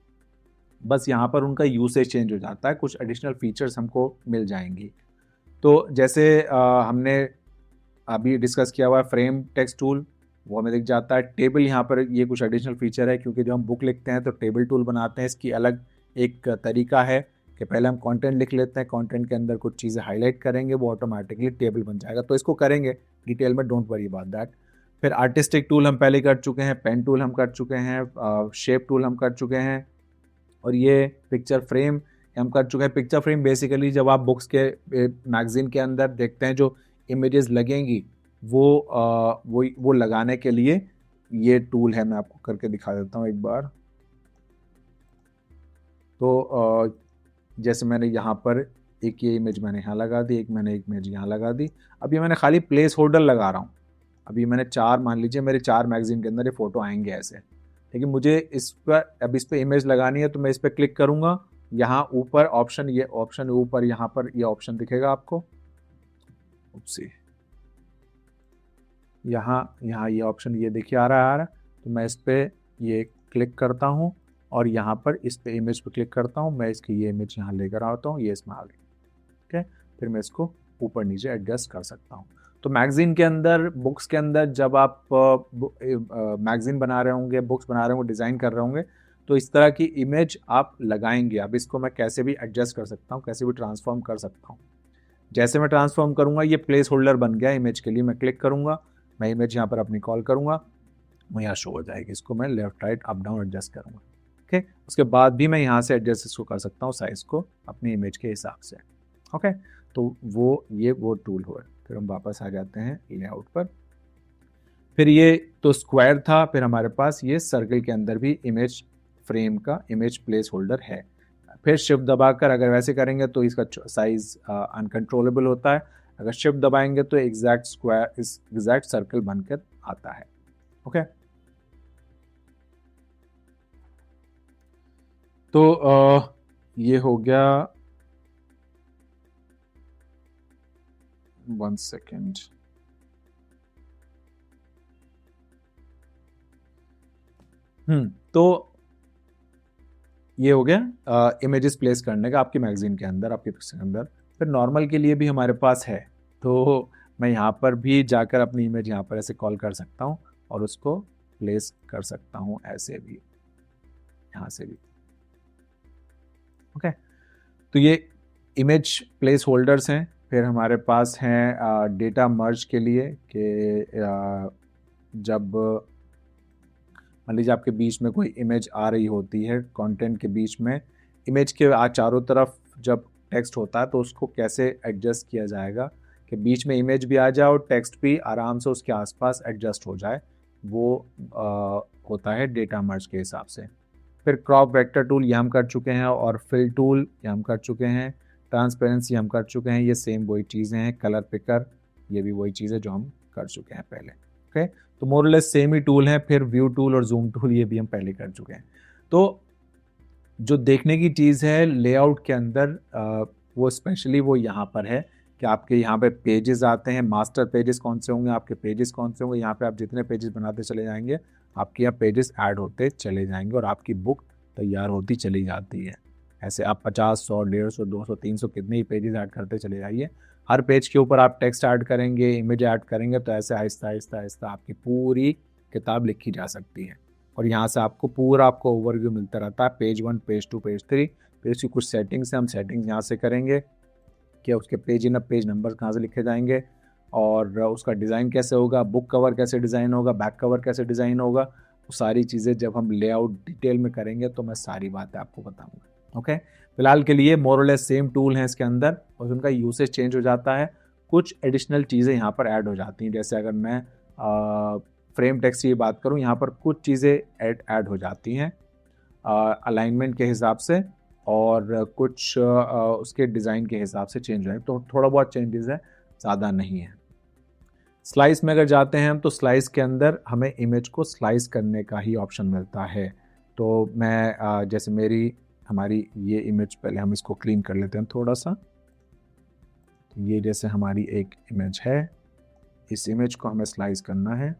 बस यहाँ पर उनका यूसेज चेंज हो जाता है, कुछ एडिशनल फीचर्स हमको मिल जाएंगी। तो जैसे हमने अभी डिस्कस किया हुआ है फ्रेम टेक्स्ट टूल, वो हमें दिख जाता है। टेबल, यहाँ पर ये कुछ एडिशनल फीचर है, क्योंकि जब हम बुक लिखते हैं तो टेबल टूल बनाते हैं, इसकी अलग एक तरीका है कि पहले हम कंटेंट लिख लेते हैं, कंटेंट के अंदर कुछ चीज़ें हाईलाइट करेंगे, वो ऑटोमेटिकली टेबल बन जाएगा। तो इसको करेंगे डिटेल में, डोंट वरी अबाउट दैट। फिर आर्टिस्टिक टूल हम पहले कर चुके हैं, पेन टूल हम कर चुके हैं, शेप टूल हम कर चुके हैं, और ये पिक्चर फ्रेम हम कर चुके हैं। पिक्चर फ्रेम बेसिकली जब आप बुक्स के मैगजीन के अंदर देखते हैं जो इमेजेस लगेंगी वो लगाने के लिए ये टूल है। मैं आपको करके दिखा देता हूँ एक बार। तो जैसे मैंने यहाँ पर एक ये इमेज मैंने यहाँ लगा दी, एक मैंने इमेज यहाँ लगा दी। अब ये मैंने खाली प्लेस होल्डर लगा रहा हूँ। अभी मैंने 4, मान लीजिए मेरे 4 मैगजीन के अंदर ये फ़ोटो आएंगे ऐसे, लेकिन मुझे इस पर इमेज लगानी है, तो मैं इस पर क्लिक करूँगा। यहाँ ऊपर ऑप्शन, ये ऑप्शन ऊपर यहाँ पर ये ऑप्शन दिखेगा आपको, यहाँ ये ऑप्शन ये देखिए आ रहा है। तो मैं इस पर ये क्लिक करता हूँ और यहाँ पर इस पे इमेज पे क्लिक करता हूँ। मैं इसकी ये इमेज यहाँ लेकर आता हूँ, ये इसमें आ गई, ठीक है। फिर मैं इसको ऊपर नीचे एडजस्ट कर सकता हूँ। तो मैगजीन के अंदर, बुक्स के अंदर जब आप मैगजीन बना रहे होंगे, बुक्स बना रहे होंगे, डिज़ाइन कर रहे होंगे, तो इस तरह की इमेज आप लगाएंगे। अब इसको मैं कैसे भी एडजस्ट कर सकता हूँ, कैसे भी ट्रांसफॉर्म कर सकता हूँ। जैसे मैं ट्रांसफॉर्म करूँगा, ये प्लेस होल्डर बन गया इमेज के लिए। मैं क्लिक करूँगा, मैं इमेज यहाँ पर अपनी कॉल करूँगा, वो यहाँ शो हो जाएगी। इसको मैं left right up down adjust करूँगा, ओके। उसके बाद भी मैं यहाँ से एडजस्ट इसको कर सकता हूँ, साइज़ को अपनी इमेज के हिसाब से, ओके। तो वो टूल हुआ। फिर हम वापस आ जाते हैं लेआउट पर। फिर ये तो स्क्वायर था, फिर हमारे पास ये सर्कल के अंदर भी इमेज फ्रेम का इमेज प्लेस होल्डर है। फिर शिफ्ट दबाकर अगर वैसे करेंगे तो इसका साइज़ अनकंट्रोलेबल होता है। अगर शिफ्ट दबाएंगे तो एग्जैक्ट स्क्वायर, एग्जैक्ट सर्कल बनकर आता है, ओके। तो ये हो गया। 1 सेकेंड। तो ये हो गया इमेजेस प्लेस करने का आपकी मैगजीन के अंदर, आपके पिक्चर के अंदर। फिर नॉर्मल के लिए भी हमारे पास है, तो मैं यहाँ पर भी जाकर अपनी इमेज यहाँ पर ऐसे कॉल कर सकता हूँ और उसको प्लेस कर सकता हूँ ऐसे भी, यहाँ से भी, ओके। तो ये इमेज प्लेस होल्डर्स हैं। फिर हमारे पास हैं डेटा मर्ज के लिए कि जब मान लीजिए आपके बीच में कोई इमेज आ रही होती है, कंटेंट के बीच में इमेज के चारों तरफ जब टेक्स्ट होता है, तो उसको कैसे एडजस्ट किया जाएगा कि बीच में इमेज भी आ जाए और टेक्स्ट भी आराम से उसके आसपास एडजस्ट हो जाए, वो होता है डेटा मर्ज के हिसाब से। फिर क्रॉप वेक्टर टूल ये हम कर चुके हैं, और फिल टूल ये हम कर चुके हैं, ट्रांसपेरेंसी हम कर चुके हैं। ये सेम वही चीज़ें हैं। कलर पिकर ये भी वही चीज़ है जो हम कर चुके हैं पहले, ओके। तो मोरलेस सेम ही टूल है। फिर व्यू टूल और जूम टूल ये भी हम पहले कर चुके हैं। तो जो देखने की चीज़ है लेआउट के अंदर, वो स्पेशली वो यहाँ पर है कि आपके यहाँ पे पेजेस आते हैं। मास्टर पेजेस कौन से होंगे, आपके पेजेस कौन से होंगे, यहाँ पे आप जितने पेजेस बनाते चले जाएंगे आपके यहाँ पेजेस ऐड होते चले जाएंगे और आपकी बुक तैयार होती चली जाती है। ऐसे आप 50, 100, 150, 200, 300 कितने ही पेजेस ऐड करते चले जाइए। हर पेज के ऊपर आप टेक्स्ट ऐड करेंगे, इमेज ऐड करेंगे, तो ऐसे आहिस्ता आहिस्ता आहिस्ता आपकी पूरी किताब लिखी जा सकती है। और यहाँ से आपको ओवरव्यू मिलता रहता है, पेज 1, पेज 2, पेज 3। फिर इसकी कुछ सेटिंग्स हैं, हम सेटिंग्स यहाँ से करेंगे कि उसके पेज नंबर्स कहाँ से लिखे जाएंगे और उसका डिज़ाइन कैसे होगा, बुक कवर कैसे डिज़ाइन होगा, बैक कवर कैसे डिज़ाइन होगा। वो सारी चीज़ें जब हम लेआउट डिटेल में करेंगे तो मैं सारी बातें आपको बताऊँगा, ओके। फिलहाल के लिए मोरलेस सेम टूल हैं इसके अंदर, और उनका यूसेज चेंज हो जाता है। कुछ एडिशनल चीज़ें यहाँ पर ऐड हो जाती हैं। जैसे अगर मैं फ्रेम टेक्स्ट की बात करूँ, यहाँ पर कुछ चीज़ें ऐड हो जाती हैं अलाइनमेंट के हिसाब से, और कुछ उसके डिज़ाइन के हिसाब से चेंज है। तो थोड़ा बहुत चेंजेस है, ज़्यादा नहीं है। स्लाइस में अगर जाते हैं हम, तो स्लाइस के अंदर हमें इमेज को स्लाइस करने का ही ऑप्शन मिलता है। तो मैं जैसे हमारी ये इमेज, पहले हम इसको क्लीन कर लेते हैं थोड़ा सा। तो ये जैसे हमारी एक इमेज है, इस इमेज को हमें स्लाइस करना है।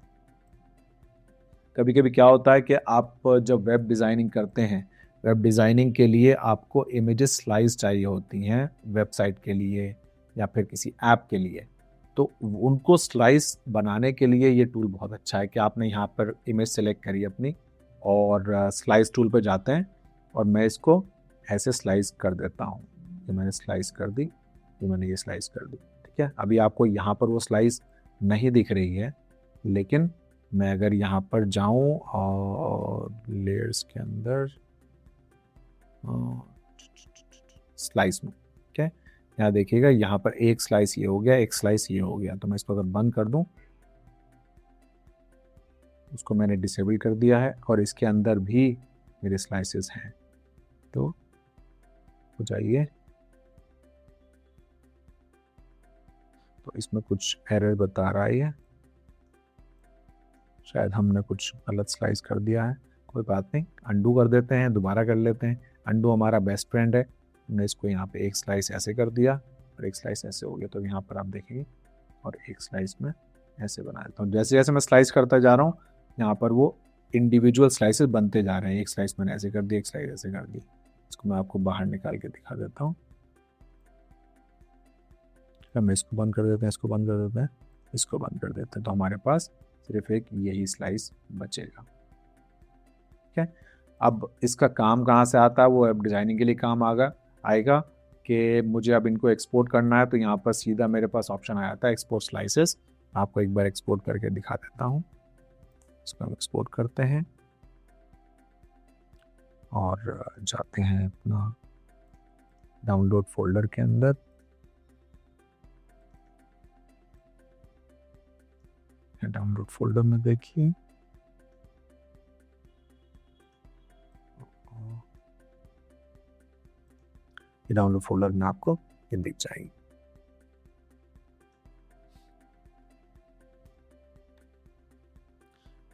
कभी कभी क्या होता है कि आप जब वेब डिज़ाइनिंग करते हैं, वेब डिज़ाइनिंग के लिए आपको इमेजेस स्लाइस चाहिए होती हैं वेबसाइट के लिए या फिर किसी ऐप के लिए। तो उनको स्लाइस बनाने के लिए ये टूल बहुत अच्छा है कि आपने यहाँ पर इमेज सेलेक्ट करी अपनी और स्लाइस टूल पर जाते हैं और मैं इसको ऐसे स्लाइस कर देता हूँ। ये मैंने स्लाइस कर दी, ये मैंने ये स्लाइस कर दी, ठीक है। अभी आपको यहाँ पर वो स्लाइस नहीं दिख रही है, लेकिन मैं अगर यहाँ पर जाऊँ और लेयर्स के अंदर स्लाइस में, ठीक है, यहाँ देखिएगा, यहाँ पर एक स्लाइस ये हो गया, एक स्लाइस ये हो गया। तो मैं इसको अगर बंद कर दूँ, उसको मैंने डिसेबल कर दिया है, और इसके अंदर भी मेरे स्लाइसेस हैं। तो हो जाइए, तो इसमें कुछ एरर बता रहा है ये, शायद हमने कुछ गलत स्लाइस कर दिया है। कोई बात नहीं, अंडू कर देते हैं, दोबारा कर लेते हैं। अंडू हमारा बेस्ट फ्रेंड है। हमने इसको यहाँ पे एक स्लाइस ऐसे कर दिया और एक स्लाइस ऐसे हो गया। तो यहाँ पर आप देखेंगे, और एक स्लाइस में ऐसे बना देता हूँ। जैसे जैसे मैं स्लाइस करता जा रहा हूँ, यहाँ पर वो इंडिविजुअल स्लाइसेस बनते जा रहे हैं। एक स्लाइस मैंने ऐसे कर दी, एक स्लाइस ऐसे कर दी। इसको मैं आपको बाहर निकाल के दिखा देता हूँ। हम इसको बंद कर देते हैं, इसको बंद कर देते हैं, इसको बंद कर देते हैं। तो हमारे पास सिर्फ एक यही स्लाइस बचेगा, ठीक है। अब इसका काम कहाँ से आता है, वो वेब डिज़ाइनिंग के लिए काम आएगा कि मुझे अब इनको एक्सपोर्ट करना है। तो यहाँ पर सीधा मेरे पास ऑप्शन आया था एक्सपोर्ट स्लाइसेस। आपको एक बार एक्सपोर्ट करके दिखा देता हूँ। इसको हम एक्सपोर्ट करते हैं और जाते हैं अपना डाउनलोड फोल्डर के अंदर। डाउनलोड फोल्डर में देखिए, ये डाउनलोड फोल्डर में आपको ये दिख जाएगी।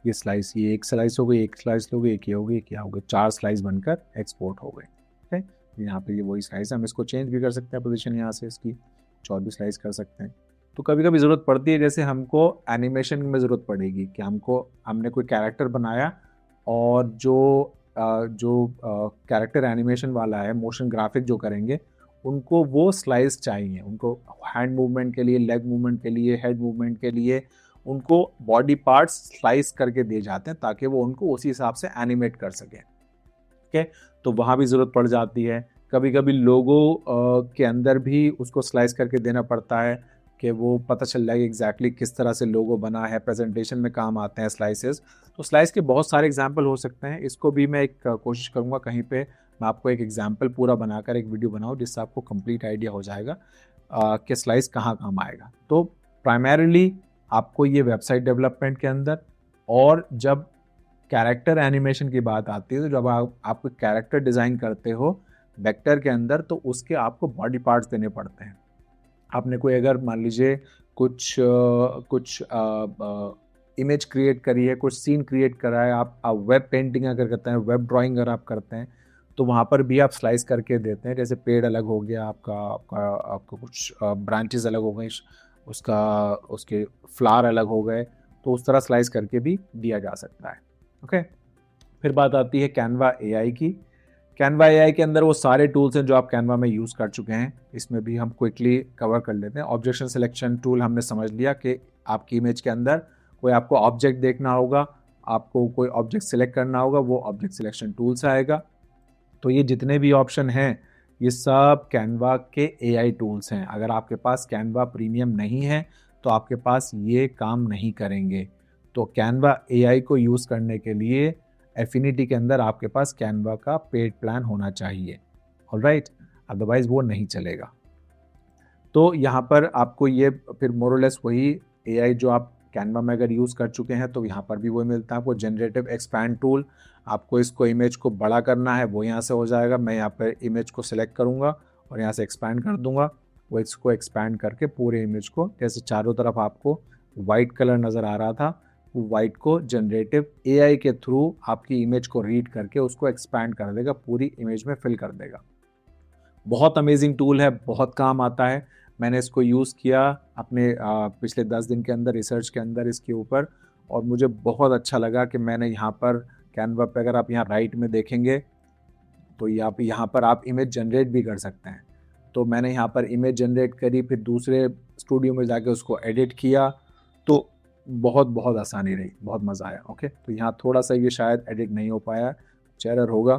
ये स्लाइस, ये एक स्लाइस हो गई, एक स्लाइस हो गई, एक ये हो गई, क्या हो गई, 4 स्लाइस बनकर एक्सपोर्ट हो गए, ठीक है। यहाँ पे ये वही स्लाइस है। हम इसको चेंज भी कर सकते हैं पोजीशन, यहाँ से इसकी 4 भी स्लाइस कर सकते हैं। तो कभी कभी ज़रूरत पड़ती है, जैसे हमको एनिमेशन में ज़रूरत पड़ेगी कि हमने कोई कैरेक्टर बनाया, और जो कैरेक्टर एनिमेशन वाला है, मोशन ग्राफिक जो करेंगे, उनको वो स्लाइस चाहिए। उनको हैंड मूवमेंट के लिए, लेग मूवमेंट के लिए, हेड मूवमेंट के लिए उनको बॉडी पार्ट्स स्लाइस करके दिए जाते हैं, ताकि वो उनको उसी हिसाब से एनिमेट कर सकें, ठीक है। तो वहाँ भी ज़रूरत पड़ जाती है। कभी कभी लोगो के अंदर भी उसको स्लाइस करके देना पड़ता है कि वो पता चल जाए एग्जैक्टली किस तरह से लोगो बना है। प्रेजेंटेशन में काम आते हैं स्लाइसेस। तो स्लाइस के बहुत सारे एग्जाम्पल हो सकते हैं। इसको भी मैं एक कोशिश करूँगा कहीं पे मैं आपको एक एग्जाम्पल पूरा बनाकर एक वीडियो बनाऊँ, जिससे आपको कंप्लीट आइडिया हो जाएगा कि स्लाइस कहाँ काम आएगा। तो प्राइमरीली आपको ये वेबसाइट डेवलपमेंट के अंदर, और जब कैरेक्टर एनिमेशन की बात आती है, तो जब आप कोई कैरेक्टर डिज़ाइन करते हो वेक्टर के अंदर, तो उसके आपको बॉडी पार्ट्स देने पड़ते हैं। आपने कोई अगर मान लीजिए कुछ इमेज क्रिएट करी है, कुछ सीन क्रिएट करा है, आप वेब पेंटिंग अगर करते हैं, वेब ड्राइंग अगर आप करते हैं, तो वहाँ पर भी आप स्लाइस करके देते हैं। जैसे पेड़ अलग हो गया, आपका कुछ ब्रांचेस अलग हो गई, उसके फ्लावर अलग हो गए, तो उस तरह स्लाइस करके भी दिया जा सकता है, ओके। फिर बात आती है कैनवा एआई की। कैनवा एआई के अंदर वो सारे टूल्स हैं जो आप कैनवा में यूज़ कर चुके हैं। इसमें भी हम क्विकली कवर कर लेते हैं। ऑब्जेक्शन सिलेक्शन टूल हमने समझ लिया कि आपकी इमेज के अंदर कोई आपको ऑब्जेक्ट देखना होगा, आपको कोई ऑब्जेक्ट सिलेक्ट करना होगा, वो ऑब्जेक्ट सिलेक्शन टूल से आएगा। तो ये जितने भी ऑप्शन हैं, ये सब कैनवा के एआई टूल्स हैं। अगर आपके पास कैनवा प्रीमियम नहीं है, तो आपके पास ये काम नहीं करेंगे। तो कैनवा एआई को यूज़ करने के लिए एफिनिटी के अंदर आपके पास कैनवा का पेड प्लान होना चाहिए, ऑलराइट, अदरवाइज वो नहीं चलेगा। तो यहाँ पर आपको ये फिर मोरलेस वही एआई जो आप कैनवा में अगर यूज़ कर चुके हैं, तो यहाँ पर भी वही मिलता है आपको। जनरेटिव एक्सपैंड टूल, आपको इसको इमेज को बड़ा करना है, वो यहाँ से हो जाएगा। मैं यहाँ पर इमेज को सिलेक्ट करूँगा और यहाँ से एक्सपैंड कर दूँगा। वो इसको एक्सपैंड करके पूरे इमेज को, जैसे चारों तरफ आपको वाइट कलर नज़र आ रहा था, वो वाइट को जनरेटिव एआई के थ्रू आपकी इमेज को रीड करके उसको एक्सपैंड कर देगा, पूरी इमेज में फिल कर देगा। बहुत अमेजिंग टूल है, बहुत काम आता है। मैंने इसको यूज़ किया अपने पिछले 10 दिन के अंदर रिसर्च के अंदर इसके ऊपर, और मुझे बहुत अच्छा लगा कि मैंने यहाँ पर कैनवा पे, अगर आप यहाँ राइट में देखेंगे, तो यहाँ पर आप इमेज जनरेट भी कर सकते हैं। तो मैंने यहाँ पर इमेज जनरेट करी, फिर दूसरे स्टूडियो में जाके उसको एडिट किया, तो बहुत आसानी रही, बहुत मज़ा आया, ओके। तो यहाँ थोड़ा सा ये शायद एडिट नहीं हो पाया, एरर होगा,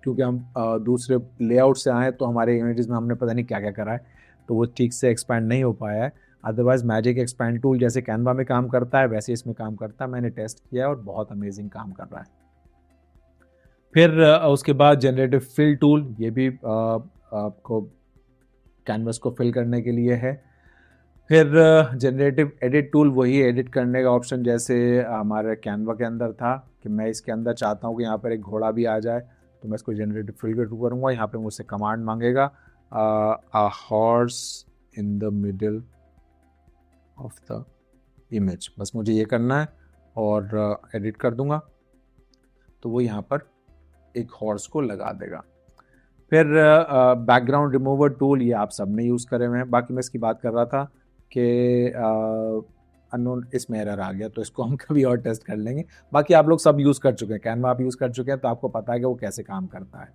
क्योंकि हम दूसरे लेआउट से आए तो हमारे इमेजेस में हमने पता नहीं क्या क्या करा है, तो वो ठीक से एक्सपैंड नहीं हो पाया है। अदरवाइज मैजिक एक्सपैंड टूल जैसे कैनवा में काम करता है वैसे इसमें काम करता है, मैंने टेस्ट किया है और बहुत अमेजिंग काम कर रहा है। फिर उसके बाद जनरेटिव फिल टूल, ये भी आपको कैनवस को फिल करने के लिए है। फिर जनरेटिव एडिट टूल, वही एडिट करने का ऑप्शन जैसे हमारे कैनवा के अंदर था कि मैं इसके अंदर चाहता हूँ कि यहाँ पर एक घोड़ा भी आ जाए, तो मैं इसको जनरेटिव फिल के टू करूँगा। यहाँ पे मुझसे कमांड मांगेगा a horse in the middle of the image, बस मुझे ये करना है और एडिट कर दूंगा तो वो यहाँ पर एक हॉर्स को लगा देगा। फिर बैकग्राउंड रिमूवर टूल, ये आप सब ने यूज़ करे हुए हैं। बाकी मैं इसकी बात कर रहा था कि अननोन इसमें एरर आ गया, तो इसको हम कभी और टेस्ट कर लेंगे। बाकी आप लोग सब यूज़ कर चुके हैं, कैनवा आप यूज़ कर चुके हैं, तो आपको पता है कि वो कैसे काम करता है।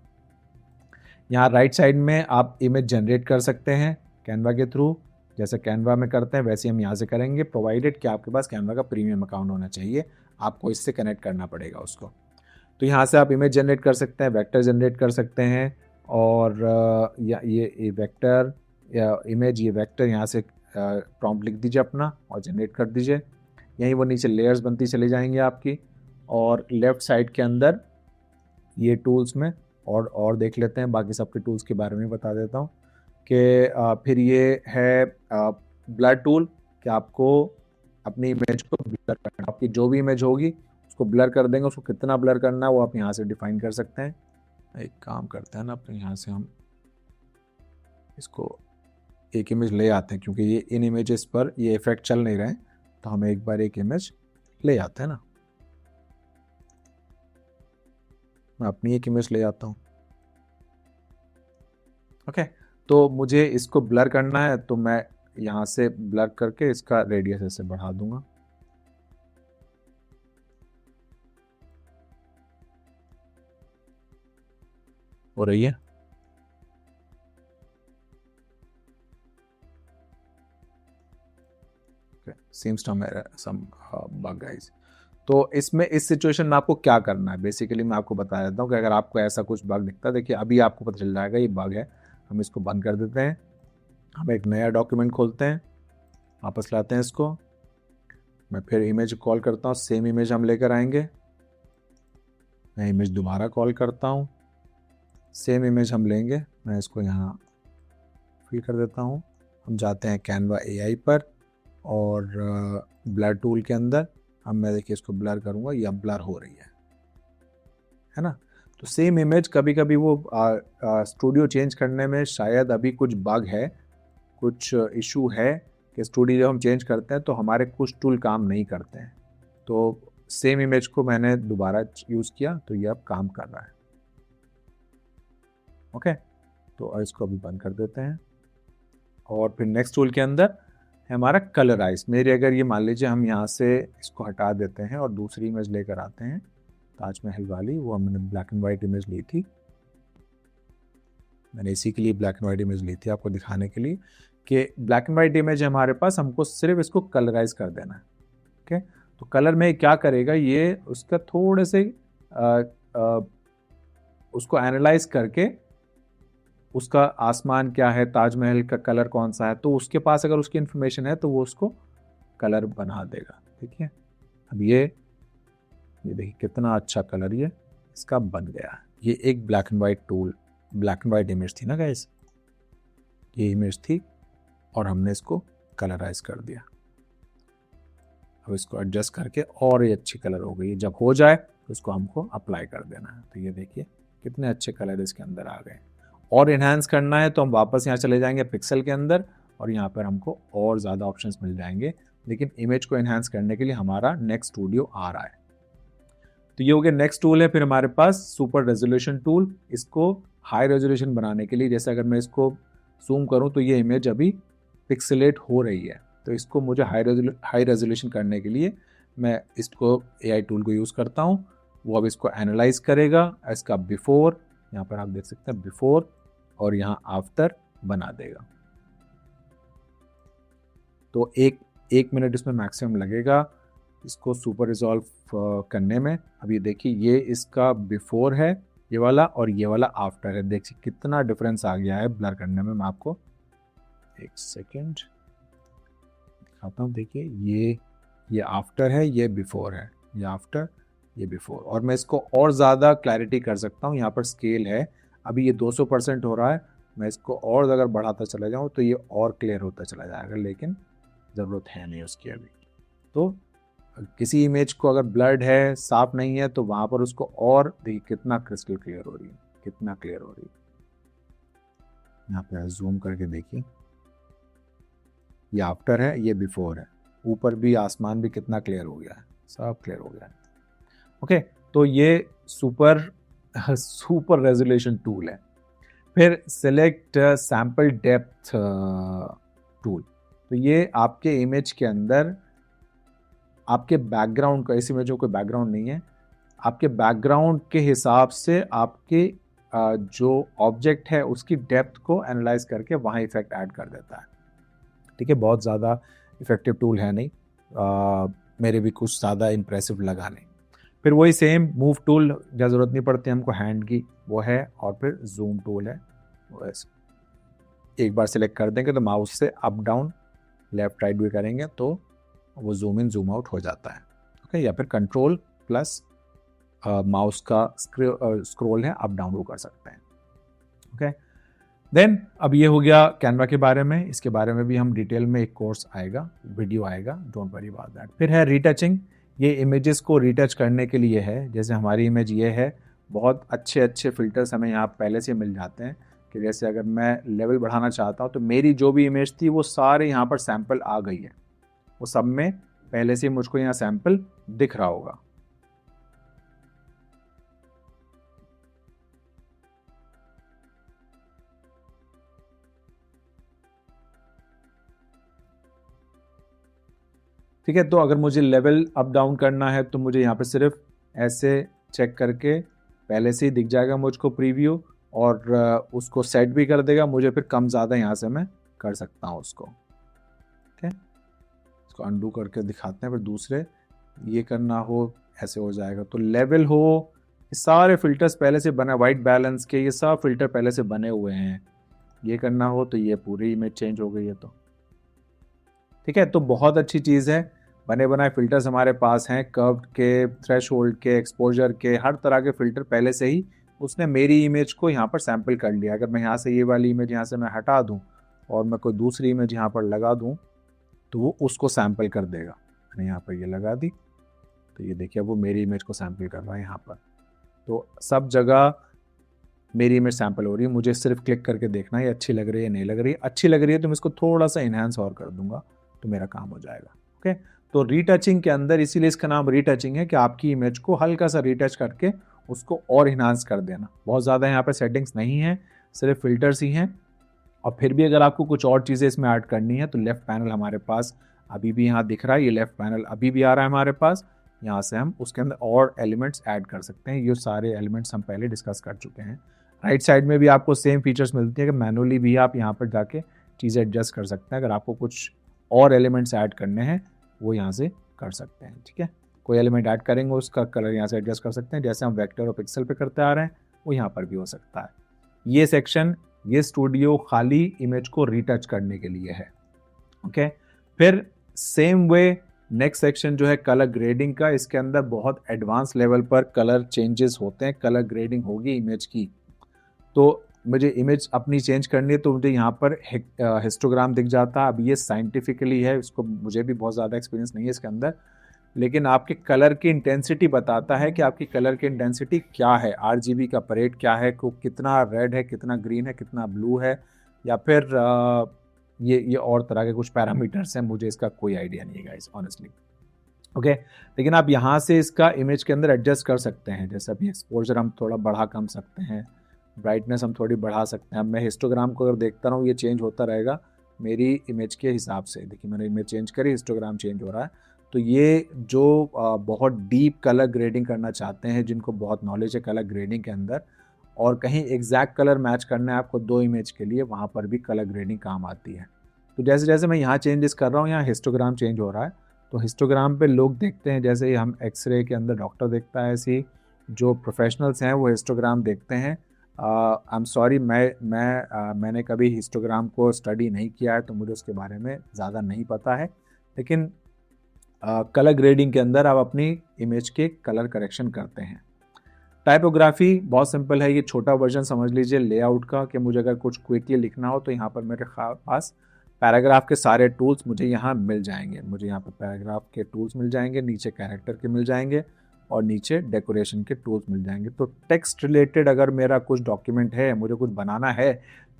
यहाँ राइट साइड में आप इमेज जनरेट कर सकते हैं कैनवा के थ्रू, जैसे कैनवा में करते हैं वैसे हम यहाँ से करेंगे, प्रोवाइडेड कि आपके पास कैनवा का प्रीमियम अकाउंट होना चाहिए, आपको इससे कनेक्ट करना पड़ेगा उसको। तो यहाँ से आप इमेज जनरेट कर सकते हैं, वेक्टर जनरेट कर सकते हैं, और ये वेक्टर या इमेज, ये वेक्टर यहाँ से प्रॉम्प्ट लिख दीजिए अपना और जनरेट कर दीजिए। यहीं वो नीचे लेयर्स बनती चली जाएंगी आपकी, और लेफ़्ट साइड के अंदर ये टूल्स में और देख लेते हैं, बाकी सबके टूल्स के बारे में बता देता हूँ कि फिर ये है ब्लर टूल कि आपको अपनी इमेज को ब्लर करना, आपकी जो भी इमेज होगी उसको ब्लर कर देंगे, उसको कितना ब्लर करना है वो आप यहाँ से डिफाइन कर सकते हैं। एक काम करते हैं ना, अपने यहाँ से हम इसको एक इमेज ले आते हैं, क्योंकि ये इन इमेजेस पर ये इफेक्ट चल नहीं रहे हैं, तो हम एक बार एक इमेज ले आते हैं ना। मैं अपनी एक इमेज ले आता हूँ। ओके, तो मुझे इसको ब्लर करना है, तो मैं यहाँ से ब्लर करके इसका रेडियस ऐसे बढ़ा दूंगा। हो रही है? seems to be some bug guys। तो इसमें इस सिचुएशन में आपको क्या करना है, बेसिकली मैं आपको बता देता हूँ कि अगर आपको ऐसा कुछ बग दिखता है, देखिए अभी आपको पता चल जाएगा ये बग है। हम इसको बंद कर देते हैं, हम एक नया डॉक्यूमेंट खोलते हैं, वापस लाते हैं इसको, मैं फिर इमेज कॉल करता हूँ, सेम इमेज हम लेकर आएंगे, मैं इमेज दोबारा कॉल करता हूँ, सेम इमेज हम लेंगे, मैं इसको यहाँ फिल कर देता हूँ। हम जाते हैं कैनवा AI पर और ब्लर टूल के अंदर, अब मैं देखिए इसको ब्लर करूँगा, ये अब ब्लर हो रही है ना। तो सेम इमेज कभी कभी वो स्टूडियो चेंज करने में शायद अभी कुछ बग है, कुछ इशू है कि स्टूडियो जब हम चेंज करते हैं तो हमारे कुछ टूल काम नहीं करते हैं। तो सेम इमेज को मैंने दोबारा यूज़ किया तो ये अब काम कर रहा है। ओके, तो इसको अभी बंद कर देते हैं, और फिर नेक्स्ट टूल के अंदर है हमारा कलराइज। मेरी अगर ये मान लीजिए हम यहाँ से इसको हटा देते हैं और दूसरी इमेज लेकर आते हैं ताजमहल वाली, वो हमने ब्लैक एंड वाइट इमेज ली थी, मैंने इसी के लिए ब्लैक एंड वाइट इमेज ली थी आपको दिखाने के लिए कि ब्लैक एंड वाइट इमेज हमारे पास, हमको सिर्फ इसको कलराइज कर देना है। ओके, तो कलर में क्या करेगा ये, उसका थोड़े से उसको एनालाइज करके उसका आसमान क्या है, ताजमहल का कलर कौन सा है, तो उसके पास अगर उसकी इन्फॉर्मेशन है तो वो उसको कलर बना देगा। ठीक है, अब ये देखिए कितना अच्छा कलर ये इसका बन गया। ये एक black and white tool, black and white image थी ना गाइस, ये इमेज थी और हमने इसको कलराइज कर दिया। अब इसको एडजस्ट करके और ये अच्छी कलर हो गई। जब हो जाए तो इसको हमको अप्लाई कर देना है। तो ये देखिए कितने अच्छे कलर इसके अंदर आ गए। और इन्हांस करना है तो हम वापस यहाँ चले जाएंगे पिक्सल के अंदर, और यहाँ पर हमको और ज़्यादा ऑप्शंस मिल जाएंगे। लेकिन इमेज को इन्हांस करने के लिए हमारा नेक्स्ट स्टूडियो आ रहा है। तो ये हो गया नेक्स्ट टूल है। फिर हमारे पास सुपर रेजोल्यूशन टूल, इसको हाई रेजोल्यूशन बनाने के लिए, जैसे अगर मैं इसको जूम करूँ तो ये इमेज अभी पिक्सलेट हो रही है, तो इसको मुझे हाई रेजोल्यूशन करने के लिए मैं इसको AI टूल को यूज़ करता हूँ। वो अब इसको एनालाइज करेगा, इसका बिफोर, यहाँ पर आप देख सकते हैं बिफोर, और यहाँ आफ्टर बना देगा। तो एक मिनट इसमें मैक्सिमम लगेगा इसको सुपर रिजॉल्व करने में। अब ये देखिए ये इसका बिफोर है, ये वाला और ये वाला आफ्टर है। देखिए कितना डिफरेंस आ गया है ब्लर करने में। मैं आपको एक सेकेंड दिखाता हूँ। देखिए ये आफ्टर है, ये बिफोर है, ये आफ्टर, ये बिफोर। और मैं इसको और ज़्यादा क्लैरिटी कर सकता हूँ। यहाँ पर स्केल है, अभी ये 200% हो रहा है, मैं इसको और अगर बढ़ाता चला जाऊँ तो ये और क्लियर होता चला जाएगा, लेकिन ज़रूरत है नहीं उसकी अभी। तो किसी इमेज को अगर ब्लर्ड है, साफ नहीं है, तो वहाँ पर उसको और देखिए कितना क्रिस्टल क्लियर हो रही है, कितना क्लियर हो रही है। यहाँ पे जूम करके देखिए, ये आफ्टर है, ये बिफोर है। ऊपर भी आसमान भी कितना क्लियर हो गया है, सब क्लियर हो गया है। ओके, तो ये सुपर रेजोल्यूशन टूल है। फिर सिलेक्ट सैंपल डेप्थ टूल, तो ये आपके इमेज के अंदर आपके बैकग्राउंड का, इस इमेज में कोई बैकग्राउंड नहीं है, आपके बैकग्राउंड के हिसाब से आपके जो ऑब्जेक्ट है उसकी डेप्थ को एनालाइज करके वहाँ इफेक्ट ऐड कर देता है। ठीक है, बहुत ज़्यादा इफेक्टिव टूल है नहीं, मेरे भी कुछ ज़्यादा इम्प्रेसिव लगा नहीं। फिर वही सेम मूव टूल, जहाँ ज़रूरत नहीं पड़ती हमको हैंड की, वो है। और फिर जूम टूल है, वो एक बार सिलेक्ट कर देंगे तो माउस से अप डाउन लेफ्ट राइट भी करेंगे तो वो जूम इन जूम आउट हो जाता है। ओके, या फिर कंट्रोल प्लस माउस का स्क्रॉल है, अप डाउन वो कर सकते हैं। ओके, देन अब ये हो गया कैनवा के बारे में। इसके बारे में भी हम डिटेल में एक कोर्स आएगा, वीडियो आएगा, डोंट वरी अबाउट दैट। फिर है रीटचिंग, ये इमेजेस को रीटच करने के लिए है। जैसे हमारी इमेज ये है, बहुत अच्छे अच्छे फिल्टर्स हमें यहाँ पहले से मिल जाते हैं कि जैसे अगर मैं लेवल बढ़ाना चाहता हूँ तो मेरी जो भी इमेज थी वो सारे यहाँ पर सैंपल आ गई है, वो सब में पहले से मुझको यहाँ सैंपल दिख रहा होगा। ठीक है, तो अगर मुझे लेवल अप डाउन करना है तो मुझे यहाँ पे सिर्फ ऐसे चेक करके पहले से ही दिख जाएगा मुझको प्रीव्यू, और उसको सेट भी कर देगा मुझे। फिर कम ज़्यादा यहाँ से मैं कर सकता हूँ उसको। ठीक है, इसको अंडू करके दिखाते हैं। फिर दूसरे ये करना हो ऐसे हो जाएगा। तो लेवल हो, सारे फिल्टर्स पहले से बने, वाइट बैलेंस के ये सब फिल्टर पहले से बने हुए हैं। ये करना हो तो ये पूरी इमेज चेंज हो गई है। तो ठीक है, तो बहुत अच्छी चीज़ है। बने बनाए फिल्टर्स हमारे पास हैं, कर्व्ड के, थ्रेशोल्ड के, एक्सपोजर के, हर तरह के फिल्टर पहले से ही उसने मेरी इमेज को यहाँ पर सैंपल कर लिया। अगर मैं यहाँ से ये वाली इमेज यहाँ से मैं हटा दूँ और मैं कोई दूसरी इमेज यहाँ पर लगा दूँ तो वो उसको सैंपल कर देगा। मैंने यहाँ पर ये लगा दी तो ये देखिए वो मेरी इमेज को सैंपल कर रहा है यहाँ पर। तो सब जगह मेरी इमेज सैंपल हो रही है, मुझे सिर्फ क्लिक करके देखना है ये अच्छी लग रही है नहीं लग रही है। अच्छी लग रही है तो मैं इसको थोड़ा सा इन्हांस और कर दूंगा तो मेरा काम हो जाएगा। ओके, तो रीटचिंग के अंदर, इसीलिए इसका नाम रीटचिंग है कि आपकी इमेज को हल्का सा रीटच करके उसको और इन्हांस कर देना। बहुत ज़्यादा यहाँ पर सेटिंग्स नहीं है, सिर्फ फिल्टर्स ही हैं। और फिर भी अगर आपको कुछ और चीज़ें इसमें ऐड करनी है तो लेफ्ट पैनल हमारे पास अभी भी यहाँ दिख रहा है, ये लेफ्ट पैनल अभी भी आ रहा है हमारे पास। यहाँ से हम उसके अंदर और एलिमेंट्स ऐड कर सकते हैं। ये सारे एलिमेंट्स हम पहले डिस्कस कर चुके हैं। राइट साइड में भी आपको सेम फीचर्स मिलती है कि मैनुअली भी आप यहाँ पर जाके चीज़ें एडजस्ट कर सकते हैं। अगर आपको कुछ और एलिमेंट्स ऐड करने हैं वो यहाँ से कर सकते हैं। ठीक है, कोई एलिमेंट ऐड करेंगे उसका कलर यहाँ से एडजस्ट कर सकते हैं, जैसे हम वेक्टर और पिक्सल पे करते आ रहे हैं वो यहाँ पर भी हो सकता है। ये सेक्शन, ये स्टूडियो खाली इमेज को रीटच करने के लिए है। ओके, फिर सेम वे नेक्स्ट सेक्शन जो है कलर ग्रेडिंग का, इसके अंदर बहुत एडवांस लेवल पर कलर चेंजेस होते हैं, कलर ग्रेडिंग होगी इमेज की। तो मुझे इमेज अपनी चेंज करनी है तो मुझे यहाँ पर हिस्टोग्राम दिख जाता है। अब ये साइंटिफिकली है, इसको मुझे भी बहुत ज़्यादा एक्सपीरियंस नहीं है इसके अंदर, लेकिन आपके कलर की इंटेंसिटी बताता है कि आपकी कलर की इंटेंसिटी क्या है, RGB का परेट क्या है, को कितना रेड है, कितना ग्रीन है, कितना ब्लू है, या फिर ये और तरह के कुछ पैरामीटर्स हैं, मुझे इसका कोई आइडिया नहीं है गाइस ऑनेस्टली। ओके, लेकिन आप यहाँ से इसका इमेज के अंदर एडजस्ट कर सकते हैं। जैसे अभी एक्सपोजर हम थोड़ा बढ़ा कम सकते हैं, ब्राइटनेस हम थोड़ी बढ़ा सकते हैं। अब मैं हिस्टोग्राम को अगर देखता रहूँ ये चेंज होता रहेगा मेरी इमेज के हिसाब से। देखिए मैंने इमेज चेंज करी, हिस्टोग्राम चेंज हो रहा है। तो ये जो बहुत डीप कलर ग्रेडिंग करना चाहते हैं, जिनको बहुत नॉलेज है कलर ग्रेडिंग के अंदर, और कहीं एग्जैक्ट कलर मैच करना है आपको दो इमेज के लिए, वहाँ पर भी कलर ग्रेडिंग काम आती है। तो जैसे जैसे मैं यहाँ चेंजेस कर रहा हूँ, यहाँ हिस्टोग्राम चेंज हो रहा है। तो हिस्टोग्राम पे लोग देखते हैं, जैसे हम एक्सरे के अंदर डॉक्टर देखता है, ऐसे ही जो प्रोफेशनल्स हैं वो हिस्टोग्राम देखते हैं। आई एम सॉरी, मैंने कभी हिस्टोग्राम को स्टडी नहीं किया है, तो मुझे उसके बारे में ज़्यादा नहीं पता है। लेकिन कलर ग्रेडिंग के अंदर आप अपनी इमेज के कलर करेक्शन करते हैं। टाइपोग्राफी बहुत सिंपल है, ये छोटा वर्जन समझ लीजिए लेआउट का, कि मुझे अगर कुछ क्विकली लिखना हो तो यहाँ पर मेरे पास पैराग्राफ के सारे टूल्स मुझे यहाँ मिल जाएंगे। मुझे यहाँ पर पैराग्राफ के टूल्स मिल जाएंगे, नीचे कैरेक्टर के मिल जाएंगे और नीचे डेकोरेशन के टूल्स मिल जाएंगे। तो टेक्स्ट रिलेटेड अगर मेरा कुछ डॉक्यूमेंट है, मुझे कुछ बनाना है,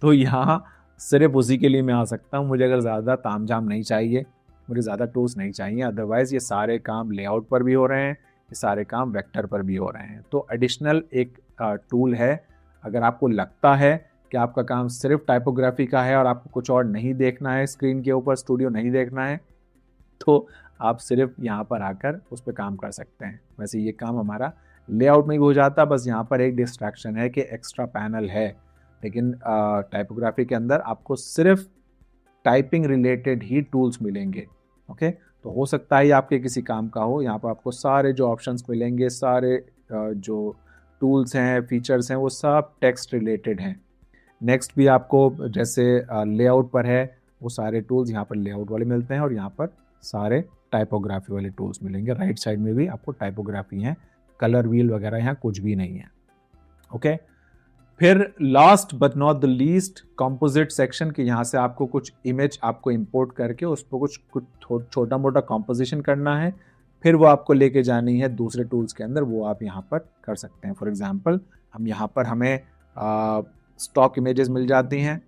तो यहाँ सिर्फ उसी के लिए मैं आ सकता हूँ। मुझे अगर ज़्यादा तामझाम नहीं चाहिए, मुझे ज़्यादा टूल्स नहीं चाहिए, अदरवाइज़ ये सारे काम लेआउट पर भी हो रहे हैं, ये सारे काम वेक्टर पर भी हो रहे हैं। तो एडिशनल एक टूल है, अगर आपको लगता है कि आपका काम सिर्फ टाइपोग्राफी का है और आपको कुछ और नहीं देखना है, स्क्रीन के ऊपर स्टूडियो नहीं देखना है, तो आप सिर्फ यहाँ पर आकर उस पर काम कर सकते हैं। वैसे ये काम हमारा लेआउट में भी हो जाता, बस यहाँ पर एक डिस्ट्रैक्शन है कि एक्स्ट्रा पैनल है। लेकिन टाइपोग्राफी के अंदर आपको सिर्फ टाइपिंग रिलेटेड ही टूल्स मिलेंगे। ओके, तो हो सकता है आपके किसी काम का हो, यहाँ पर आपको सारे जो ऑप्शंस मिलेंगे, सारे जो टूल्स हैं, फीचर्स हैं, वो सब टेक्स्ट रिलेटेड हैं। नेक्स्ट भी आपको जैसे लेआउट पर है, वो सारे टूल्स यहाँ पर लेआउट वाले मिलते हैं और यहाँ पर सारे टाइपोग्राफी वाले टूल्स मिलेंगे। राइट साइड में भी आपको टाइपोग्राफी हैं, कलर व्हील वगैरह यहाँ कुछ भी नहीं है। ओके, फिर last but not the least composite section, कि यहाँ से आपको कुछ इमेज आपको इंपोर्ट करके उस पर कुछ छोटा मोटा कंपोजिशन करना है, फिर वो आपको लेके जानी है दूसरे टूल्स के अंदर, वो आप यहाँ पर कर सकते हैं। फॉर एग्जांपल हम यहाँ पर हमें स्टॉक इमेजेस मिल जाती हैं,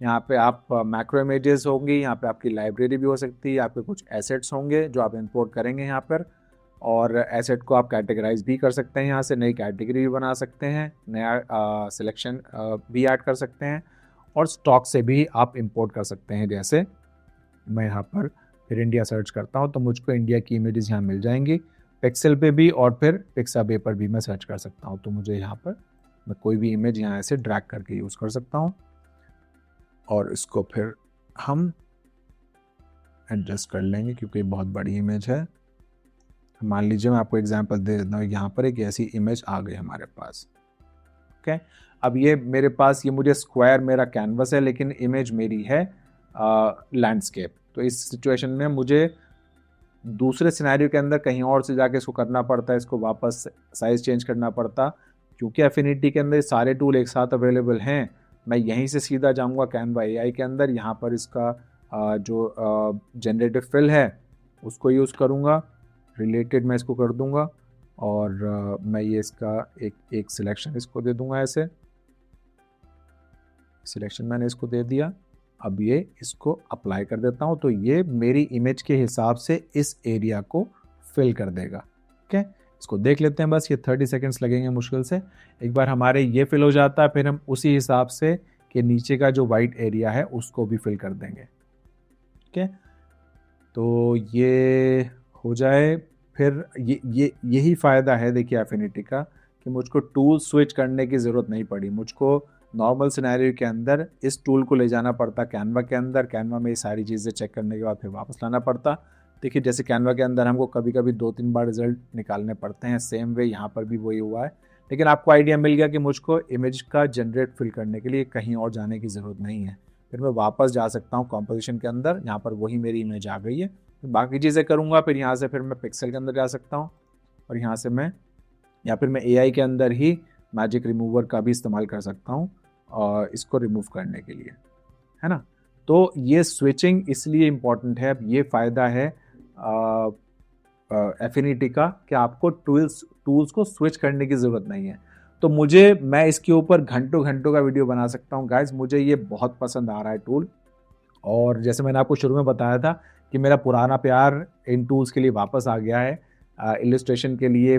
यहाँ पे आप मैक्रो इमेजेस होंगी, यहाँ पे आपकी लाइब्रेरी भी हो सकती है, आपके कुछ एसेट्स होंगे जो आप इंपोर्ट करेंगे यहाँ पर, और एसेट को आप कैटेगराइज भी कर सकते हैं, यहाँ से नई कैटेगरी भी बना सकते हैं, नया सिलेक्शन भी ऐड कर सकते हैं, और स्टॉक से भी आप इंपोर्ट कर सकते हैं। जैसे मैं यहाँ पर फिर इंडिया सर्च करता हूँ तो मुझको इंडिया की इमेजेस यहाँ मिल जाएंगी, पिक्सेल पे भी और फिर पिक्साबे पर भी मैं सर्च कर सकता हूँ। तो मुझे यहाँ पर मैं कोई भी इमेज यहाँ ऐसे ड्रैग करके यूज़ कर सकता हूँ और इसको फिर हम एडजस्ट कर लेंगे क्योंकि बहुत बड़ी इमेज है। मान लीजिए मैं आपको एग्जांपल दे देता हूँ, यहाँ पर एक ऐसी इमेज आ गई हमारे पास। ओके, अब ये मेरे पास, ये मुझे स्क्वायर मेरा कैनवस है, लेकिन इमेज मेरी है लैंडस्केप। तो इस सिचुएशन में मुझे दूसरे सिनेरियो के अंदर कहीं और से जाके इसको करना पड़ता है, इसको वापस साइज चेंज करना पड़ता। क्योंकि एफिनिटी के अंदर सारे टूल एक साथ अवेलेबल हैं, मैं यहीं से सीधा जाऊंगा कैनवा एआई के अंदर, यहाँ पर इसका जो जनरेटिव फिल है उसको यूज़ करूँगा, रिलेटेड मैं इसको कर दूंगा और मैं ये इसका एक सिलेक्शन इसको दे दूंगा, ऐसे सिलेक्शन मैंने इसको दे दिया। अब ये इसको अप्लाई कर देता हूँ तो ये मेरी इमेज के हिसाब से इस एरिया को फिल कर देगा। ओके, इसको देख लेते हैं, बस ये 30 सेकेंड्स लगेंगे मुश्किल से। एक बार हमारे ये फिल हो जाता है, फिर हम उसी हिसाब से कि नीचे का जो वाइट एरिया है उसको भी फिल कर देंगे। ओके, तो ये हो जाए, फिर यही फ़ायदा है देखिए एफिनिटी का, कि मुझको टूल स्विच करने की ज़रूरत नहीं पड़ी। मुझको नॉर्मल सिनेरियो के अंदर इस टूल को ले जाना पड़ता कैनवा के अंदर, कैनवा में ये सारी चीज़ें चेक करने के बाद फिर वापस लाना पड़ता। देखिए जैसे कैनवा के अंदर हमको कभी कभी 2-3 बार रिजल्ट निकालने पड़ते हैं, सेम वे यहाँ पर भी वही हुआ है। लेकिन आपको आइडिया मिल गया कि मुझको इमेज का जनरेट फिल करने के लिए कहीं और जाने की ज़रूरत नहीं है। फिर मैं वापस जा सकता हूँ कॉम्पोजिशन के अंदर, यहाँ पर वही मेरी इमेज आ गई है, बाकी चीज़ें करूँगा। फिर यहाँ से फिर मैं पिक्सल के अंदर जा सकता हूँ और यहाँ से मैं, या फिर मैं एआई के अंदर ही मैजिक रिमूवर का भी इस्तेमाल कर सकता हूँ और इसको रिमूव करने के लिए, है ना। तो ये स्विचिंग इसलिए इम्पॉर्टेंट है, ये फ़ायदा है एफिनिटी का कि आपको टूल्स को स्विच करने की ज़रूरत नहीं है। तो मैं इसके ऊपर घंटों घंटों का वीडियो बना सकता हूँ गाइज, मुझे ये बहुत पसंद आ रहा है टूल। और जैसे मैंने आपको शुरू में बताया था कि मेरा पुराना प्यार इन टूल्स के लिए वापस आ गया है, इलस्ट्रेशन के लिए,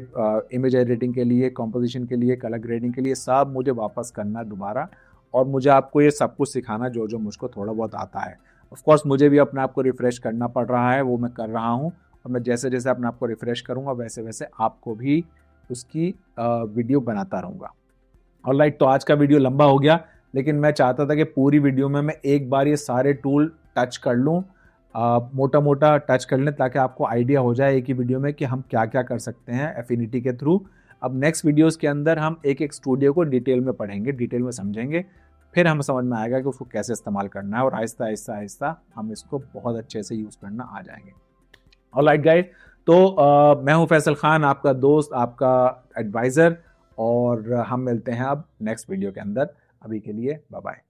इमेज एडिटिंग के लिए, कॉम्पोजिशन के लिए, कलर ग्रेडिंग के लिए, सब मुझे वापस करना दोबारा, और मुझे आपको ये सब कुछ सिखाना जो जो मुझको थोड़ा बहुत आता है। ऑफ कोर्स मुझे भी अपने आप को रिफ़्रेश करना पड़ रहा है, वो मैं कर रहा हूँ, और मैं जैसे जैसे अपने आप को रिफ़्रेश करूँगा वैसे वैसे आपको भी उसकी वीडियो बनाता रहूँगा। ऑलराइट, तो आज का वीडियो लंबा हो गया, लेकिन मैं चाहता था कि पूरी वीडियो में मैं एक बार ये सारे टूल टच कर लूँ, मोटा मोटा टच कर लें, ताकि आपको आइडिया हो जाए एक ही वीडियो में कि हम क्या क्या कर सकते हैं एफिनिटी के थ्रू। अब नेक्स्ट वीडियोस के अंदर हम एक एक स्टूडियो को डिटेल में पढ़ेंगे, डिटेल में समझेंगे, फिर हमें समझ में आएगा कि उसको कैसे इस्तेमाल करना है और आहिस्ता आहिस्ता आहिस्ता हम इसको बहुत अच्छे से यूज़ करना आ जाएंगे। ऑलराइट गाइस, तो मैं हूं फैसल खान, आपका दोस्त, आपका एडवाइज़र, और हम मिलते हैं अब नेक्स्ट वीडियो के अंदर। अभी के लिए बाय बाय।